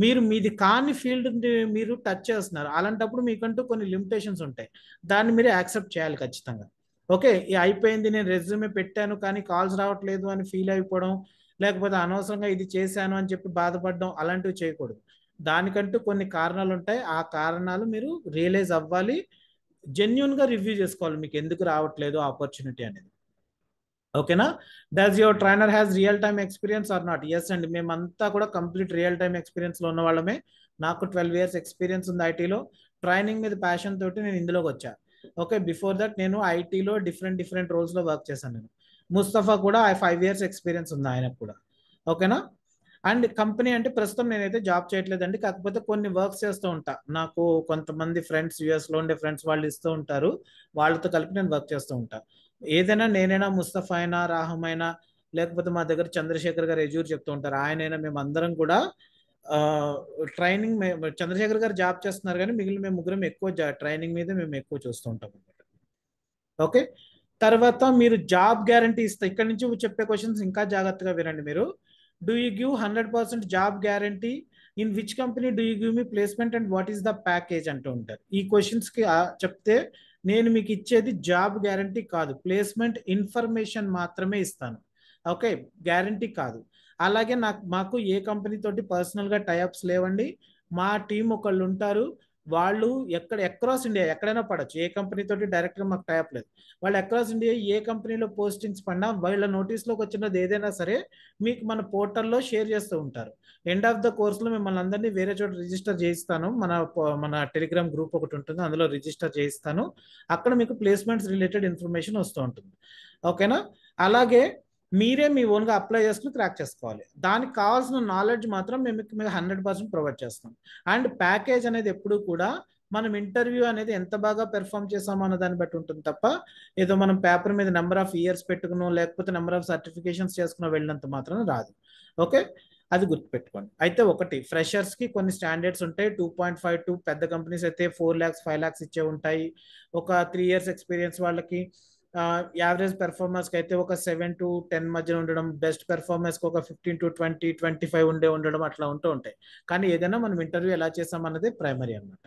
మీది కాని ఫీల్డ్ మీరు టచ్ చేస్తున్నారు. అలాంటప్పుడు మీకంటూ కొన్ని లిమిటేషన్స్ ఉంటాయి, దాన్ని మీరు యాక్సెప్ట్ చేయాలి ఖచ్చితంగా. ఓకే, అయిపోయింది, నేను రెజ్యూమే పెట్టాను కానీ కాల్స్ రావట్లేదు అని ఫీల్ అయిపోవడం, లేకపోతే అనవసరంగా ఇది చేశాను అని చెప్పి బాధపడడం, అలాంటివి చేయకూడదు. దానికంటూ కొన్ని కారణాలు ఉంటాయి, ఆ కారణాలు మీరు రియలైజ్ అవ్వాలి, జెన్యున్గా రివ్యూ చేసుకోవాలి మీకు ఎందుకు రావట్లేదు ఆపర్చునిటీ అనేది. ఓకేనా? Does your trainer has real time experience or not? Yes అండి, మేమంతా కూడా కంప్లీట్ రియల్ టైమ్ ఎక్స్పీరియన్స్లో ఉన్న వాళ్ళమే. నాకు 12 years ఎక్స్పీరియన్స్ ఉంది ఐటీలో. ట్రైనింగ్ మీద ప్యాషన్ తోటి నేను ఇందులోకి వచ్చా. ఓకే, బిఫోర్ దట్ నేను ఐటీలో డిఫరెంట్ రోల్స్లో వర్క్ చేశాను. నేను ముస్తఫా కూడా 5 years ఎక్స్పీరియన్స్ ఉంది ఆయనకు కూడా. ఓకేనా? అండ్ కంపెనీ అంటే ప్రస్తుతం నేనైతే జాబ్ చేయట్లేదండి, కాకపోతే కొన్ని వర్క్స్ చేస్తూ ఉంటా. నాకు కొంతమంది ఫ్రెండ్స్, యుఎస్లో ఉండే ఫ్రెండ్స్ వాళ్ళు ఇస్తూ ఉంటారు, వాళ్ళతో కలిపి నేను వర్క్ చేస్తూ ఉంటా. ఏదైనా నేనైనా, ముస్తఫా అయినా, రాహమ్ అయినా, లేకపోతే మా దగ్గర చంద్రశేఖర్ గారు ఎజూర్ చెప్తూ ఉంటారు, ఆయనైనా, మేము అందరం కూడా ట్రైనింగ్, చంద్రశేఖర్ గారు జాబ్ చేస్తున్నారు కానీ మిగిలిన మేము ముగ్గురం ఎక్కువ ట్రైనింగ్ మీద మేము ఎక్కువ చూస్తూ ఉంటాం అనమాట. ఓకే, తర్వాత మీరు జాబ్ గ్యారంటీ ఇస్తే, ఇక్కడ నుంచి చెప్పే క్వశ్చన్స్ ఇంకా జాగ్రత్తగా వినండి మీరు. Do you give 100% job guarantee? In which company do you give me placement and what is the package అంటూ ఉంటారు. ఈ క్వశ్చన్స్కి చెప్తే నేను మీకు ఇచ్చేది జాబ్ గ్యారంటీ కాదు, ప్లేస్మెంట్ ఇన్ఫర్మేషన్ మాత్రమే ఇస్తాను. ఓకే, గ్యారంటీ కాదు. అలాగే మాకు ఏ కంపెనీ తోటి పర్సనల్గా టైఅప్స్ లేవండి. మా టీం ఒకళ్ళు ఉంటారు, వాళ్ళు అక్రాస్ ఇండియా ఎక్కడైనా పడవచ్చు, ఏ కంపెనీ తోటి డైరెక్ట్గా మాకు టైఅప్ లేదు. వాళ్ళు అక్రాస్ ఇండియా ఏ కంపెనీలో పోస్టింగ్స్ పడినా వాళ్ళ నోటీస్లోకి వచ్చినది ఏదైనా సరే మీకు మన పోర్టల్లో షేర్ చేస్తూ ఉంటారు. ఎండ్ ఆఫ్ ద కోర్స్లో మిమ్మల్ని అందరినీ వేరే చోట రిజిస్టర్ చేయిస్తాను. మన టెలిగ్రామ్ గ్రూప్ ఒకటి ఉంటుంది, అందులో రిజిస్టర్ చేయిస్తాను. అక్కడ మీకు ప్లేస్మెంట్స్ రిలేటెడ్ ఇన్ఫర్మేషన్ వస్తూ ఉంటుంది. ఓకేనా? అలాగే మీరే మీ ఓన్గా అప్లై చేసుకుని క్రాక్ చేసుకోవాలి. దానికి కావాల్సిన నాలెడ్జ్ మాత్రం మేము 100% ప్రొవైడ్ చేస్తాం. అండ్ ప్యాకేజ్ అనేది ఎప్పుడు కూడా మనం ఇంటర్వ్యూ అనేది ఎంత బాగా పెర్ఫామ్ చేసామో అన్న దాన్ని బట్టి ఉంటుంది తప్ప, ఏదో మనం పేపర్ మీద నెంబర్ ఆఫ్ ఇయర్స్ పెట్టుకునో లేకపోతే నెంబర్ ఆఫ్ సర్టిఫికేషన్స్ చేసుకునో వెళ్ళినంత మాత్రం రాదు. ఓకే, అది గుర్తుపెట్టుకోండి. అయితే ఒకటి, ఫ్రెషర్స్కి కొన్ని స్టాండర్డ్స్ ఉంటాయి. 2.52 పెద్ద కంపెనీస్ అయితే 4 lakhs 5 lakhs ఇచ్చే ఉంటాయి. ఒక 3 years ఎక్స్పీరియన్స్ వాళ్ళకి, యావరేజ్ పెర్ఫార్మర్స్కి అయితే ఒక 7 to 10 మధ్యన ఉండడం, బెస్ట్ పెర్ఫార్మర్స్కి ఒక 15 to 20, 25 ఉండడం, అట్లా ఉంటూ ఉంటాయి. కానీ ఏదైనా మనం ఇంటర్వ్యూ ఎలా చేసామన్నదే ప్రైమరీ అనమాట.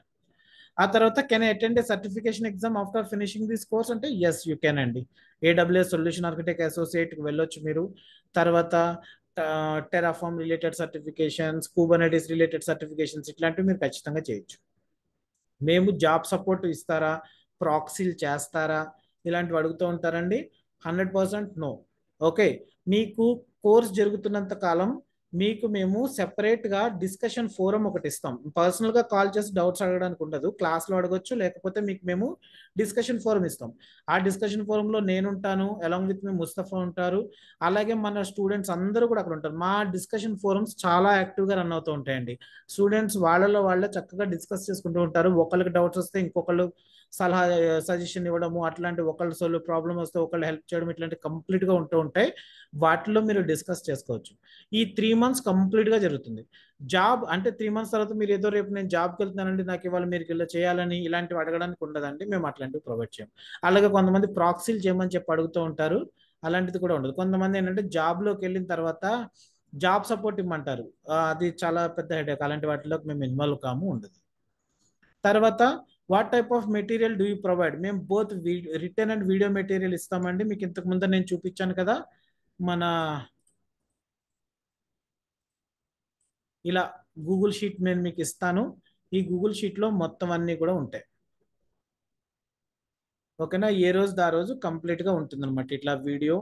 ఆ తర్వాత can I attend A certification exam after finishing this course అంటే ఎస్ యూ కెన్ అండి. AWS సొల్యూషన్ ఆర్కిటెక్ట్ అసోసియేట్కి వెళ్ళొచ్చు మీరు. తర్వాత Terraform related certifications, Kubernetes related certifications ఇట్లాంటివి మీరు ఖచ్చితంగా చేయొచ్చు. మేము జాబ్ సపోర్ట్ ఇస్తారా, ప్రాక్సీలు చేస్తారా, ఇలాంటివి అడుగుతూ ఉంటారండి. 100% నో. ఓకే, మీకు కోర్స్ జరుగుతున్నంత కాలం మీకు మేము సెపరేట్గా డిస్కషన్ ఫోరం ఒకటి ఇస్తాం. పర్సనల్గా కాల్ చేసి డౌట్స్ అడగడానికి ఉండదు, క్లాస్లో అడగొచ్చు, లేకపోతే మీకు మేము డిస్కషన్ ఫోరం ఇస్తాం. ఆ డిస్కషన్ ఫోరంలో నేను ఉంటాను, అలాంగ్ విత్ మీ ముస్తఫా ఉంటారు, అలాగే మన స్టూడెంట్స్ అందరూ కూడా అక్కడ ఉంటారు. మా డిస్కషన్ ఫోరమ్స్ చాలా యాక్టివ్గా రన్ అవుతూ ఉంటాయండి. స్టూడెంట్స్ వాళ్ళలో వాళ్ళే చక్కగా డిస్కస్ చేసుకుంటూ ఉంటారు. ఒకళ్ళకి డౌట్స్ వస్తే ఇంకొకళ్ళు సలహా సజెషన్ ఇవ్వడము, అట్లాంటి ఒకళ్ళు సోలో ప్రాబ్లం వస్తే ఒకళ్ళు హెల్ప్ చేయడం, ఇట్లాంటి కంప్లీట్గా ఉంటూ ఉంటాయి. వాటిలో మీరు డిస్కస్ చేసుకోవచ్చు. ఈ 3 months కంప్లీట్గా జరుగుతుంది. జాబ్ అంటే 3 months తర్వాత మీరు ఏదో రేపు నేను జాబ్కి వెళ్తున్నానండి, నాకు ఇవాళ మీరు ఇలా చేయాలని ఇలాంటివి అడగడానికి ఉండదండి. మేము అట్లాంటివి ప్రొవైడ్ చేయం. అలాగే కొంతమంది ప్రాక్సీలు చేయమని చెప్పి అడుగుతూ ఉంటారు, అలాంటిది కూడా ఉండదు. కొంతమంది ఏంటంటే జాబ్లోకి వెళ్ళిన తర్వాత జాబ్ సపోర్ట్ ఇమ్మంటారు, అది చాలా పెద్ద హెడేక్. అలాంటి వాటిలోకి మేము ఇన్వాల్వ్ కాము, ఉండదు. తర్వాత what type of material do you provide? మేము both written and video material ఇస్తామండి. మీకు ఇంతకు ముందు నేను చూపించాను కదా, మన ఇలా గూగుల్ షీట్ నేను మీకు ఇస్తాను. ఈ గూగుల్ షీట్లో మొత్తం అన్నీ కూడా ఉంటాయి. ఓకేనా, ఏ రోజు ఆ రోజు కంప్లీట్గా ఉంటుంది అనమాట. ఇట్లా వీడియో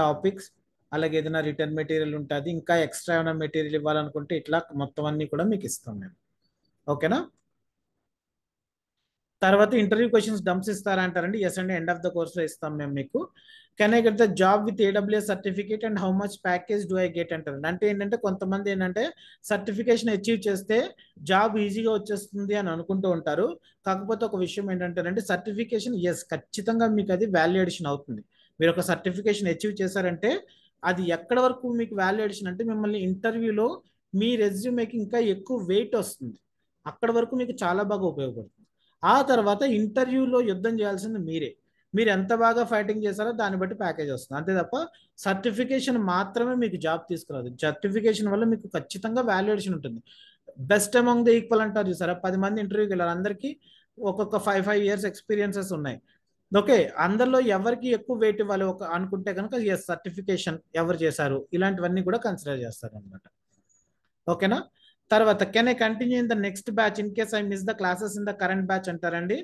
టాపిక్స్, అలాగే ఏదైనా రిటర్న్ మెటీరియల్ ఉంటుంది, ఇంకా ఎక్స్ట్రా ఏమైనా మెటీరియల్ ఇవ్వాలనుకుంటే ఇట్లా మొత్తం అన్నీ కూడా మీకు ఇస్తాం మేము. ఓకేనా, తర్వాత ఇంటర్వ్యూ క్వశ్చన్స్ డంప్స్ ఇస్తారంటారండి. ఎస్ అండి, ఎండ్ ఆఫ్ ద కోర్స్లో ఇస్తాం మేము మీకు. Can I get the job with AWS certificate and how much package do I get అంటారండి. అంటే ఏంటంటే కొంతమంది ఏంటంటే సర్టిఫికేషన్ అచీవ్ చేస్తే జాబ్ ఈజీగా వచ్చేస్తుంది అని అనుకుంటూ ఉంటారు. కాకపోతే ఒక విషయం ఏంటంటే సర్టిఫికేషన్ ఎస్ ఖచ్చితంగా మీకు అది వాల్యూ అడిషన్ అవుతుంది. మీరు ఒక సర్టిఫికేషన్ అచీవ్ చేశారంటే అది ఎక్కడ వరకు మీకు వాల్యూ అడిషన్ అంటే మిమ్మల్ని ఇంటర్వ్యూలో మీ రెజ్యూమేకి ఇంకా ఎక్కువ వెయిట్ వస్తుంది. అక్కడ వరకు మీకు చాలా బాగా ఉపయోగపడుతుంది. ఆ తర్వాత ఇంటర్వ్యూలో యుద్ధం చేయాల్సింది మీరే. మీరు ఎంత బాగా ఫైటింగ్ చేశారో దాన్ని బట్టి ప్యాకేజ్ వస్తుంది. అంతే తప్ప సర్టిఫికేషన్ మాత్రమే మీకు జాబ్ తీసుకురాదు. సర్టిఫికేషన్ వల్ల మీకు ఖచ్చితంగా వాల్యుయేషన్ ఉంటుంది. బెస్ట్ అమాంగ్ ద ఈక్వల్ అంటారు చూసారా, 10 మంది ఇంటర్వ్యూకి వెళ్ళారు, అందరికీ ఒక్కొక్క 5 years ఎక్స్పీరియన్సెస్ ఉన్నాయి. ఓకే, అందరిలో ఎవరికి ఎక్కువ వెయిట్ ఇవ్వాలి ఒక అనుకుంటే కనుక ఎస్ సర్టిఫికేషన్ ఎవరు చేశారు, ఇలాంటివన్నీ కూడా కన్సిడర్ చేస్తారు అనమాట. ఓకేనా, తర్వాత can I continue in the next batch in case I miss the classes in the current batch అంటారండి.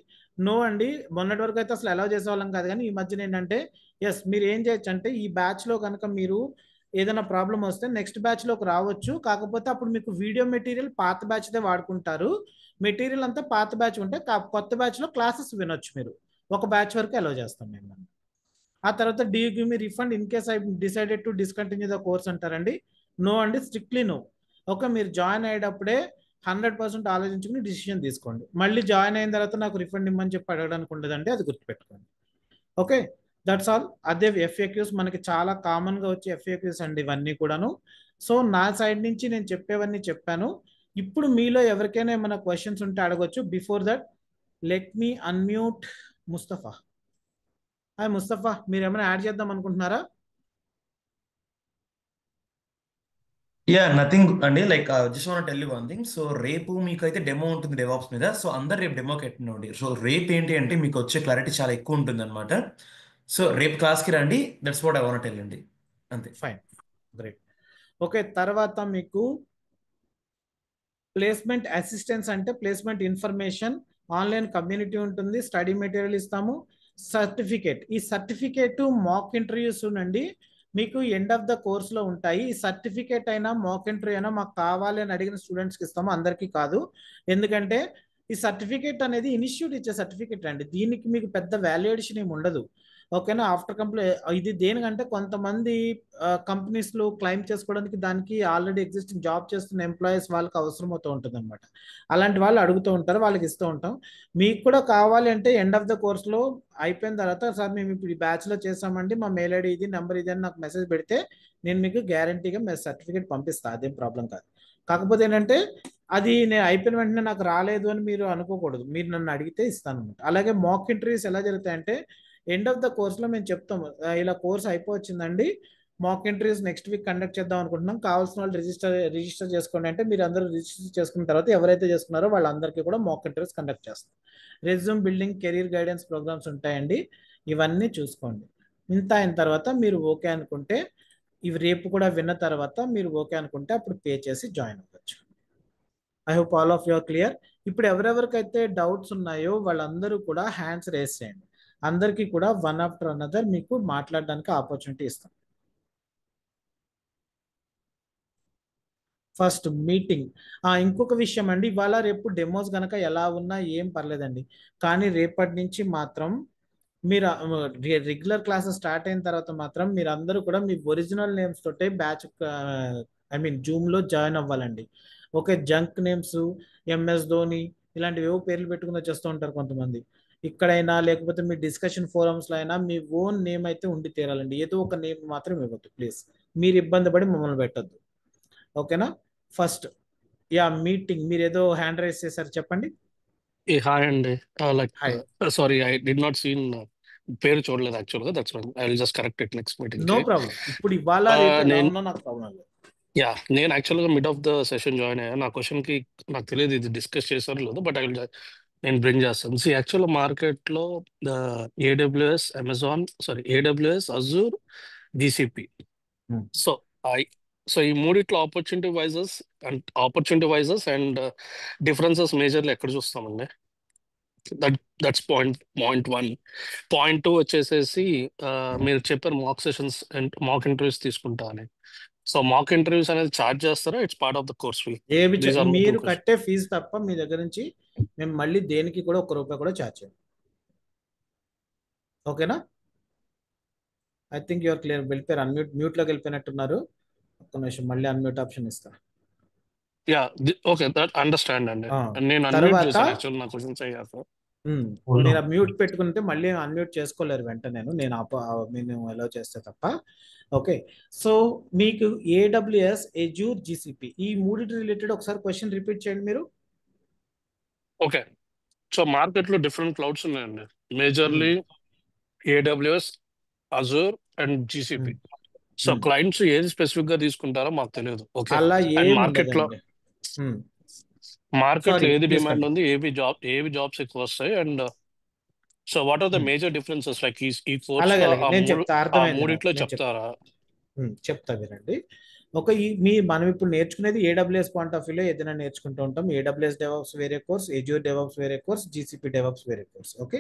నో అండి, మొన్నటి వరకు అయితే అసలు అలౌ చేసేవాళ్ళం కాదు, కానీ ఈ మధ్యన ఏంటంటే ఎస్ మీరు ఏం చేయొచ్చు అంటే ఈ బ్యాచ్లో కనుక మీరు ఏదైనా ప్రాబ్లం వస్తే నెక్స్ట్ బ్యాచ్లోకి రావచ్చు. కాకపోతే అప్పుడు మీకు వీడియో మెటీరియల్ పాత బ్యాచ్దే వాడుకుంటారు, మెటీరియల్ అంతా పాత బ్యాచ్ ఉంటే కొత్త బ్యాచ్లో క్లాసెస్ వినొచ్చు. మీరు ఒక బ్యాచ్ వరకు అలౌ చేస్తాం మేము. ఆ తర్వాత do you give me refund in case I decided to discontinue the course అంటారండి. నో అండి, స్ట్రిక్ట్లీ నో. ఓకే, మీరు జాయిన్ అయ్యేటప్పుడే 100% ఆలోచించుకుని డిసిషన్ తీసుకోండి. మళ్ళీ జాయిన్ అయిన తర్వాత నాకు రిఫండ్ ఇమ్మని చెప్పి అడగడానికి ఉండదండి, అది గుర్తుపెట్టుకోండి. Okay, that's all. అదే FAQs మనకి చాలా కామన్గా వచ్చే FAQs అండి ఇవన్నీ కూడాను. సో నా సైడ్ నుంచి నేను చెప్పేవన్నీ చెప్పాను. ఇప్పుడు మీలో ఎవరికైనా ఏమైనా క్వశ్చన్స్ ఉంటే అడగొచ్చు. Before that let me unmute Mustafa. Hi Mustafa, మీరు ఏమైనా యాడ్ చేద్దాం అనుకుంటున్నారా? Yeah, nothing అండి. Like just want tell you one thing. So రేపు మీకు అయితే డెమో ఉంటుంది డెవాప్స్ మీద. సో అందరు రేపు డెమోకి ఎట్టండి. సో రేపు ఏంటి అంటే మీకు వచ్చే క్లారిటీ చాలా ఎక్కువ ఉంటుంది అనమాట. సో రేపు క్లాస్కి రండి. That's what I want tell అండి, అంతే. Fine, great. ఓకే, తర్వాత మీకు ప్లేస్మెంట్ అసిస్టెన్స్ అంటే ప్లేస్మెంట్ ఇన్ఫర్మేషన్, ఆన్లైన్ కమ్యూనిటీ ఉంటుంది, స్టడీ మెటీరియల్ ఇస్తాము, సర్టిఫికేట్. ఈ సర్టిఫికేట్ మాక్ ఇంటర్వ్యూస్ నుండి మీకు ఎండ్ ఆఫ్ ద కోర్స్లో ఉంటాయి. ఈ సర్టిఫికేట్ అయినా మాక్ ఇంటర్వ్యూ అయినా మాకు కావాలి అని అడిగిన స్టూడెంట్స్కి ఇస్తాము, అందరికీ కాదు. ఎందుకంటే ఈ సర్టిఫికేట్ అనేది ఇన్స్టిట్యూట్ ఇచ్చే సర్టిఫికేట్ అండి, దీనికి మీకు పెద్ద వాల్యుయేషన్ ఏమి ఉండదు. ఓకేనా, ఆఫ్టర్ ఇది దేనికంటే కొంతమంది కంపెనీస్లో క్లైమ్ చేసుకోవడానికి దానికి ఆల్రెడీ ఎగ్జిస్టింగ్ జాబ్ చేస్తున్న ఎంప్లాయీస్ వాళ్ళకి అవసరం అవుతూ ఉంటుంది అనమాట. అలాంటి వాళ్ళు అడుగుతూ ఉంటారు, వాళ్ళకి ఇస్తూ ఉంటాం. మీకు కూడా కావాలి అంటే ఎండ్ ఆఫ్ ద కోర్స్లో అయిపోయిన తర్వాత సార్ మేము ఇప్పుడు ఈ బ్యాచ్లో చేసామండి, మా మెయిల్ ఐడి ఇది, నెంబర్ ఇది అని నాకు మెసేజ్ పెడితే నేను మీకు గ్యారంటీగా సర్టిఫికేట్ పంపిస్తాను, అదేం ప్రాబ్లం కాదు. కాకపోతే ఏంటంటే అది నేను అయిపోయిన వెంటనే నాకు రాలేదు అని మీరు అనుకోకూడదు, మీరు నన్ను అడిగితే ఇస్తాను అనమాట. అలాగే మాక్ ఇంటర్వ్యూస్ ఎలా జరుగుతాయంటే ఎండ్ ఆఫ్ ద కోర్స్లో మేము చెప్తాము, ఇలా కోర్స్ అయిపోవచ్చిందండి, mock interviews next week conduct చేద్దాం అనుకుంటున్నాం. కావాల్సిన వాళ్ళు రిజిస్టర్ చేసుకోండి అంటే మీరు అందరూ రిజిస్టర్ చేసుకున్న తర్వాత ఎవరైతే చేసుకున్నారో వాళ్ళందరికీ కూడా మాక్ ఇంటర్వ్యూస్ కండక్ట్ చేస్తాం. Resume building, career guidance programmes ఉంటాయండి. ఇవన్నీ చూసుకోండి. ఇంత అయిన తర్వాత మీరు ఓకే అనుకుంటే, ఇవి రేపు కూడా విన్న తర్వాత మీరు ఓకే అనుకుంటే అప్పుడు పే చేసి జాయిన్ అవ్వచ్చు. I hope all of you are clear. ఇప్పుడు ఎవరెవరికైతే డౌట్స్ ఉన్నాయో వాళ్ళందరూ కూడా హ్యాండ్స్ రేస్ చేయండి. అందరికీ కూడా వన్ ఆఫ్టర్ అనదర్ మీకు మాట్లాడడానికి ఆపర్చునిటీ ఇస్తాం. First meeting. ఇంకొక విషయం అండి, ఇవాళ రేపు డెమోస్ గనక ఎలా ఉన్నా ఏం పర్లేదండి. కానీ రేపటి నుంచి మాత్రం మీరు రెగ్యులర్ క్లాసెస్ స్టార్ట్ అయిన తర్వాత మాత్రం మీరు అందరూ కూడా మీ ఒరిజినల్ నేమ్స్ తోటే బ్యాచ్ జూమ్లో జాయిన్ అవ్వాలండి. Okay, junk names, MS Dhoni ఇలాంటివి ఏవో పేర్లు పెట్టుకుని వచ్చేస్తూ ఉంటారు కొంతమంది. ఇక్కడైనా లేకపోతే మీ డిస్కషన్ ఫోరమ్స్లో అయినా మీ ఓన్ నేమ్ అయితే ఉండి తీరాలండి. ఏదో ఒక నేమ్ మాత్రం ఇవ్వద్దు ప్లీజ్. మీరు ఇబ్బంది పడి మమ్మల్ని పెట్టద్దు. ఓకేనా? First meeting. మీరు ఏదో హ్యాండ్ రైజ్ చేశారు, చెప్పండి. హాయ్ అండి. Like hi. Sorry, I did not seen పేరు చూడలేదు యాక్చువల్గా. That's one I will just correct it next meeting no కి. ప్రాబ్లం. ఇప్పుడు ఇవాళ రేపు ఎలా నేను ఉన్నా నాకు ప్రాబ్లం లేదు. నేను యాక్చువల్గా mid of the session join అయ్యాను. నా క్వశ్చన్కి నాకు తెలియదు ఇది డిస్కస్ చేశారో లేదు, బట్ నేను బ్రింగ్ చేస్తాను. యాక్చువల్ మార్కెట్లో AWS AWS, Azure, GCP. So ఈ మూడిట్లో ఆపర్చునిటీ వైజెస్ అండ్ డిఫరెన్సెస్ మేజర్లు ఎక్కడ చూస్తామండి? That's point 1. పాయింట్ 2 వచ్చేసేసి మీరు చెప్పారు మాక్ సెషన్స్ అండ్ మాక్ ఇంటర్వ్యూస్ తీసుకుంటా అని. సో మాక్ ఇంటర్వ్యూస్ అనేది ఛార్జ్ చేస్తారా? It's part of the course fee. మీరు కట్టే ఫీజు తప్ప మీ దగ్గర నుంచి మేము మళ్ళీ దేనికి కూడా ₹1 కూడా ఛార్జ్ చేయం. ఓకేనా? I think you're clear. వెళ్ళిపోయారు, మ్యూట్లోకి వెళ్ళిపోయినట్టున్నారు. ఒక్క నిమిషం, మళ్ళీ అన్మ్యూట్ ఆప్షన్ ఇస్తా. ఓకే, దట్ అండర్స్టాండ్ అండి. నేను అన్మ్యూట్ తర్వాత చేశాను యాక్చువల్ నా క్వశ్చన్స్ అయ్యాక. మీరు మ్యూట్ పెట్టుకుంటే మళ్ళీ అన్మ్యూట్ చేసుకోలేరు వెంటనే, నేను అలౌ చేస్తే తప్ప. ఓకే, సో మీకు ఏడబ్ల్యూఎస్, ఎజ్యూర్, జీసీపీ ఈ మూడిటి రిలేటెడ్ ఒకసారి క్వశ్చన్ రిపీట్ చేయండి మీరు. ఓకే, సో మార్కెట్లో డిఫరెంట్ క్లౌడ్స్ ఉన్నాయండి. Majorly AWS, Azure and GCP. So clients ఏది స్పెసిఫిక్ గా తీసుకుంటారో మాకు తెలియదు. ఓకే, అలా అండ్ ఏం మార్కెట్లో ఉండదండి. ఏది ప్లీజ్ డిమాండ్ కంటిన్యూ. ఉంది, ఏవి జాబ్స్ ఎక్కువ వస్తాయి, and so what are the major differences like ఈ కోర్స్ అలాగే లో నేను చెప్తా, అర్థమైంది. మూడిట్లో నేను చెప్తారా? చెప్తా వినండి. మనం ఇప్పుడు నేర్చుకునేది ఏడబ్ల్యూఎస్ పాయింట్ ఆఫ్ వ్యూలో ఏదైనా నేర్చుకుంటూ ఉంటాం. ఏడబ్ల్యూఎస్ డెవాప్స్ వేరే కోర్స్, ఎజ్యూర్ డెవాప్స్ వేరే కోర్స్, జీసీపీ డెవాప్స్ వేరే కోర్స్. ఓకే,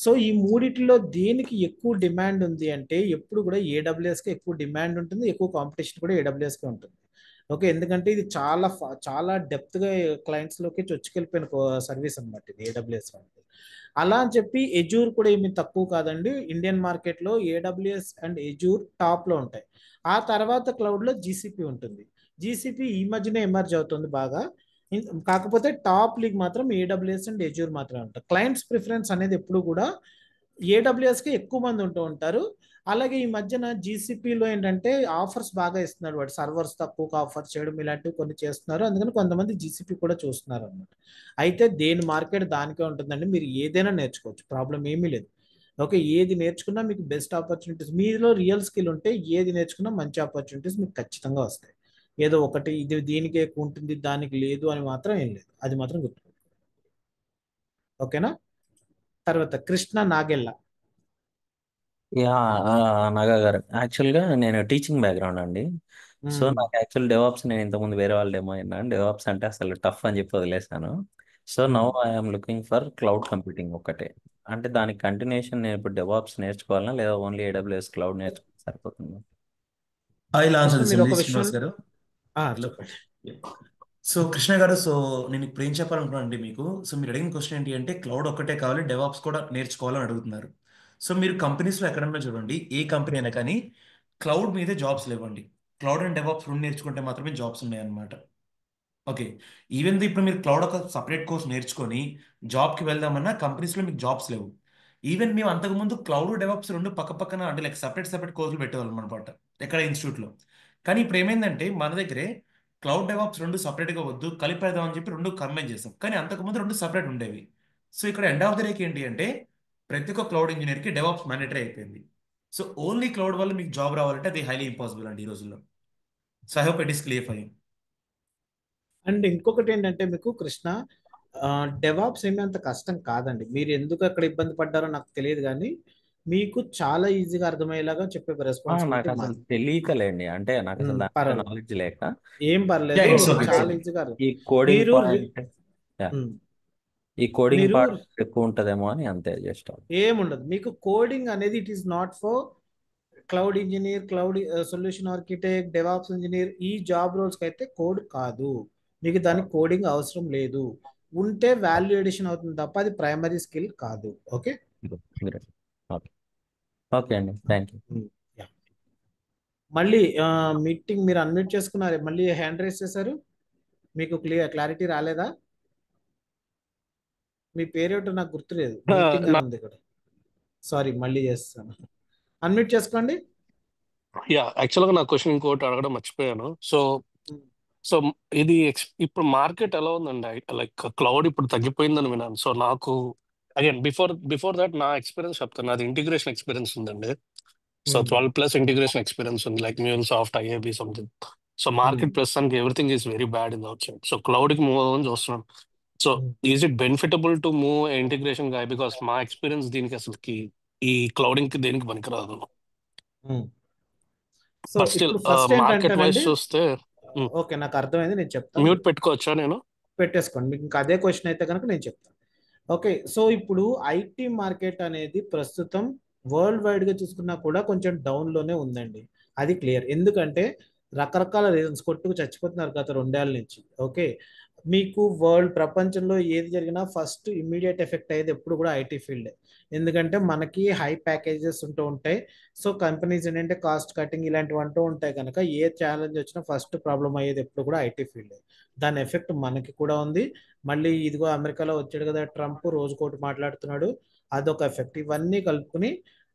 సో ఈ మూడిట్లో దేనికి ఎక్కువ డిమాండ్ ఉంది అంటే ఎప్పుడు కూడా ఏడబ్ల్యూఎస్కి ఎక్కువ డిమాండ్ ఉంటుంది, ఎక్కువ కాంపిటీషన్ కూడా ఏడబ్ల్యూఎస్కి ఉంటుంది. ఓకే, ఎందుకంటే ఇది చాలా డెప్త్గా క్లయింట్స్లోకి చొచ్చుకెళ్ళిపోయిన సర్వీస్ అనమాట ఇది ఏడబ్ల్యూఎస్ అనేది. అలా అని చెప్పి ఎజ్యూర్ కూడా ఏమి తక్కువ కాదండి. ఇండియన్ మార్కెట్లో ఏడబ్ల్యూఎస్ అండ్ ఎజ్యూర్ టాప్లో ఉంటాయి. ఆ తర్వాత క్లౌడ్లో జీసీపీ ఉంటుంది. జీసీపీ ఈ మధ్యనే ఎమర్జ్ అవుతుంది బాగా. కాకపోతే టాప్ లీగ్ మాత్రం ఏడబ్ల్యూఎస్ అండ్ ఎజ్యూర్ మాత్రమే ఉంటారు. క్లయింట్స్ ప్రిఫరెన్స్ అనేది ఎప్పుడు కూడా ఏడబ్ల్యూఎస్కి ఎక్కువ మంది ఉంటూ ఉంటారు. అలాగే ఈ మధ్యన జీసీపీలో ఏంటంటే ఆఫర్స్ బాగా ఇస్తున్నాడు, వాడు సర్వర్స్ తక్కువగా ఆఫర్ చేయడం ఇలాంటివి కొన్ని చేస్తున్నారు. అందుకని కొంతమంది జీసీపీ కూడా చూస్తున్నారు అనమాట. అయితే దేని మార్కెట్ దానికే ఉంటుందండి. మీరు ఏదైనా నేర్చుకోవచ్చు, ప్రాబ్లం ఏమీ లేదు. ఓకే, ఏది నేర్చుకున్నా మీకు బెస్ట్ ఆపర్చునిటీస్, మీలో రియల్ స్కిల్ ఉంటే ఏది నేర్చుకున్నా మంచి ఆపర్చునిటీస్ మీకు ఖచ్చితంగా వస్తాయి. ఏదో ఒకటి ఇది దీనికి ఎక్కువ ఉంటుంది దానికి లేదు అని మాత్రం ఏం లేదు, అది మాత్రం గుర్తుపెట్టుకోండి. ఓకేనా? తర్వాత కృష్ణ నాగెల్ల. నాగా గారు, యాక్చువల్గా నేను టీచింగ్ బ్యాక్గ్రౌండ్ అండి. సో నాకు యాక్చువల్ డెవాప్స్ నేను ఇంతకుముందు వేరే వాళ్ళ డెమో అయినాను. డెవాప్స్ అంటే అసలు టఫ్ అని చెప్పి వదిలేసాను. So now I'm looking for cloud computing ఒకటే. అంటే దానికి కంటిన్యూషన్ నేను ఇప్పుడు డెవాప్స్ నేర్చుకోవాలా లేదా ఓన్లీ ఏడబ్ల్యూఎస్ క్లౌడ్ నేర్చుకుంటే సరిపోతుందా? ఇలా ఆన్సర్ మీరు ఒక శ్రీనివాస్ విషయం గారు. చెప్పండి. సో కృష్ణ గారు, సో నేను ఇప్పుడు ఏం చెప్పాలనుకున్నానండి మీకు. సో మీరు అడిగిన క్వశ్చన్ ఏంటి అంటే క్లౌడ్ ఒక్కటే కావాలి, డెవాప్స్ కూడా నేర్చుకోవాలని అడుగుతున్నారు. సో మీరు కంపెనీస్లో ఎక్కడన్నా చూడండి, ఏ కంపెనీ అయినా కానీ క్లౌడ్ మీదే జాబ్స్ లేవండి. క్లౌడ్ అండ్ డెవాప్స్ రెండు నేర్చుకుంటే మాత్రమే జాబ్స్ ఉన్నాయన్నమాట. ఓకే, ఈవెన్ ఇప్పుడు మీరు క్లౌడ్ ఒక సపరేట్ కోర్స్ నేర్చుకొని జాబ్కి వెళ్దామన్నా కంపెనీస్లో మీకు జాబ్స్ లేవు. ఈవెన్ మేము అంతకుముందు క్లౌడ్ డెవాప్స్ రెండు పక్క పక్కన అంటే లైక్ సపరేట్ కోర్సులు పెట్టేవాళ్ళం అనమాట ఎక్కడ ఇన్స్టిట్యూట్లో. కానీ ఇప్పుడు ఏమైందంటే మన దగ్గరే క్లౌడ్ డెవాప్స్ రెండు సపరేట్గా వద్దు కలిపేద్దాం అని చెప్పి రెండు కంబైన్ చేస్తాం. కానీ అంతకుముందు రెండు సపరేట్ ఉండేవి. సో ఇక్కడ ఎండ్ ఆఫ్ ద డేకి ఏంటి అంటే ప్రతి ఒక్క క్లౌడ్ ఇంజనీర్కి డెవాప్స్ మ్యాండేటరీ అయిపోయింది. సో ఓన్లీ క్లౌడ్ వల్ల మీకు జాబ్ రావాలంటే అది హైలీ ఇంపాసిబుల్ అండి ఈ రోజుల్లో. So I hope it is clear for you. And ఇంకొకటి ఏంటంటే మీకు కృష్ణ, డెవాప్స్ ఏమీ అంత కష్టం కాదండి. మీరు ఎందుకు అక్కడ ఇబ్బంది పడ్డారో నాకు తెలియదు, కానీ మీకు చాలా ఈజీగా అర్థమయ్యేలాగా చెప్పే నాకు రెస్పాన్సిబిలిటీ అసలు మాది. తెలియకలేండి, అంటే నాకు అసలు దాని పర్వాలేదు, నాలెడ్జ్ లేక ఏం యా పర్లేదు, ఇట్స్ ఓకే, ఇట్స్ చాలా ఓకే. ఈజీగా అర్థం. ఈ కోడింగ్ మీరు పాయింట్ ఉమ్, ఈ కోడింగ్ మీరు పార్ట్ ఎక్కువ ఉంటదేమో అని అంతే జస్ట్. ఏముండదు మీకు కోడింగ్ అనేది. It is not for cloud engineer, cloud solution architect, DevOps engineer, ఈ జాబ్ రోల్స్కి అయితే కోడ్ కాదు. మీకు దానికి కోడింగ్ అవసరం లేదు. ఉంటే వాల్యూ ఎడిషన్ అవుతుంది తప్ప అది ప్రైమరీ స్కిల్ కాదు. ఓకే. గ్రేట్. ఓకే, ఓకే అండి, థ్యాంక్ యూ. Yeah. మళ్ళీ మీటింగ్ మీరు అన్మ్యూట్ చేసుకున్నారు, మళ్ళీ హ్యాండ్ రైస్ చేశారు. మీకు క్లారిటీ రాలేదా? మీ పేరేంటో నాకు గుర్తులేదు. మీటింగ్ అని ఉంది ఇక్కడ. సారీ, మళ్ళీ చేస్తాను. అన్మ్యూట్ చేసుకోండి. యాక్చువల్గా నా క్వశ్చన్ ఇంకోటి అడగడం మర్చిపోయాను. సో ఇది ఇప్పుడు మార్కెట్ ఎలా ఉందండి? లైక్ క్లౌడ్ ఇప్పుడు తగ్గిపోయిందని విన్నాను. సో నాకు అగైన్ బిఫోర్ దట్ నా ఎక్స్పీరియన్స్ చెప్తాను. నాది ఇంటిగ్రేషన్ ఎక్స్పీరియన్స్ ఉందండి. సో 12+ ఇంటిగ్రేషన్ ఎక్స్పీరియన్స్ ఉంది, like MuleSoft, IAB something. So market ప్రస్తుతానికి everything is very bad in outside. So క్లౌడ్కి మూవ్ అవ్వని చూస్తున్నాను. So is it benefitable to move integration guy? Because మా ఎక్స్పీరియన్స్ దీనికి అసలుకి ఈ క్లౌడింగ్ కి దేనికి పనికిరాదు. సో బట్ స్టిల్ ఇప్పుడు ఫస్ట్ మార్కెట్ వైజ్ ఏంటంటేనండి, చూస్తే ఓకే నాకు అర్థమైంది, నేను చెప్తాను. మ్యూట్ పెట్టుకోవచ్చా నేను? పెట్టేసుకోండి, మీకు ఇంకా అదే క్వశ్చన్ అయితే కనుక నేను చెప్తాను. ఓకే, సో ఇప్పుడు ఐటీ మార్కెట్ అనేది ప్రస్తుతం వరల్డ్ వైడ్గా చూసుకున్నా కూడా కొంచెం డౌన్లోనే ఉందండి. అది క్లియర్. ఎందుకంటే రకరకాల రీజన్స్, కొట్టుకు చచ్చిపోతున్నారు గత 2 ఏళ్ళ నుంచి. ఓకే, మీకు ప్రపంచంలో ఏది జరిగినా ఫస్ట్ ఇమ్మీడియట్ ఎఫెక్ట్ అయ్యేది ఎప్పుడు కూడా ఐటీ ఫీల్డే. ఎందుకంటే మనకి హై ప్యాకేజెస్ ఉంటూ ఉంటాయి. సో కంపెనీస్ ఏంటంటే కాస్ట్ కటింగ్ ఇలాంటివి అంటూ ఉంటాయి కనుక ఏ ఛాలెంజ్ వచ్చినా ఫస్ట్ ప్రాబ్లం అయ్యేది ఎప్పుడు కూడా ఐటీ ఫీల్డే. దాని ఎఫెక్ట్ మనకి కూడా ఉంది. మళ్ళీ ఇదిగో అమెరికాలో వచ్చాడు కదా ట్రంప్, రోజుకోటి మాట్లాడుతున్నాడు, అదొక ఎఫెక్ట్. ఇవన్నీ కలుపుకుని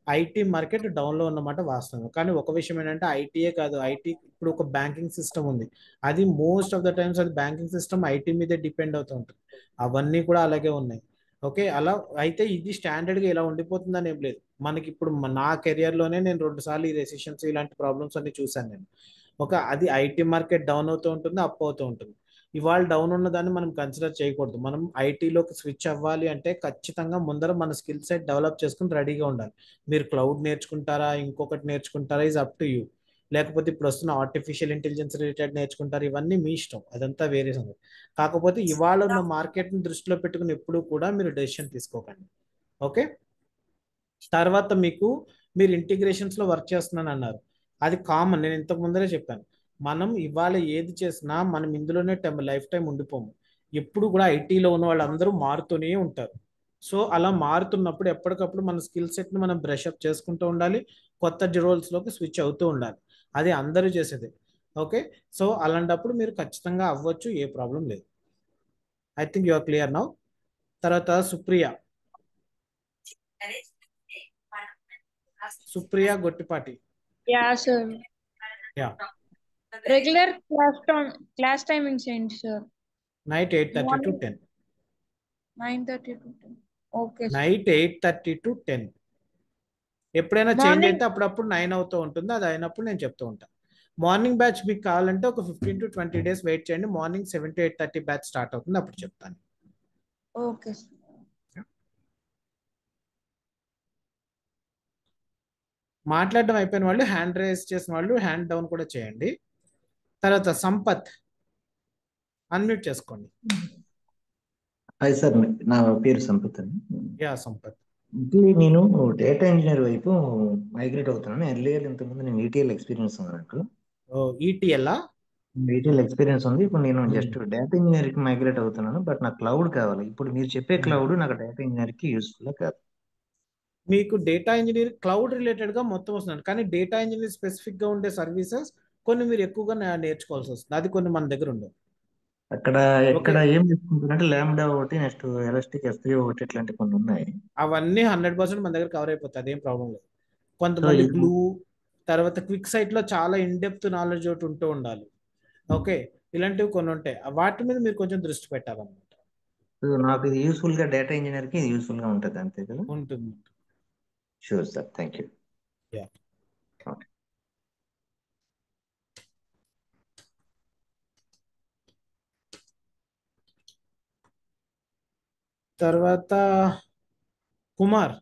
ఐటీ మార్కెట్ డౌన్లో ఉన్నమాట వాస్తవం. కానీ ఒక విషయం ఏంటంటే ఐటీయే కాదు, ఐటీ ఇప్పుడు ఒక బ్యాంకింగ్ సిస్టమ్ ఉంది, అది మోస్ట్ ఆఫ్ ద టైమ్స్ అది బ్యాంకింగ్ సిస్టమ్ ఐటీ మీదే డిపెండ్ అవుతూ ఉంటుంది. అవన్నీ కూడా అలాగే ఉన్నాయి. ఓకే, అలా అయితే ఇది స్టాండర్డ్గా ఇలా ఉండిపోతుందని ఏం లేదు. మనకి ఇప్పుడు నా కెరియర్లోనే నేను 2 సార్లు ఈ రెసిషన్స్ ఇలాంటి ప్రాబ్లమ్స్ అన్ని చూశాను నేను. అది ఐటీ మార్కెట్ డౌన్ అవుతూ ఉంటుంది, అప్ అవుతూ ఉంటుంది. ఇవాళ డౌన్ ఉన్న దాన్ని మనం కన్సిడర్ చేయకూడదు. మనం ఐటీలోకి స్విచ్ అవ్వాలి అంటే ఖచ్చితంగా ముందర మన స్కిల్ సెట్ డెవలప్ చేసుకుని రెడీగా ఉండాలి. మీరు క్లౌడ్ నేర్చుకుంటారా, ఇంకొకటి నేర్చుకుంటారా, ఈజ్ అప్ టు యూ. లేకపోతే ఇప్పుడు వస్తున్న ఆర్టిఫిషియల్ ఇంటెలిజెన్స్ రిలేటెడ్ నేర్చుకుంటారు, ఇవన్నీ మీ ఇష్టం, అదంతా వేరే సంగతి. కాకపోతే ఇవాళ ఉన్న మార్కెట్ని దృష్టిలో పెట్టుకుని ఎప్పుడు కూడా మీరు డెసిషన్ తీసుకోకండి. ఓకే, తర్వాత మీరు ఇంటిగ్రేషన్స్లో వర్క్ చేస్తున్నాను అన్నారు, అది కామన్. నేను ఇంతకు ముందరే చెప్పాను, మనం ఇవాళ ఏది చేసినా మనం ఇందులోనే లైఫ్ టైం ఉండిపోము. ఎప్పుడు కూడా ఐటీలో ఉన్న వాళ్ళందరూ మారుతూనే ఉంటారు. సో అలా మారుతున్నప్పుడు ఎప్పటికప్పుడు మన స్కిల్ సెట్ని మనం బ్రష్ అప్ చేసుకుంటూ ఉండాలి, కొత్త రోల్స్లోకి స్విచ్ అవుతూ ఉండాలి. అది అందరూ చేసేది. ఓకే, సో అలాంటప్పుడు మీరు ఖచ్చితంగా అవ్వచ్చు, ఏ ప్రాబ్లం లేదు. I think you are clear now. తర్వాత సుప్రియ గొట్టిపాటి. Yeah, sir. యా, Regular class timings ఏంటి sir? Night 8:30 to 10. 9:30 to 10. Okay, sir. Night 8:30 to 10. ఎప్పుడైనా చేంజ్ Morning. అయితే అప్పుడప్పుడు 9 అవుతూ ఉంటుంది, అది అయినప్పుడు నేను చెప్తూ ఉంటాను. మార్నింగ్ బ్యాచ్ మీకు కావాలంటే ఒక 15 to 20 days వెయిట్ చేయండి. మార్నింగ్ 7 to 8:30 బ్యాచ్ స్టార్ట్ అవుతుంది, అప్పుడు చెప్తాను. Okay, sir. మాట్లాడడం అయిపోయిన వాళ్ళు, హ్యాండ్ రైజ్ చేసిన వాళ్ళు హ్యాండ్ డౌన్ కూడా చేయండి. తర్వాత సంపత్, అన్మ్యూట్ చేసుకోండి. హాయ్ సార్, నా పేరు సంపత్ అండి. యా సంపత్. నేను డేటా ఇంజనీర్ వైపు మైగ్రేట్ అవుతున్నాను. ఎర్లియర్ ఇంతకుముందు నేను ఈటీఎల్ ఎక్స్పీరియన్స్ ఉంది నాకు. ఈటీఎల్ ఎక్స్పీరియన్స్ ఉంది. ఇప్పుడు నేను జస్ట్ డేటా ఇంజనీర్ కి మైగ్రేట్ అవుతున్నాను, బట్ నాకు క్లౌడ్ కావాలి. ఇప్పుడు మీరు చెప్పే క్లౌడ్ నాకు డేటా ఇంజనీర్ కి యూస్ఫుల్ కాదు. మీకు డేటా ఇంజనీర్ క్లౌడ్ రిలేటెడ్ గా మొత్తం వస్తున్నాను, కానీ డేటా ఇంజనీర్ స్పెసిఫిక్ గా ఉండే సర్వీసెస్ కొన్ని మీరు ఎక్కువగా నేర్చుకోవాల్సి వస్తుంది. అది కొన్ని మన దగ్గర ఉండవు. అక్కడ ఎక్కడ ఏం చేసుకుంటారంటే ల్యాంబ్డా ఒకటి, నెక్స్ట్ ఎలాస్టిక్ S3 ఒకటి, ఇట్లాంటి కొన్ని ఉన్నాయి. అవన్నీ 100% మన దగ్గర కవర్ అయిపోతాయి, అదేం ప్రాబ్లం లేదు. కొంతమంది గ్లూ, తర్వాత క్విక్ సైట్ లో చాలా ఇన్ డెప్త్ నాలెడ్జ్ ఒకటి ఉంటూ ఉండాలి. ఓకే, ఇలాంటివి కొన్ని ఉంటాయి, వాటి మీద మీరు కొంచెం దృష్టి పెట్టాలన్నమాట. నాకు ఇది యూస్ఫుల్ గా, డేటా ఇంజనీర్ కి యూస్ఫుల్ గా ఉంటుంది అంతే కదా? ఉంటుంది. Sure sir, thank you. Yeah. Okay. తర్వాత కుమార్,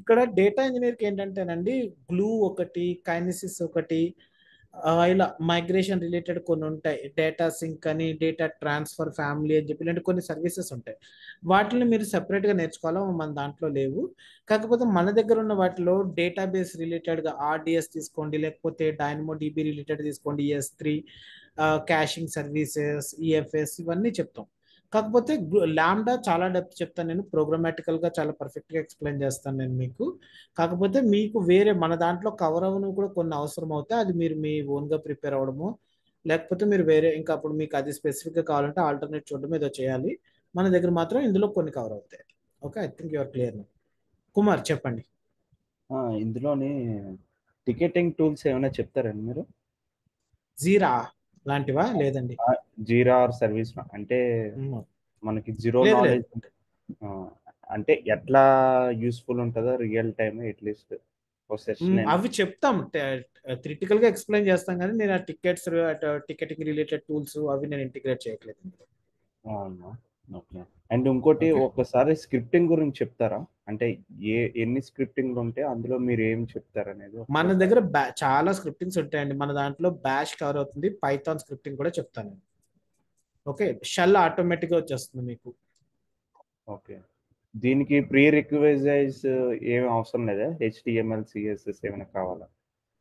ఇక్కడ డేటా ఇంజనీర్కి ఏంటంటేనండి గ్లూ ఒకటి, కైనసిస్ ఒకటి, ఇలా మైగ్రేషన్ రిలేటెడ్ కొన్ని ఉంటాయి. డేటా సింక్ అని, డేటా ట్రాన్స్ఫర్ ఫ్యామిలీ అని చెప్పి ఇలాంటి కొన్ని సర్వీసెస్ ఉంటాయి. వాటిని మీరు సెపరేట్గా నేర్చుకోవాలా, మన దాంట్లో లేవు. కాకపోతే మన దగ్గర ఉన్న వాటిలో డేటాబేస్ రిలేటెడ్గా ఆర్డిఎస్ తీసుకోండి, లేకపోతే డైనమో డిబి రిలేటెడ్ తీసుకోండి, ES3, క్యాషింగ్ సర్వీసెస్, ఈఎఫ్ఎస్, ఇవన్నీ చెప్తాం. కాకపోతే లాంబ్డా చాలా డెప్త్ చెప్తాను నేను, ప్రోగ్రామాటికల్గా చాలా పర్ఫెక్ట్గా ఎక్స్ప్లెయిన్ చేస్తాను నేను మీకు. కాకపోతే మీకు వేరే మన దాంట్లో కవర్ అవ్వను కూడా కొన్ని అవసరం అవుతాయి, అది మీరు మీ ఓన్గా ప్రిపేర్ అవ్వడము, లేకపోతే మీరు వేరే ఇంకా అప్పుడు మీకు అది స్పెసిఫిక్గా కావాలంటే ఆల్టర్నేట్ చూడడం ఏదో చేయాలి. మన దగ్గర మాత్రం ఇందులో కొన్ని కవర్ అవుతాయి. Okay, I think you're clear. Kumar చెప్పండి. ఇందులోని టికెటింగ్ టూల్స్ ఏమైనా చెప్తారండి మీరు? జీరా లాంటివా? లేదండి. జీరా ఆర్ సర్వీస్ అంటే మనకి జీరో లేదు, నాలెడ్జ్ అంటే ఎట్లా యూస్ఫుల్ ఉంటుందో రియల్ టైమ్ అట్లీస్ట్ అవి చెప్తాం, థియరిటికల్గా ఎక్స్ప్లెయిన్ చేస్తాం, కానీ నేను ఆ టికెట్స్, టికెటింగ్ రిలేటెడ్ టూల్స్ అవి నేను ఇంటిగ్రేట్ చేయట్లేదు. ఓకే. అండ్ ఇంకోటి, ఒకసారి స్క్రిప్టింగ్ గురించి చెప్తారా? అంటే ఎన్ని స్క్రిప్టింగ్ ఉంటే అందులో మీరు ఏం చెప్తారు అనేది. మన దగ్గర చాలా స్క్రిప్టింగ్స్ ఉంటాయండి. మన దాంట్లో బ్యాష్ కవర్ అవుతుంది, పైథాన్ స్క్రిప్టింగ్ కూడా చెప్తాను. ఓకే, షెల్ ఆటోమేటిక్గా వచ్చేస్తుంది మీకు. ఓకే, దీనికి ప్రీ రిక్వైజైజ్ ఏమి అవసరం లేదా? HTML CSS ఏమైనా కావాలా?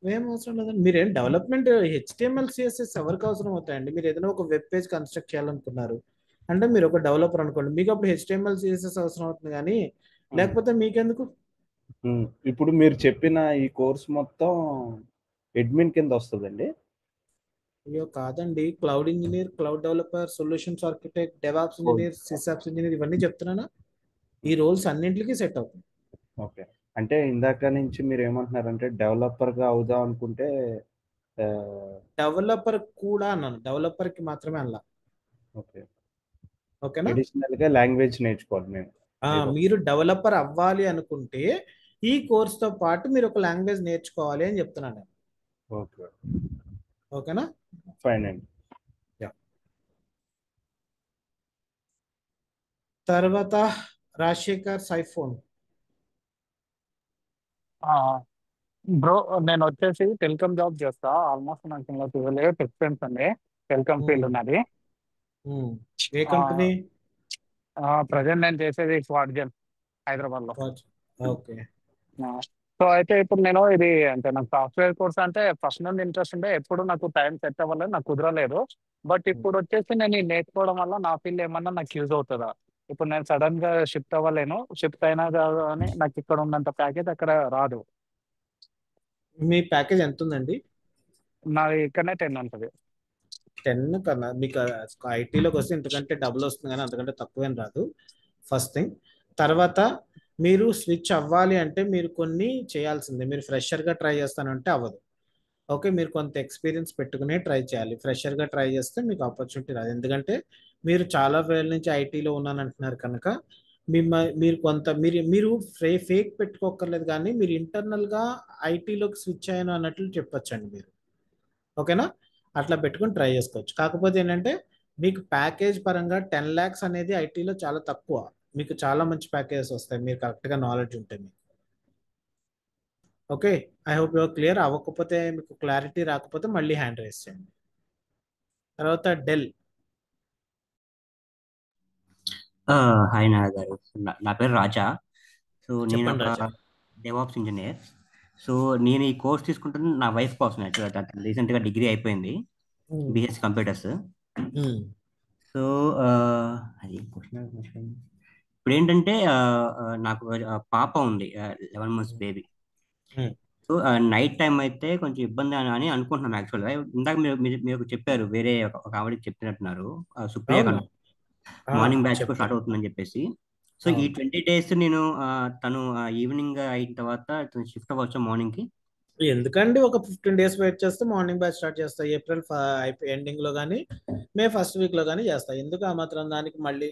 ఏం అవసరం లేదండి. మీరేం డెవలప్మెంట్ HTML CSS ఎవరికి అవసరం అవుతాయండి? మీరు ఏదైనా ఒక వెబ్ పేజ్ కన్స్ట్రక్ట్ చేయాలనుకున్నారు అంటే మీరు ఒక డెవలపర్ అనుకోండి, మీకు అప్పుడు HTML CSS అవసరం అవుతుంది, కానీ లేకపోతే మీకెందుకు? ఇప్పుడు మీరు చెప్పిన ఈ కోర్స్ మొత్తం అడ్మిన్ కింద వస్తుందండి? అయ్యో కాదండి, cloud engineer, cloud developer, solutions architect, DevOps engineer, SysOps engineer, ఇవన్నీ చెప్తున్నానా? ఈ రోల్స్ అన్నింటికి సెట్ అవుతుంది. ఓకే, అంటే ఇందాక నుంచి మీరు ఏమంటున్నారంటే డెవలపర్గా అవుదాం అనుకుంటే డెవలపర్ కూడా అన్నాను, డెవలపర్కి మాత్రమే అలా. ఓకే, ఓకేనా? అడిషనల్గా లాంగ్వేజ్ నేర్చుకోవాలి మేము. మీరు డెవలపర్ అవ్వాలి అనుకుంటే ఈ కోర్స్తో పాటు మీరు ఒక లాంగ్వేజ్ నేర్చుకోవాలి అని చెప్తున్నాను. ఓకే, ఓకేనా? ఫైన్ అండి. తర్వాత రాజశేఖర్ సైఫోన్. బ్రో నేను వచ్చేసి టెలికామ్ జాబ్ చేస్తా. ఆల్మోస్ట్ నాకు ఇంకా 12 years ఎక్స్పీరియన్స్ అండి టెలికామ్ ఫీల్డ్ ఉన్నది. ఏ కంపెనీ? ప్రజెంట్ నేను చేసేది క్వాడ్జెన్ హైదరాబాద్లో. ఓకే. సో అయితే ఇప్పుడు నేను ఇది అంటే నాకు సాఫ్ట్వేర్ కోర్స్ అంటే ఫస్ట్ నుండి ఇంట్రెస్ట్ ఉంటే ఎప్పుడు నాకు టైం సెట్ అవ్వలేదు, నాకు కుదరలేదు. బట్ ఇప్పుడు వచ్చేసి నేను ఇది నేర్చుకోవడం వల్ల నా ఫీల్డ్ ఏమన్నా నాకు యూజ్ అవుతుందా? ఇప్పుడు నేను సడన్ గా షిఫ్ట్ అవ్వలేను, షిఫ్ట్ అయినా కానీ నాకు ఇక్కడ ఉన్నంత ప్యాకేజ్ అక్కడ రాదు. మీ ప్యాకేజ్ ఎంత ఉందండి? నాది ఇక్కడనే 10 ఉంటుంది. 10 కన్నా మీకు ఐటీలోకి వస్తే ఇంతకంటే డబుల్ వస్తుంది, కానీ అంతకంటే తక్కువేం రాదు. First thing. తర్వాత మీరు స్విచ్ అవ్వాలి అంటే మీరు కొన్ని చేయాల్సిందే. మీరు ఫ్రెషర్గా ట్రై చేస్తానంటే అవ్వదు. ఓకే, మీరు కొంత ఎక్స్పీరియన్స్ పెట్టుకునే ట్రై చేయాలి. ఫ్రెషర్గా ట్రై చేస్తే మీకు ఆపర్చునిటీ రాదు, ఎందుకంటే మీరు చాలా వేల నుంచి ఐటీలో ఉన్నానంటున్నారు కనుక మీరు కొంత మీరు ఫేక్ పెట్టుకోకర్లేదు, కానీ మీరు ఇంటర్నల్గా ఐటీలోకి స్విచ్ అయ్యాను అన్నట్లు చెప్పొచ్చండి మీరు. ఓకేనా? అట్లా పెట్టుకుని ట్రై చేసుకోవచ్చు. కాకపోతే ఏంటంటే మీకు ప్యాకేజ్ పరంగా 10 lakhs అనేది ఐటీలో చాలా తక్కువ. మీకు చాలా మంచి ప్యాకేజెస్ వస్తాయి మీరు కరెక్ట్గా నాలెడ్జ్ ఉంటే మీకు. Okay, I hope your clear. అవ్వకపోతే మీకు క్లారిటీ రాకపోతే మళ్ళీ హ్యాండ్ రైస్ చేయండి. తర్వాత డెల్. హాయ్ నాన్న గారు, నా పేరు రాజా. సో నేను చెప్పండి ఒక రాజా. DevOps engineer. సో నేను ఈ కోర్స్ తీసుకుంటున్న నా వైఫ్ కోసం. యాక్చువల్గా రీసెంట్గా డిగ్రీ అయిపోయింది, BSc కంప్యూటర్స్. సో అది క్వశ్చన్ ఇప్పుడు ఏంటంటే నాకు పాప ఉంది, 11 months baby. So night time అయితే కొంచెం ఇబ్బంది అని అనుకుంటున్నాను. యాక్చువల్గా ఇందాక మీరు చెప్పారు, వేరే ఒక ఆవిడకి చెప్పినట్టున్నారు, సుప్రియ కన్నా మార్నింగ్ బ్యాచ్ కూడా స్టార్ట్ అవుతుందని చెప్పేసి. సో ఈ 20 days నేను తను ఈవినింగ్ అయిన తర్వాత షిఫ్ట్ అవ్వచ్చు మార్నింగ్కి? ఎందుకండి, ఒక 15 days వెయిట్ చేస్తే మార్నింగ్ బ్యాచ్ స్టార్ట్ చేస్తా. ఏప్రిల్ ఎండింగ్ లో కానీ మే ఫస్ట్ వీక్ లో కానీ చేస్తా. ఎందుకు ఆ మాత్రం దానికి మళ్ళీ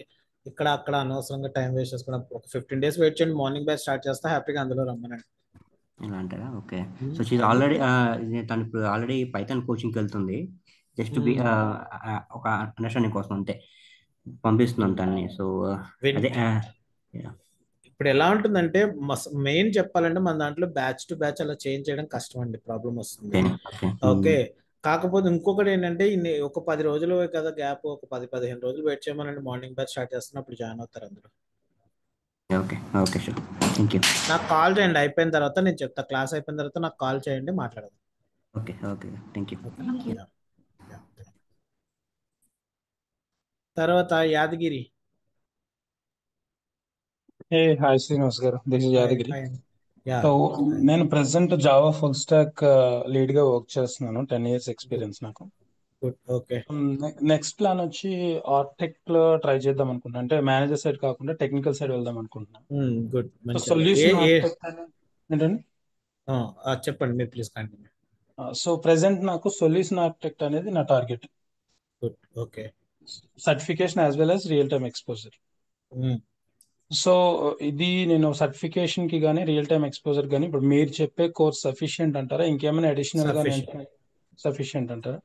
ఇక్కడ అక్కడ అనవసరంగా టైం వేస్ట్ చేసుకున్నాం. ఒక 15 days వెయిట్ చేయండి, మార్నింగ్ బ్యాచ్ స్టార్ట్ చేస్తా, హ్యాపీగా అందులో రమ్మనండి. ఇలా అంటారా? ఓకే. సో షీఈ్ ఆల్రెడీ తను ఇప్పుడు ఆల్రెడీ పైథాన్ కోచింగ్కి వెళ్తుంది. జస్ట్ టు బి ఒక అండర్స్టాండింగ్ కోసం అంతే పంపిస్తున్నాను తనని. సో అదే ఇప్పుడు ఎలా ఉంటుందంటే మెయిన్ చెప్పాలంటే మన దాంట్లో బ్యాచ్ టు బ్యాచ్ అలా చేంజ్ చేయడం కష్టం అండి, ప్రాబ్లం వస్తుంది. ఓకే, కాకపోతే ఇంకొకటి ఏంటంటే ఒక 10 రోజులు కదా గ్యాప్, ఒక 10-15 రోజులు వెయిట్ చేయమనండి, మార్నింగ్ బ్యాచ్ స్టార్ట్ చేస్తున్నప్పుడు జాయిన్ అవుతారు అందరూ. Okay okay sure, thank you. నాకు కాల్ చేయండి, అయిపోయిన తర్వాత నేను చెప్తా, క్లాస్ అయిపోయిన తర్వాత నాకు కాల్ చేయండి, మాట్లాడదాం. Okay okay, thank you. తర్వాత యాదగిరి. హే హాయ్ శ్రీనివాస్ గారు, this is Yadagiri. Yeah. So నేను present Java full stack lead గా వర్క్ చేస్తున్నాను. 10 years ఎక్స్పీరియన్స్ నాకు. ఓకే, నెక్స్ట్ ప్లాన్ వచ్చి ఆర్టెక్ లో ట్రై చేద్దాం అనుకుంటున్నా, అంటే మేనేజర్ సైడ్ కాకుండా టెక్నికల్ సైడ్ వెళ్దాం అనుకుంటున్నా. గుడ్. సొల్యూషన్ ఏంటండి? చెప్పండి మీరు, ప్లీజ్ కంటిన్యూ. సో ప్రెసెంట్ నాకు సొల్యూషన్ ఆర్కిటెక్ట్ అనేది నా target. Good. Okay, certification as well as real time exposure. So ఇది నేను సర్టిఫికేషన్ కి కానీ రియల్ టైమ్ ఎక్స్పోజర్ కానీ ఇప్పుడు మీరు చెప్పే కోర్స్ సఫిషియంట్ అంటారా, ఇంకేమైనా అడిషనల్ గా సఫిషియంట్ అంటారా?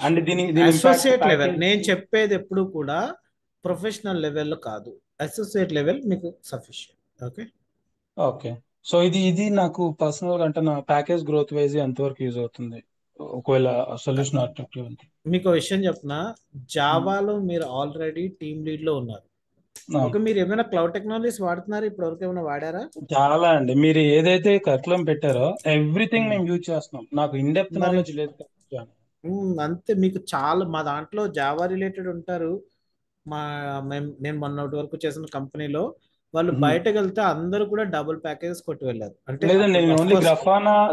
అండ్ దీని అసోసియేట్ లెవెల్ నేను చెప్పేది ఎప్పుడు కూడా ప్రొఫెషనల్ లెవెల్లో కాదు, అసోసియేట్ లెవెల్ మీకు సఫిషియంట్. Okay okay. సో ఇది నాకు పర్సనల్ గా అంటే నా ప్యాకేజ్ గ్రోత్ వైజ్ ఎంతవరకు యూజ్ అవుతుంది ఒకవేళ సొల్యూషన్ ఆర్కిటెక్ట్? మీకు విషయం చెప్తున్నా, జావాలో మీరు ఆల్రెడీ టీమ్ లీడ్ లో ఉన్నారు. ఓకే, మీరు ఏమైనా క్లౌడ్ టెక్నాలజీస్ వాడుతున్నారు ఇప్పటి వరకు, ఏమైనా వాడారా? చాలా అండి, మీరు ఏదైతే కరికులం పెట్టారో ఎవ్రీథింగ్ మేము యూజ్ చేస్తున్నాం. నాకు ఇన్ డెప్త్ నాలెడ్జ్ లేదు. అంతే, మీకు చాలా మా దాంట్లో జావా రిలేటెడ్ ఉంటారు. నేను మొన్నటి వరకు చేసిన కంపెనీలో వాళ్ళు బయటకు వెళ్తే అందరూ కూడా డబుల్ ప్యాకేజెస్ కొట్టి వెళ్ళారు. అంటే లేదండి, నేను ఓన్లీ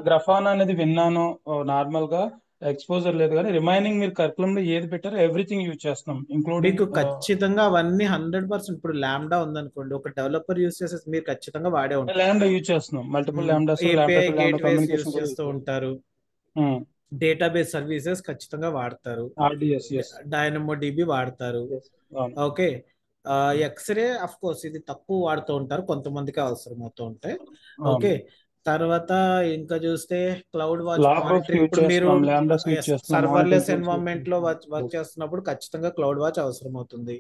గ్రఫానా అనేది విన్నాను నార్మల్ గా, ఎక్స్పోజర్ లేదు. కానీ రిమైనింగ్ మీరు కరికులంలో ఏది పెట్టారో ఎవ్రీథింగ్ యూజ్ చేస్తున్నాం, ఇంక్లూడింగ్ మీకు ఖచ్చితంగా అవన్నీ 100%. ఇప్పుడు లాంబ్డా ఉందనుకోండి, ఒక డెవలపర్ యూజ్ చేసే మీరు ఖచ్చితంగా వాడే ఉంటారు. లాంబ్డా యూజ్ చేస్తున్నాం, multiple lambdas, API gateways use చేస్తూ ఉంటారు, డేటాబేస్ సర్వీసెస్ ఖచ్చితంగా వాడతారు, DynamoDB వాడతారు. ఓకే, ఎక్స్రే అఫ్ కోర్స్ ఇది తక్కువ వాడుతూ ఉంటారు, కొంతమందికి అవసరం అవుతూ ఉంటాయి. ఓకే, తర్వాత ఇంకా చూస్తే క్లౌడ్ వాచ్ మానిటరింగ్. ఇప్పుడు మీరు సర్వర్లెస్ ఎన్వైరన్మెంట్ లో వర్క్ చేస్తున్నప్పుడు ఖచ్చితంగా క్లౌడ్ వాచ్ అవసరం అవుతుంది.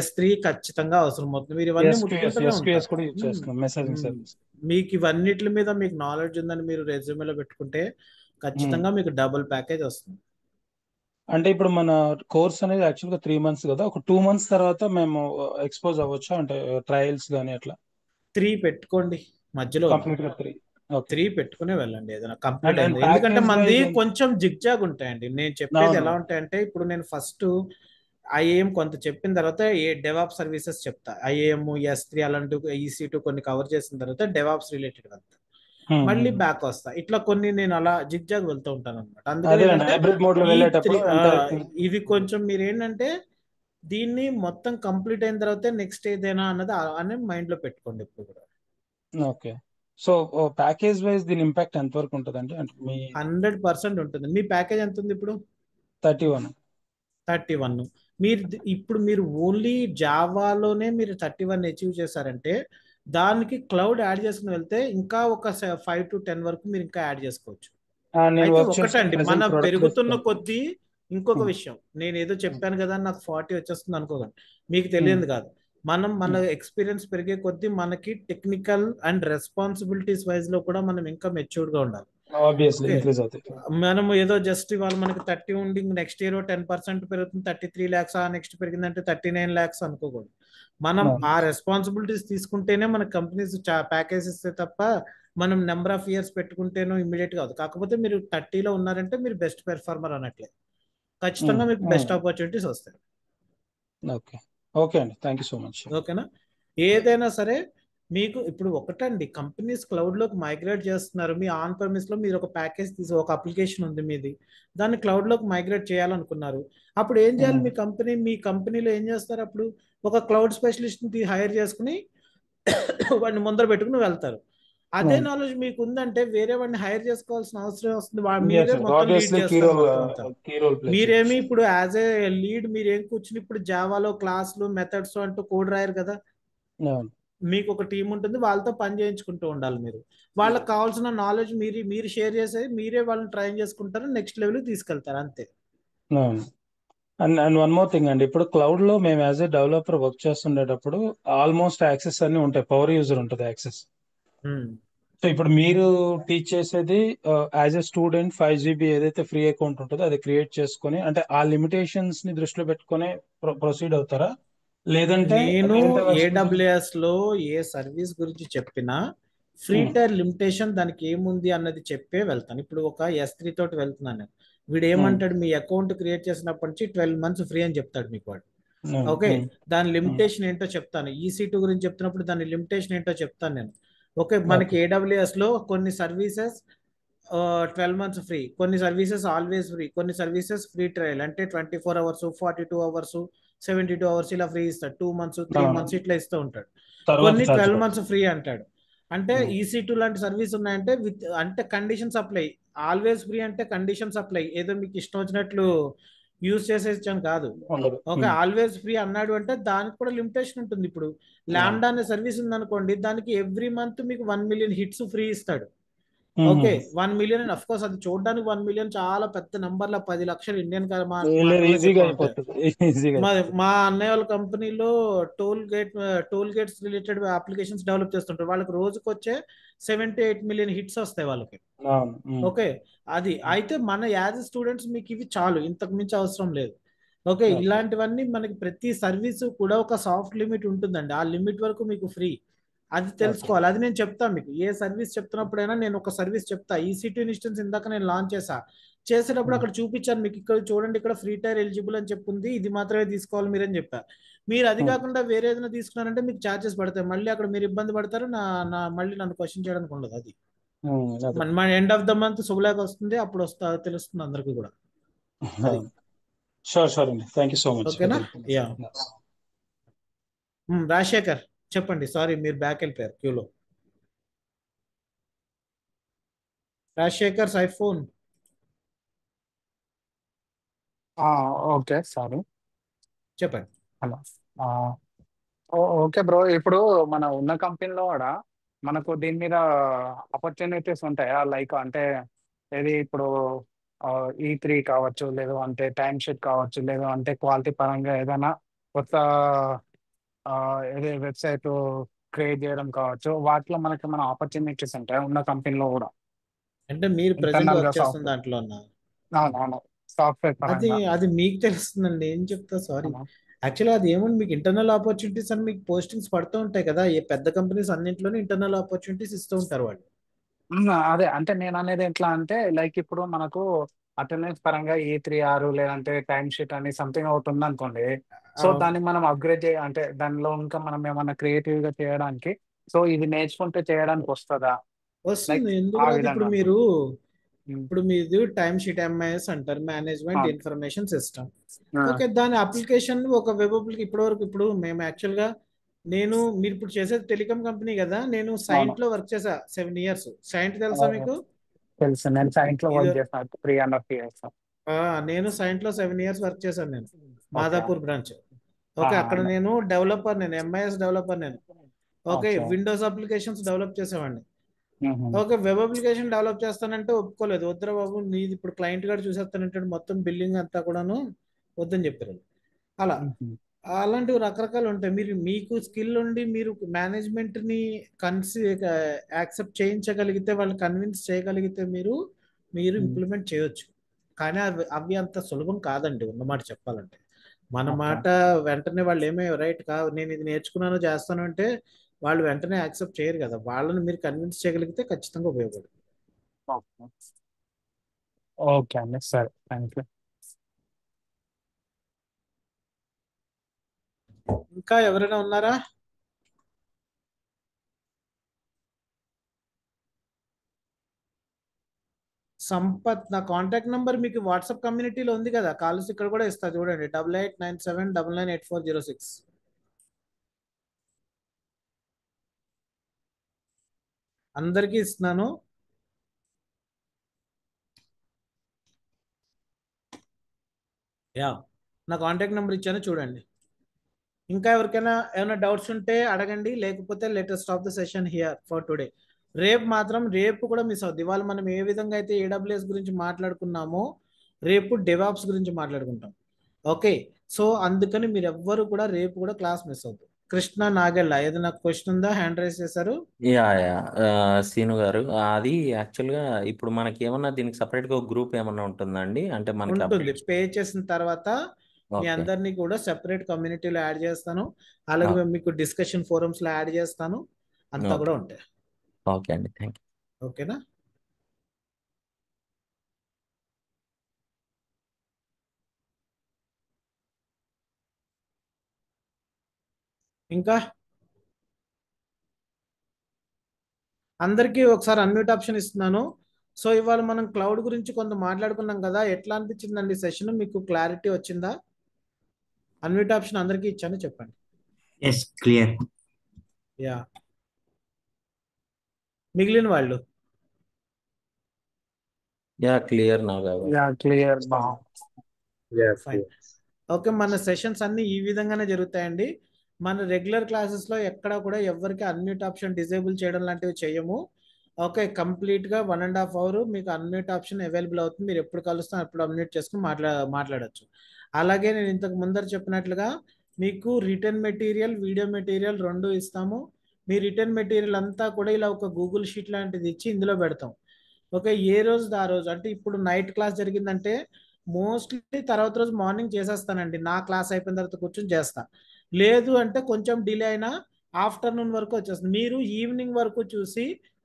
S3 ఖచ్చితంగా అవసరం అవుతుంది. మీరు ఇవన్నీ మీకు ఇవన్నిటి మీద మీకు నాలెడ్జ్ ఉందని మీరు రెజ్యూమేలో పెట్టుకుంటే ఖచ్చితంగా మీకు డబుల్ ప్యాకేజ్ వస్తుంది. అంటే ఇప్పుడు మన కోర్స్ అనేది యాక్చువల్ గా 3 months కదా, ఒక 2 months తర్వాత మేము ఎక్స్పోజ్ అవ్వచ్చా, అంటే ట్రయల్స్ గానీ అట్లా? 3 పెట్టుకోండి మధ్యలో, 3 పెట్టుకునే వెళ్ళండి ఏదైనా కంప్లీట్ అయింది. ఎందుకంటే మంది కొంచెం జిగ్జాగ్ ఉంటాయండి. నేను చెప్పేది ఎలా ఉంటాయంటే, ఇప్పుడు నేను ఫస్ట్ IAM కొంత చెప్పిన తర్వాత డెవాప్స్ సర్వీసెస్ చెప్తా, IAM S3 అలాంటి EC2 కొన్ని కవర్ చేసిన తర్వాత డెవాప్స్ రిలేటెడ్ వెళ్తా, మళ్ళీ బ్యాక్ వస్తా, ఇట్లా కొన్ని నేను అలా జిగ్జాగ్ వెళ్తూ ఉంటాను అనమాట. అందుకని ఇది కొంచెం మీరు ఏంటంటే దీన్ని మొత్తం కంప్లీట్ అయిన తర్వాత నెక్స్ట్ ఏదైనా అనే మైండ్ లో పెట్టుకోండి ఇప్పుడు కూడా. ఓకే, సో ప్యాకేజ్ వైజ్ దీని ఇంపాక్ట్ ఎంత వరకు ఉంటుంది అంటే? 100% ఉంటుంది. మీ ప్యాకేజ్ ఎంత ఉంది ఇప్పుడు? 31. మీరు ఓన్లీ జావాలోనే మీరు 31 అచీవ్ చేశారంటే దానికి క్లౌడ్ యాడ్ చేసుకుని వెళ్తే ఇంకా ఒక 5 to 10 వరకు మీరు ఇంకా యాడ్ చేసుకోవచ్చు. అయితే ఒకటండి, మన పెరుగుతున్న కొద్దీ ఇంకొక విషయం, నేను ఏదో చెప్పాను కదా నాకు 40 వచ్చేస్తుంది అనుకోకండి, మీకు తెలియదు కాదు. మన ఎక్స్పీరియన్స్ పెరిగే కొద్దీ మనకి టెక్నికల్ అండ్ రెస్పాన్సిబిలిటీస్ వైజ్ లో కూడా మనం ఇంకా మెచ్యూర్డ్ గా ఉండాలి. మనం ఏదో జస్ట్ ఇవాళ మనకి 30 ఉండి నెక్స్ట్ ఇయర్ 10% పెరుగుతుంది, 33 lakhs, నెక్స్ట్ పెరిగిందంటే 39 lakhs అనుకోకూడదు. మనం ఆ రెస్పాన్సిబిలిటీస్ తీసుకుంటేనే మన కంపెనీస్ ప్యాకేజ్ ఇస్తే తప్ప మనం నెంబర్ ఆఫ్ ఇయర్స్ పెట్టుకుంటేనో ఇమ్మీడియట్ కాదు. కాకపోతే మీరు 30లో ఉన్నారంటే మీరు బెస్ట్ పెర్ఫార్మర్ అన్నట్లే, ఖచ్చితంగా మీకు బెస్ట్ ఆపర్చునిటీస్ వస్తాయి. ఓకే అండి, థ్యాంక్ యూ సో మచ్. ఓకేనా, ఏదైనా సరే మీకు ఇప్పుడు ఒకటండి, కంపెనీస్ క్లౌడ్ లోకి మైగ్రేట్ చేస్తున్నారు. మీ ఆన్ ప్రెమిస్ లో మీరు ఒక ప్యాకేజ్ తీసి ఒక అప్లికేషన్ ఉంది మీది, దాన్ని క్లౌడ్ లోకి మైగ్రేట్ చేయాలనుకున్నారు. అప్పుడు ఏం చేయాలి? మీ కంపెనీలో ఏం చేస్తారు? అప్పుడు ఒక క్లౌడ్ స్పెషలిస్ట్ ని హైర్ చేసుకుని వాడిని ముందర పెట్టుకుని వెళ్తారు. అదే నాలెడ్జ్ మీకు ఉందంటే వేరే వాడిని హైర్ చేసుకోవాల్సిన అవసరం వస్తుంది. Yes, మీరే yes. మొత్తం లీడ్ Obviously, చేస్తారు మొత్తం అంతా. key role play మీరేమి చేయొచ్చు. ఇప్పుడు యాజ్ ఏ లీడ్ మీరేం కూర్చుని ఇప్పుడు జావాలో క్లాసులు మెథడ్స్ అంటూ కోడ్ రాయరు కదా. అవును. మీకు ఒక టీం ఉంటుంది, వాళ్ళతో పని చేయించుకుంటూ ఉండాలి మీరు. వాళ్ళకి కావాల్సిన నాలెడ్జ్ మీరు షేర్ చేసేది, మీరే వాళ్ళని ట్రైన్ చేసుకుంటారు, నెక్స్ట్ లెవెల్ తీసుకెళ్తారు అంతే. అవును. అండ్ వన్ మోర్ థింగ్ అండి, ఇప్పుడు క్లౌడ్ లో మేము యాజ్ ఏ డెవలపర్ వర్క్ చేస్తుండేటప్పుడు ఆల్మోస్ట్ యాక్సెస్ అన్ని ఉంటాయి, పవర్ యూజర్ ఉంటుంది యాక్సెస్. సో ఇప్పుడు మీరు టీచ్ చేసేది యాజ్ ఎ స్టూడెంట్ 5 GB ఏదైతే ఫ్రీ అకౌంట్ ఉంటుందో అది క్రియేట్ చేసుకొని, అంటే ఆ లిమిటేషన్స్ ని దృష్టిలో పెట్టుకొని ప్రొసీడ్ అవుతారా, లేదంటే నేను మిగతా versions- AWS లో ఏ సర్వీస్ గురించి చెప్పినా ఫ్రీ టైర్ లిమిటేషన్ దానికి ఏముంది అన్నది చెప్పే వెళ్తాను. ఇప్పుడు ఒక S3 తోటి వెళ్తున్నాను నేను. వీడు ఏమంటాడు, మీ అకౌంట్ క్రియేట్ చేసినప్పటి నుంచి 12 months ఫ్రీ అని చెప్తాడు మీకు వాడు. ఓకే, దాని లిమిటేషన్ ఏంటో చెప్తాను. EC2 గురించి చెప్తున్నప్పుడు దాని లిమిటేషన్ ఏంటో చెప్తాను నేను. ఓకే, మనకి AWS లో కొన్ని సర్వీసెస్ 12 months ఫ్రీ, కొన్ని సర్వీసెస్ ఆల్వేస్ ఫ్రీ, కొన్ని సర్వీసెస్ ఫ్రీ ట్రయల్ అంటే 24 hours 42 hours 72 hours ఇలా ఫ్రీ ఇస్తాడు. 2 months 3 months ఇట్లా ఇస్తూ ఉంటాడు. కొన్ని 12 months ఫ్రీ అంటాడు. అంటే EC2 లాంటి సర్వీస్ ఉన్నాయంటే అంటే కండిషన్స్ అప్లై. ఆల్వేస్ ఫ్రీ అంటే కండిషన్స్ అప్లై, ఏదో మీకు ఇష్టం వచ్చినట్లు యూజ్ చేసేసాను కాదు. ఓకే, ఆల్వేస్ ఫ్రీ అన్నాడు అంటే దానికి కూడా లిమిటేషన్ ఉంటుంది. ఇప్పుడు లాంబ్డా అనే సర్వీస్ ఉందనుకోండి, దానికి ఎవ్రీ మంత్ మీకు 1 million hits ఫ్రీ ఇస్తాడు. ఓకే, 1 million అఫ్ కోర్స్ అది చూడడానికి 1 million చాలా పెద్ద నంబర్ల 10 లక్షలు ఇండియన్ ఈజీగా అయిపోతుంది, ఈజీగా. మా అన్నయ్య వాళ్ళ కంపెనీలో toll gates related applications develop చేస్తుంటారు. వాళ్ళకి రోజుకి వచ్చే 7 to 8 million హిట్స్ వస్తాయి వాళ్ళకి. ఓకే, అది అయితే మన యాజ్ స్టూడెంట్స్ మీకు ఇవి చాలు, ఇంతకు మించి అవసరం లేదు. ఓకే, ఇలాంటివన్నీ మనకి ప్రతి సర్వీసు కూడా ఒక సాఫ్ట్ లిమిట్ ఉంటుందండి. ఆ లిమిట్ వరకు మీకు ఫ్రీ, అది తెలుసుకోవాలి. అది నేను చెప్తాను మీకు. ఏ సర్వీస్ చెప్తున్నప్పుడైనా నేను ఒక సర్వీస్ చెప్తా. EC2 ఇన్స్టెన్స్ ఇందాక నేను లాంచ్ చేసేటప్పుడు అక్కడ చూపించాను మీకు. ఇక్కడ చూడండి, ఇక్కడ ఫ్రీ టైర్ ఎలిజిబుల్ అని చెప్పుంది, ఇది మాత్రమే తీసుకోవాలి మీరని చెప్పారు. మీరు అది కాకుండా వేరే ఏదైనా తీసుకున్నారంటే మీకు ఛార్జెస్ పడతాయి. మళ్ళీ అక్కడ మీరు ఇబ్బంది పడతారు, మళ్ళీ నన్ను క్వశ్చన్ చేయడానికి ఉండదు. అది మన ఎండ్ ఆఫ్ ద మంత్ శుభలేఖ వస్తుంది, అప్పుడు తెలుస్తుంది అందరికీ కూడా. షూర్ అండి, థ్యాంక్ యూ సో మచ్. ఓకేనా? యా, రాజశేఖర్ చెప్పండి. సారీ, మీరు బ్యాక్ వెళ్ళిపోయారు క్యూలో. రాజశేఖర్ ఐఫోన్. ఓకే, సారీ, చెప్పండి. హలో. ఓకే బ్రో, ఇప్పుడు మన ఉన్న కంపెనీలో కూడా మనకు దీని మీద ఆపర్చునిటీస్ ఉంటాయా? లైక్ అంటే ఏది ఇప్పుడు E3 కావచ్చు, లేదు అంటే టైం షీట్ కావచ్చు, లేదు అంటే క్వాలిటీ పరంగా ఏదైనా కొత్త ఏది వెబ్సైట్ క్రియేట్ చేయడం కావచ్చు, వాటిలో మనకి మన ఆపర్చునిటీస్ ఉంటాయి ఉన్న కంపెనీలో కూడా. అంటే మీరు ప్రెసెంట్ ఇంటర్నల్ గా వర్క్ చేస్తున్న సాఫ్ట్వేర్, దాంట్లో ఉన్నా అవునవును, సాఫ్ట్వేర్ అది పరంగా. అది మీకు తెలుస్తుందండి, ఏం చెప్తా. సారీ, యాక్చువల్లీ అది ఏముంది, మీకు ఇంటర్నల్ ఆపర్చునిటీస్ అని మీకు పోస్టింగ్స్ పడుతూ ఉంటాయి కదా. ఏ పెద్ద కంపెనీస్ అన్నింటిలోనే ఇంటర్నల్ ఆపర్చునిటీస్ ఇస్తూ ఉంటారు వాళ్ళు. అదే అంటే నేను అనేది ఎట్లా అంటే, లైక్ ఇప్పుడు మనకు అటెండెన్స్ పరంగా E3R లేదంటే టైం షీట్ అని సంథింగ్ ఒకటి ఉంది అనుకోండి. సో దాన్ని మనం అప్గ్రేడ్ అంటే దానిలో ఇంకా మనం ఏమన్నా క్రియేటివ్ గా చేయడానికి, సో ఇది నేర్చుకుంటే చేయడానికి వస్తుందా? లైక్ వస్తుంది, ఎందుకు ఆ రాదు. ఇప్పుడు విధంగా. మీది టైం షీట్ MIS అంటారు, మేనేజ్మెంట్ అవును. Information system. ఆ, ఓకే, దాని అప్లికేషన్ ఒక వెబ్ అప్లికేషన్ ఇప్పటివరకు. ఇప్పుడు మేము యాక్చువల్గా మీరు ఇప్పుడు చేసేది టెలికాం కంపెనీ కదా. నేను అవును. సైంట్ లో వర్క్ చేసా 7 years. సైంట్ తెలుసా మీకు? తెలుసు, నేను సైన్స్ లో ఇది వర్క్ చేస్తాను 3.5 years. నేను సైంట్ లో 7 years వర్క్ చేశాను నేను, ఓకే. మాదాపూర్ బ్రాంచ్. ఓకే, అక్కడ నేను డెవలపర్, నేను MIS డెవలపర్ నేను. Okay, okay. Windows applications develop చేసేవాడిని. మ్మ్. ఓకే, వెబ్ అప్లికేషన్ డెవలప్ చేస్తానంటే ఒప్పుకోలేదు. వద్దురా బాబు, నీది ఇప్పుడు క్లయింట్ గారు చూసేస్తానంటే మొత్తం బిల్లింగ్ అంతా కూడాను వద్దని చెప్పారు. అలా మ్మ్. అలాంటివి రకరకాలు ఉంటాయి. మీకు స్కిల్ ఉండి మీరు మేనేజ్మెంట్ ని యాక్సెప్ట్ చేయించగలిగితే, వాళ్ళు కన్విన్స్ చేయగలిగితే మీరు ఇంప్లిమెంట్ చేయొచ్చు. కానీ అవి అంత సులభం కాదండి, ఉన్నమాట చెప్పాలంటే. మన ఓకే. మాట వెంటనే వాళ్ళు ఏమీ రైట్ కాదు, నేను ఇది నేర్చుకున్నాను చేస్తాను అంటే వాళ్ళు వెంటనే యాక్సెప్ట్ చేయరు కదా. వాళ్ళని మీరు కన్విన్స్ చేయగలిగితే ఖచ్చితంగా ఉపయోగపడుతుంది. ఓకే. ఓకే అండి, సరే, థ్యాంక్ యూ. ఇంకా ఎవరైనా ఉన్నారా? సంపత్, నా కాంటాక్ట్ నంబర్ మీకు వాట్సాప్ కమ్యూనిటీలో ఉంది కదా, కాల్స్ ఇక్కడ కూడా ఇస్తా చూడండి, 8897998406. అందరికీ ఇస్తున్నాను. యా, నా కాంటాక్ట్ నెంబర్ ఇచ్చాను, చూడండి. ఇంకా ఎవరికైనా ఏమైనా డౌట్స్ ఉంటే అడగండి, లేకపోతే let stop the session here for today. రేపు కూడా మిస్ అవుద్ది. ఇవాళ మనం ఏ విధంగా అయితే AWS గురించి మాట్లాడుకున్నామో రేపు డెవాప్స్ గురించి మాట్లాడుకుంటాం. ఓకే, సో అందుకని మీరు ఎవ్వరు కూడా రేపు కూడా క్లాస్ మిస్ అవుతుంది. కృష్ణ నాగెళ్ళ ఏదైనా క్వశ్చన్ ఉందా? హ్యాండ్ రైజ్ చేశారు. యా యా సీను గారు, అది యాక్చువల్గా ఇప్పుడు మనకి ఏమన్నా దీనికి సపరేట్గా ఒక గ్రూప్ ఏమన్నా ఉంటుందండి? అంటే మనకి ఉంటుంది. అప్డేట్స్. పే చేసిన తర్వాత మీ ఓకే. అందరినీ కూడా సెపరేట్ కమ్యూనిటీలో యాడ్ చేస్తాను. అలాగే మీకు డిస్కషన్ ఫోరమ్స్ లో యాడ్ చేస్తాను. అంతా ఓకే కూడా ఉంటాయి. ఓకే అండి, థ్యాంక్ యూ. ఓకేనా? ఇంకా అందరికీ ఒకసారి అన్మ్యూట్ ఆప్షన్ ఇస్తున్నాను. సో ఇవాళ మనం క్లౌడ్ గురించి కొంత మాట్లాడుకున్నాం కదా, ఎట్లా అనిపించిందండి సెషన్? మీకు క్లారిటీ వచ్చిందా? అన్మ్యూట్ ఆప్షన్ అందరికీ ఇచ్చాను, చెప్పండి. Yes, clear. యా, మిగిలిన వాళ్ళు యా క్లియర్ నా గారు. యా క్లియర్ బా. ఫైన్. ఓకే, మన సెషన్స్ అన్ని ఈ విధంగానే జరుగుతాయండి. మన రెగ్యులర్ క్లాసెస్ లో ఎక్కడ కూడా ఎవరికి అన్మ్యూట్ ఆప్షన్ డిజేబుల్ చేయడం లాంటివి చేయము. ఓకే, కంప్లీట్ గా 1.5 hour మీకు అన్మ్యూట్ ఆప్షన్ అవైలబుల్ అవుతుంది. మీరు ఎప్పుడు కలుస్తాం అప్పుడు అన్మ్యూట్ చేసుకుని మాట్లాడచ్చు. అలాగే నేను ఇంతకు ముందర చెప్పినట్లుగా మీకు రిటర్న్ మెటీరియల్, వీడియో మెటీరియల్ రెండు ఇస్తాము. మీ రిటర్న్ మెటీరియల్ అంతా కూడా ఇలా ఒక గూగుల్ షీట్ లాంటిది ఇచ్చి ఇందులో పెడతాం. ఓకే, ఏ రోజు ఆ రోజు, అంటే ఇప్పుడు నైట్ క్లాస్ జరిగిందంటే మోస్ట్లీ తర్వాత రోజు మార్నింగ్ చేసేస్తానండి. నా క్లాస్ అయిపోయిన తర్వాత కూర్చొని చేస్తా. లేదు అంటే కొంచెం డిలే అయినా ఆఫ్టర్నూన్ వరకు వచ్చేస్తుంది. మీరు ఈవినింగ్ వరకు చూసి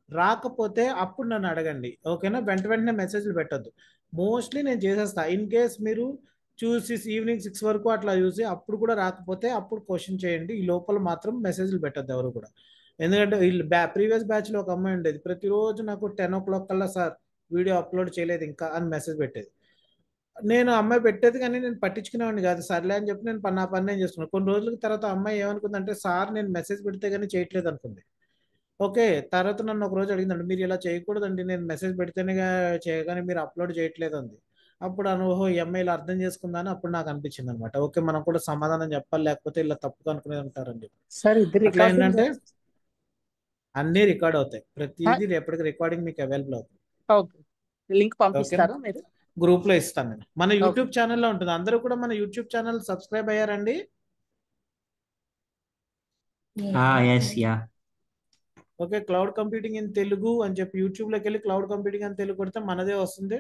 రాకపోతే అప్పుడు నన్ను అడగండి. ఓకేనా? వెంటనే మెసేజ్లు పెట్టద్దు. మోస్ట్లీ నేను చేసేస్తా. ఇన్ కేస్ మీరు చూసి ఈవినింగ్ 6 వరకు అట్లా చూసి అప్పుడు కూడా రాకపోతే అప్పుడు క్వశ్చన్ చేయండి. ఈ లోపల మాత్రం మెసేజ్లు పెట్టద్దు ఎవరు కూడా. ఎందుకంటే వీళ్ళు ప్రీవియస్ బ్యాచ్లో ఒక అమ్మాయి ఉండేది, ప్రతిరోజు నాకు 10 o'clock కల్లా సార్ వీడియో అప్లోడ్ చేయలేదు ఇంకా అని మెసేజ్ పెట్టేది. నేను అమ్మాయి పెట్టేది కానీ నేను పట్టించుకునేవాడిని కాదు. సర్లే అని చెప్పి నేను నా పని నేను చేసుకున్నాను. కొన్ని రోజుల తర్వాత అమ్మాయి ఏమనుకుందంటే, సార్ నేను మెసేజ్ పెడితే కానీ చేయట్లేదు అనుకుంది. ఓకే, తర్వాత నన్ను ఒక రోజు అడిగిందండి, మీరు ఇలా చేయకూడదండి, నేను మెసేజ్ పెడితేనే చేయగానే మీరు అప్లోడ్ చేయట్లేదు అంది. అప్పుడు ఓహో ఈ అమ్మాయి ఇలా అర్థం చేసుకుందని అప్పుడు నాకు అనిపించింది అనమాట. ఓకే, మనం కూడా సమాధానం చెప్పాలి, లేకపోతే ఇలా తప్పుగా అనుకునే ఉంటారని చెప్పి. సార్ ఇది అట్లా రికార్డింగ్ ఏంటంటే అన్నీ రికార్డ్ అవుతాయి. ప్రతిదీ రేపటికి రికార్డింగ్ మీకు అవైలబుల్ అవుతుంది. ఓకే, లింక్ ఓకేనా? పంపిస్తారా మీరు? గ్రూప్ లో ఇస్తాను నేను. మన ఓకే. యూట్యూబ్ ఛానల్లో ఉంటుంది. అందరూ కూడా మన యూట్యూబ్ ఛానల్ సబ్స్క్రైబ్ అయ్యారండి? Yes, yeah. Okay, cloud computing in Telugu అని చెప్పి యూట్యూబ్లోకి వెళ్ళి క్లౌడ్ కంప్యూటింగ్ అని తెలుగు కొడితే మనదే వస్తుంది.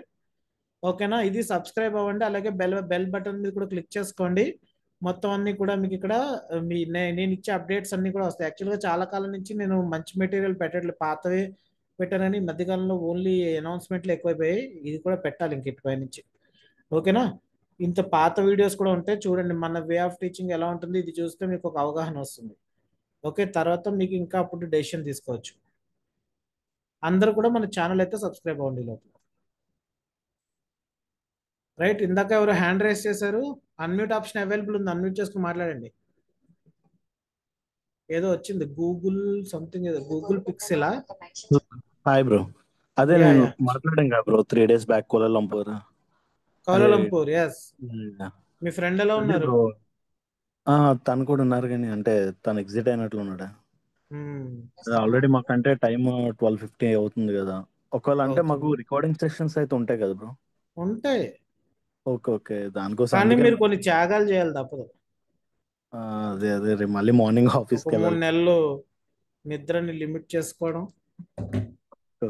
ఓకేనా? ఇది సబ్స్క్రైబ్ అవ్వండి. అలాగే బెల్ బటన్ మీద కూడా క్లిక్ చేసుకోండి. మొత్తం అన్ని కూడా మీకు ఇక్కడ నేను ఇచ్చే అప్డేట్స్ అన్ని కూడా వస్తాయి. యాక్చువల్గా చాలా కాలం నుంచి నేను మంచి మెటీరియల్ పెట్టట్లేదు, పాతవే పెట్టానని. ఈ మధ్యకాలంలో ఓన్లీ అనౌన్స్మెంట్లు ఎక్కువైపోయాయి. ఇది కూడా పెట్టాలి ఇంక ఇటుపై నుంచి. ఓకేనా? ఇంత పాత వీడియోస్ కూడా ఉంటాయి, చూడండి. మన వే ఆఫ్ టీచింగ్ ఎలా ఉంటుంది ఇది చూస్తే మీకు ఒక అవగాహన వస్తుంది. ఓకే, తర్వాత మీకు ఇంకా అప్పుడు డెసిషన్ తీసుకోవచ్చు. అందరూ కూడా మన ఛానల్ అయితే సబ్స్క్రైబ్ అవ్వండి లోపల. రైట్, ఇందాక ఎవరు హ్యాండ్ రైస్ చేశారు? అన్మ్యూట్ ఆప్షన్ అవైలబుల్ ఉంది, అన్మ్యూట్ చేసుకుని మాట్లాడండి. ఏదో వచ్చింది గూగుల్ సంథింగ్, ఏదో గూగుల్ పిక్సెలా? హాయ్ బ్రో, అదే యా నేను యా, మాట్లాడాను కదా బ్రో 3 days బ్యాక్ కోలాలంపూర్. అదే కౌలాలంపూర్. Yes, yeah. మీ ఫ్రెండ్ ఎలా అదే ఉన్నారు? బ్రో, తను కూడా ఉన్నారు కానీ అంటే తను ఎగ్జిట్ అయినట్లు ఉన్నాడా. ఆల్రెడీ మాకంటే టైం 12:50 అవుతుంది కదా. ఒకవేళ అంటే మాకు అవుతుంది. రికార్డింగ్ సెషన్స్ అయితే ఉంటాయి కదా బ్రో. ఉంటాయి, ఓకే ఓకే, దానికోసం కానీ అందుకే మీరు కొన్ని త్యాగాలు చేయాలి, తప్పదు. అదే అదే రేపు మళ్ళీ మార్నింగ్ ఒక ఆఫీస్కి 3 వెళ్ళాలి. నెలలు నిద్రని లిమిట్ చేసుకోవడం,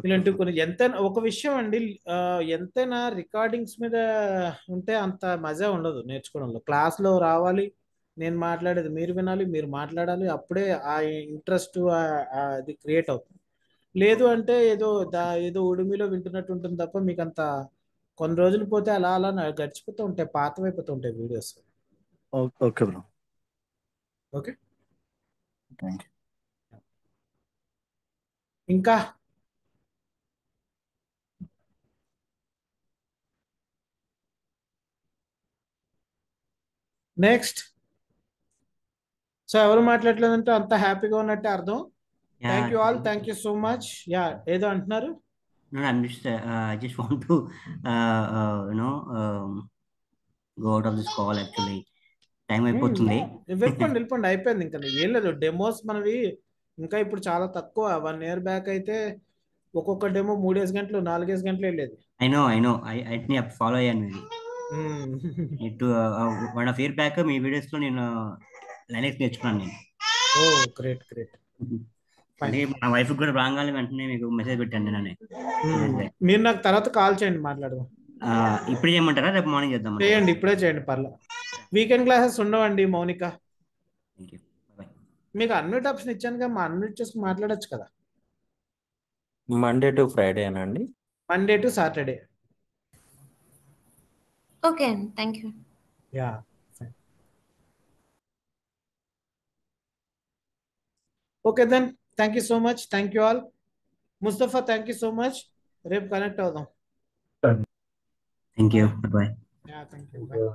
ఇలాంటివి కొన్ని. ఎంతైనా ఒక విషయం అండి, ఎంతైనా రికార్డింగ్స్ మీద ఉంటే అంత మజా ఉండదు నేర్చుకోవడంలో. క్లాస్లో రావాలి, నేను మాట్లాడేది మీరు వినాలి, మీరు మాట్లాడాలి, అప్పుడే ఆ ఇంట్రెస్ట్ అది క్రియేట్ అవుతుంది. లేదు అంటే ఏదో ఉడిమిలో వింటున్నట్టు ఉంటుంది తప్ప మీకు అంత. కొన్ని రోజులు పోతే అలా అలా గడిచిపోతూ ఉంటాయి, పాతవైపోతూ ఉంటాయి videos. Okay bro, okay, thank you. ఇంకా నెక్స్ట్. సో ఎవరు మాట్లాడలేదంటే అంత హ్యాపీగా ఉన్నట్టే అర్థం. Thank you all, thank you so much. Yeah, ఏదో అంటున్నారు? No, I'm just I just want to go out of this call actually. Time అయిపోతుంది. వెళ్ళిపోండి అయిపోయింది. ఇంకా ఏం లేదు, డెమోస్ మనవి ఇంకా ఇప్పుడు చాలా తక్కువ. 1 year బ్యాక్ అయితే ఒక్కొక్క డెమో 3 గంటలు 4 గంటలు వెళ్ళేది. I know I ఫాలో అయ్యాను ఇది. ఇటు 1.5 year బ్యాక్ మీ వీడియోస్ లో నేను లైనక్స్ నేర్చుకున్నాను నేను. ఓ గ్రేట్. అంటే మా వైఫ్ కూడా రాగానే వెంటనే మీకు మెసేజ్ పెట్టాను నేను. మీరు నాకు తర్వాత కాల్ చేయండి, మాట్లాడదాం. ఇప్పుడు చేయమంటారా రేపు మార్నింగ్ చేద్దాం? చేయండి, ఇప్పుడే చేయండి, పర్లేదు. వీకెండ్ క్లాసెస్ ఉండవండి మౌనిక. మీకు అన్మ్యూట్ ఆప్షన్ ఇచ్చానుగా, మా అన్మ్యూట్ చేసుకుని మాట్లాడొచ్చు కదా. మండే టు ఫ్రైడే అండి, మండే టు సాటర్డే. ఓకే అండి, thank you. Yeah, okay then, thank you so much, thank you all. Mustafa thank you so much. రేపు కనెక్ట్ అవుదాం. Thank you, bye. Thank you, bye.